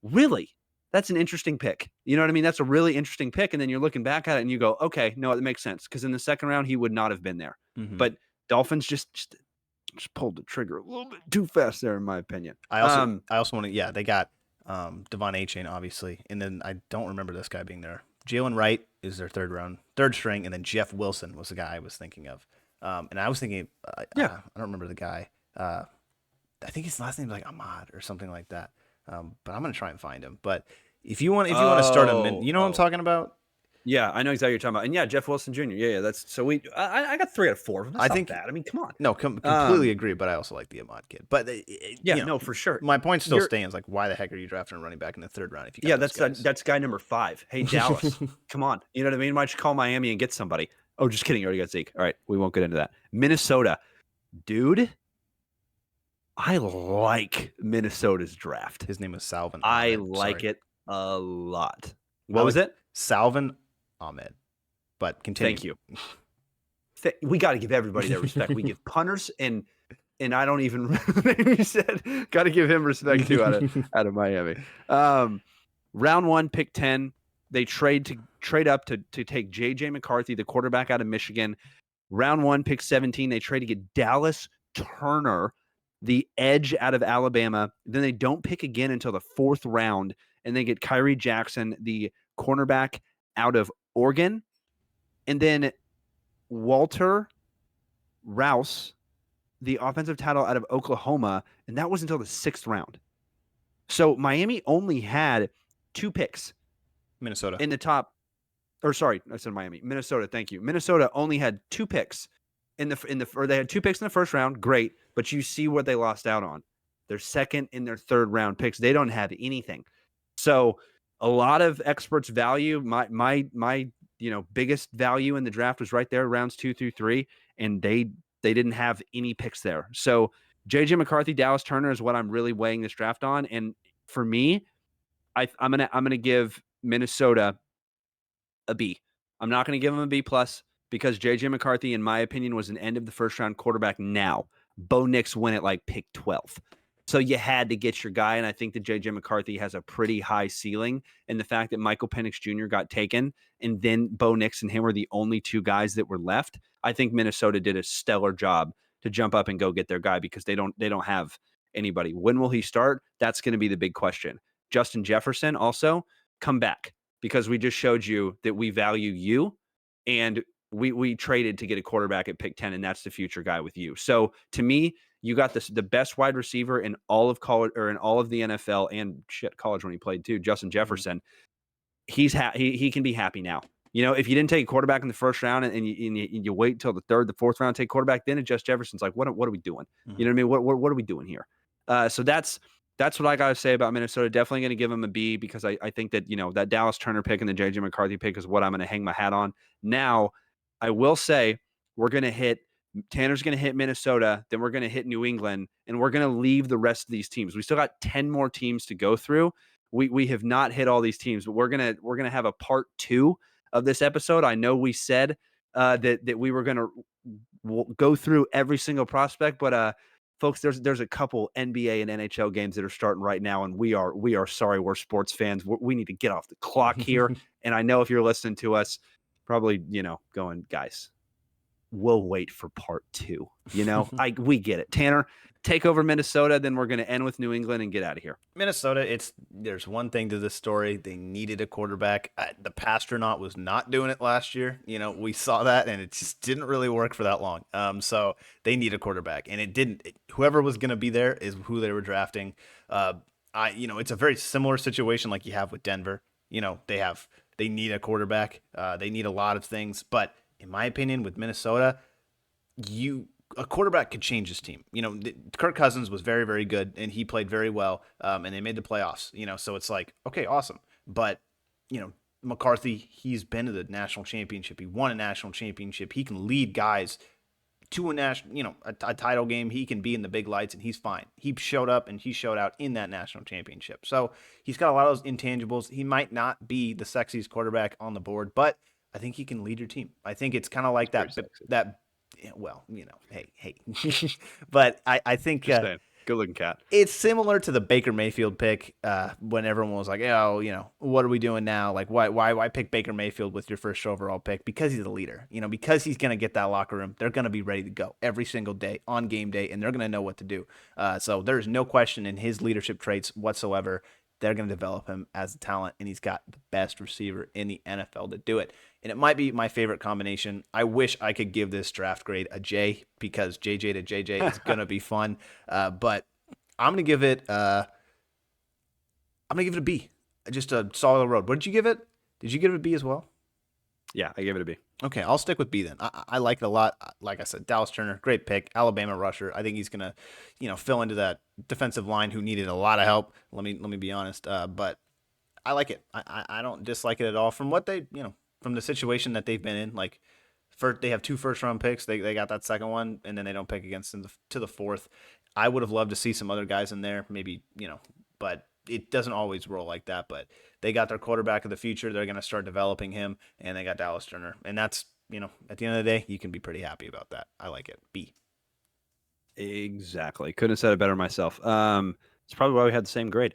really? That's an interesting pick. You know what I mean? That's a really interesting pick. And then you're looking back at it and you go, okay, no, it makes sense. Because in the second round, he would not have been there. But Dolphins just pulled the trigger a little bit too fast there, in my opinion. I also want to, they got Devon Achane, obviously. And then I don't remember this guy being there. Jalen Wright is their third string. And then Jeff Wilson was the guy I was thinking of. And I was thinking, I don't remember the guy. I think his last name is like Ahmad or something like that. But I'm going to try and find him. But if you want to start him, you know what I'm talking about? Yeah, I know exactly what you're talking about. And yeah, Jeff Wilson Jr. Yeah, that's so I got 3 out of 4. That's not bad. I mean, come on. No, completely agree. But I also like the Ahmad kid. But no, for sure. My point still stands. Like, why the heck are you drafting a running back in the third round? If you got that's guy number 5. Hey, Dallas, come on. You know what I mean? Why don't you call Miami and get somebody? Oh, just kidding. You already got Zeke. All right, we won't get into that. Minnesota, dude. I like Minnesota's draft. His name is Salvon. I like it a lot. What was it? Salvon Ahmed. But continue. Thank you. We got to give everybody their respect. We give punters and I don't even remember the name you said. Got to give him respect too out of Miami. Round 1, pick 10. They trade up to take J.J. McCarthy, the quarterback out of Michigan. Round 1, pick 17. They trade to get Dallas Turner, the edge out of Alabama. Then they don't pick again until the 4th round, and they get Kyrie Jackson, the cornerback out of Oregon. And then Walter Rouse, the offensive tackle out of Oklahoma, and that was until the 6th round. So Miami only had 2 picks. Minnesota. In the top, or sorry, I said Miami. Minnesota, thank you. Minnesota only had 2 picks or they had 2 picks in the first round, great, but you see what they lost out on. Their second and their third round picks, they don't have anything. So a lot of experts value my biggest value in the draft was right there, rounds 2 through 3, and they didn't have any picks there. So JJ McCarthy, Dallas Turner is what I'm really weighing this draft on, and for me, I'm gonna give Minnesota a B. I'm not gonna give them a B plus. Because J.J. McCarthy, in my opinion, was an end of the first round quarterback now. Bo Nix went at like pick 12. So you had to get your guy, and I think that J.J. McCarthy has a pretty high ceiling. And the fact that Michael Penix Jr. got taken, and then Bo Nix and him were the only 2 guys that were left, I think Minnesota did a stellar job to jump up and go get their guy because they don't have anybody. When will he start? That's going to be the big question. Justin Jefferson also, come back, because we just showed you that we value you, and we traded to get a quarterback at pick 10, and that's the future guy with you. So to me, you got the best wide receiver in all of college, or in all of the NFL, and college when he played too, Justin Jefferson. He can be happy now. If you didn't take a quarterback in the first round and you wait till the 3rd, the 4th round to take quarterback, then Justin Jefferson's like, what are we doing? You know what I mean? What are we doing here? So that's what I got to say about Minnesota. Definitely going to give them a B because I think that, that Dallas Turner pick and the J.J. McCarthy pick is what I'm going to hang my hat on. Now, I will say Tanner's going to hit Minnesota, then we're going to hit New England, and we're going to leave the rest of these teams. We still got 10 more teams to go through. We have not hit all these teams, but we're going to have a part 2 of this episode. I know we said that we were going to go through every single prospect, but folks, there's a couple NBA and NHL games that are starting right now, and we are sorry, we're sports fans. We need to get off the clock here. And I know if you're listening to us, probably, going, guys, we'll wait for part 2. We get it. Tanner, take over Minnesota, then we're going to end with New England and get out of here. Minnesota, there's one thing to this story. They needed a quarterback. The Pastronaut was not doing it last year. We saw that, and it just didn't really work for that long. So they need a quarterback, and it didn't. Whoever was going to be there is who they were drafting. It's a very similar situation like you have with Denver. They need a quarterback. They need a lot of things. But in my opinion, with Minnesota, a quarterback could change his team. Kirk Cousins was very, very good, and he played very well, and they made the playoffs. So it's like, okay, awesome. But, McCarthy, he's been to the national championship. He won a national championship. He can lead guys to a national, a title game. He can be in the big lights, and he's fine. He showed up and he showed out in that national championship. So he's got a lot of those intangibles. He might not be the sexiest quarterback on the board, but I think he can lead your team. I think it's kind of like that. Well, hey, but I think Just saying. Good looking cat. it's similar to the Baker Mayfield pick when everyone was like, oh, what are we doing now? Like, why pick Baker Mayfield with your first overall pick? Because he's a leader, because he's going to get that locker room. They're going to be ready to go every single day on game day, and they're going to know what to do. So there's no question in his leadership traits whatsoever. They're going to develop him as a talent, and he's got the best receiver in the NFL to do it. And it might be my favorite combination. I wish I could give this draft grade a J because JJ to JJ is going to be fun. But I'm going to give it a B. Just a solid road. What did you give it? Did you give it a B as well? Yeah, I gave it a B. Okay, I'll stick with B then. I like it a lot. Like I said, Dallas Turner, great pick. Alabama rusher. I think he's gonna, fill into that defensive line who needed a lot of help. Let me be honest. But I like it. I don't dislike it at all. From what they, from the situation that they've been in, like, they have 2 first-round picks. They got that second one, and then they don't pick against them to the 4th. I would have loved to see some other guys in there, maybe, but it doesn't always roll like that. But they got their quarterback of the future. They're going to start developing him, and they got Dallas Turner. And that's, at the end of the day, you can be pretty happy about that. I like it. B. Exactly. Couldn't have said it better myself. It's probably why we had the same grade.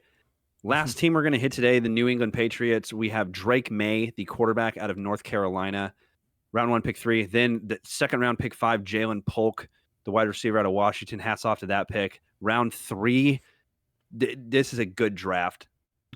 Last team we're going to hit today, the New England Patriots. We have Drake May, the quarterback out of North Carolina, round 1, pick 3. Then the second round, pick 5, Jalen Polk, the wide receiver out of Washington. Hats off to that pick. Round 3, this is a good draft.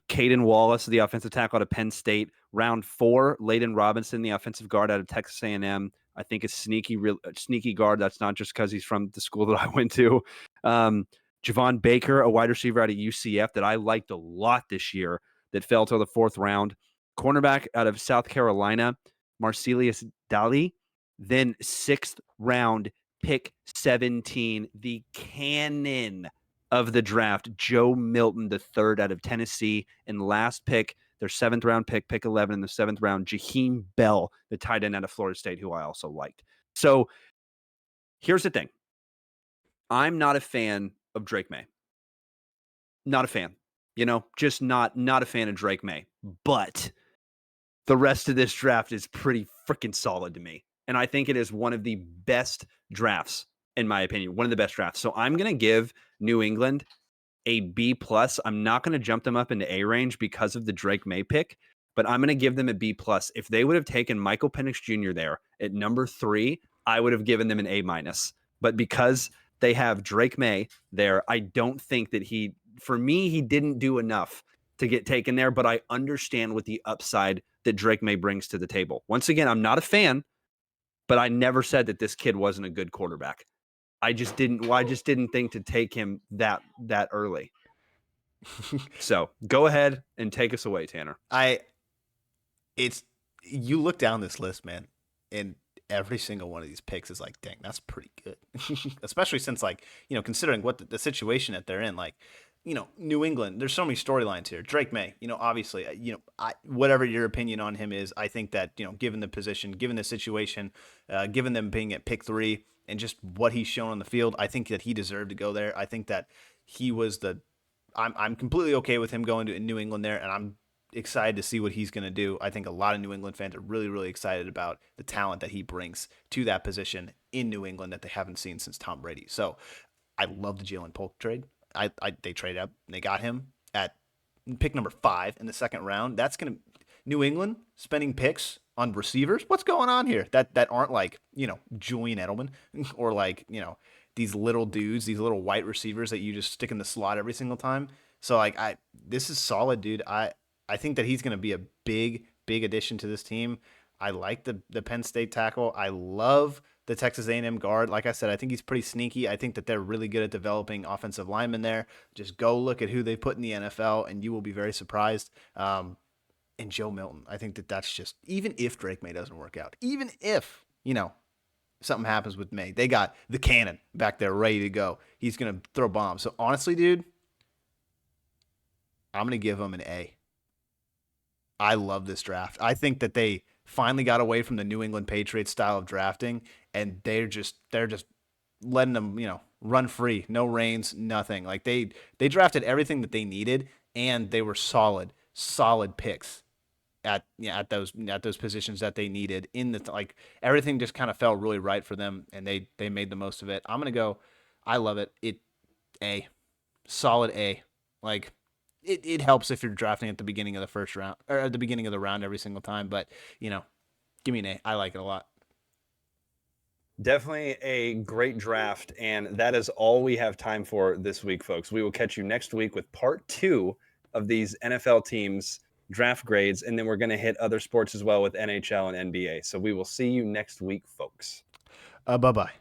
Caden Wallace, the offensive tackle out of Penn State. Round 4, Layden Robinson, the offensive guard out of Texas A&M. I think a sneaky guard. That's not just because he's from the school that I went to. Javon Baker, a wide receiver out of UCF that I liked a lot this year that fell to the 4th round. Cornerback out of South Carolina, Marcelius Daly. Then 6th round, pick 17, the cannon of the draft, Joe Milton III out of Tennessee. And last pick, their 7th round pick, pick 11 in the 7th round, Jaheim Bell, the tight end out of Florida State, who I also liked. So here's the thing. I'm not a fan of Drake May. Not a fan. Just not a fan of Drake May. But the rest of this draft is pretty freaking solid to me. And I think it is one of the best drafts, in my opinion, one of the best drafts. So I'm going to give New England a B+. I'm not going to jump them up into A range because of the Drake May pick, but I'm going to give them a B+. If they would have taken Michael Penix Jr. there at number 3, I would have given them an A-. But because they have Drake May there, I don't think that he didn't do enough to get taken there, but I understand what the upside that Drake May brings to the table. Once again, I'm not a fan, but I never said that this kid wasn't a good quarterback. I just didn't think to take him that early. So go ahead and take us away, Tanner. You look down this list, man, and every single one of these picks is like, dang, that's pretty good. Especially since, considering what the situation that they're in, New England, there's so many storylines here. Drake May, obviously, whatever your opinion on him is, I think that, given the position, given the situation, given them being at pick 3 and just what he's shown on the field, I think that he deserved to go there. I think that he was I'm completely okay with him going to New England there, and I'm excited to see what he's going to do. I think a lot of New England fans are really, really excited about the talent that he brings to that position in New England that they haven't seen since Tom Brady. So I love the Jalen Polk trade. They traded up and they got him at pick number 5 in the 2nd round. That's going to New England spending picks on receivers. What's going on here? That aren't Julian Edelman or these little dudes, these little white receivers that you just stick in the slot every single time. So this is solid, dude. I think that he's going to be a big addition to this team. I like the Penn State tackle. I love the Texas A&M guard. Like I said, I think he's pretty sneaky. I think that they're really good at developing offensive linemen there. Just go look at who they put in the NFL, and you will be very surprised. And Joe Milton, I think that's just, even if Drake May doesn't work out, even if, something happens with May, they got the cannon back there ready to go. He's going to throw bombs. So honestly, dude, I'm going to give him an A. I love this draft. I think that they finally got away from the New England Patriots style of drafting, and they're just letting them, run free, no reins, nothing. Like they drafted everything that they needed, and they were solid picks at those positions that they needed in the like everything just kind of felt really right for them, and they made the most of it. I'm gonna go. I love it. A solid A. Like it helps if you're drafting at the beginning of the first round or at the beginning of the round every single time, but give me an A. I like it a lot. Definitely a great draft. And that is all we have time for this week, folks. We will catch you next week with part 2 of these NFL teams draft grades. And then we're going to hit other sports as well with NHL and NBA. So we will see you next week, folks. Bye bye.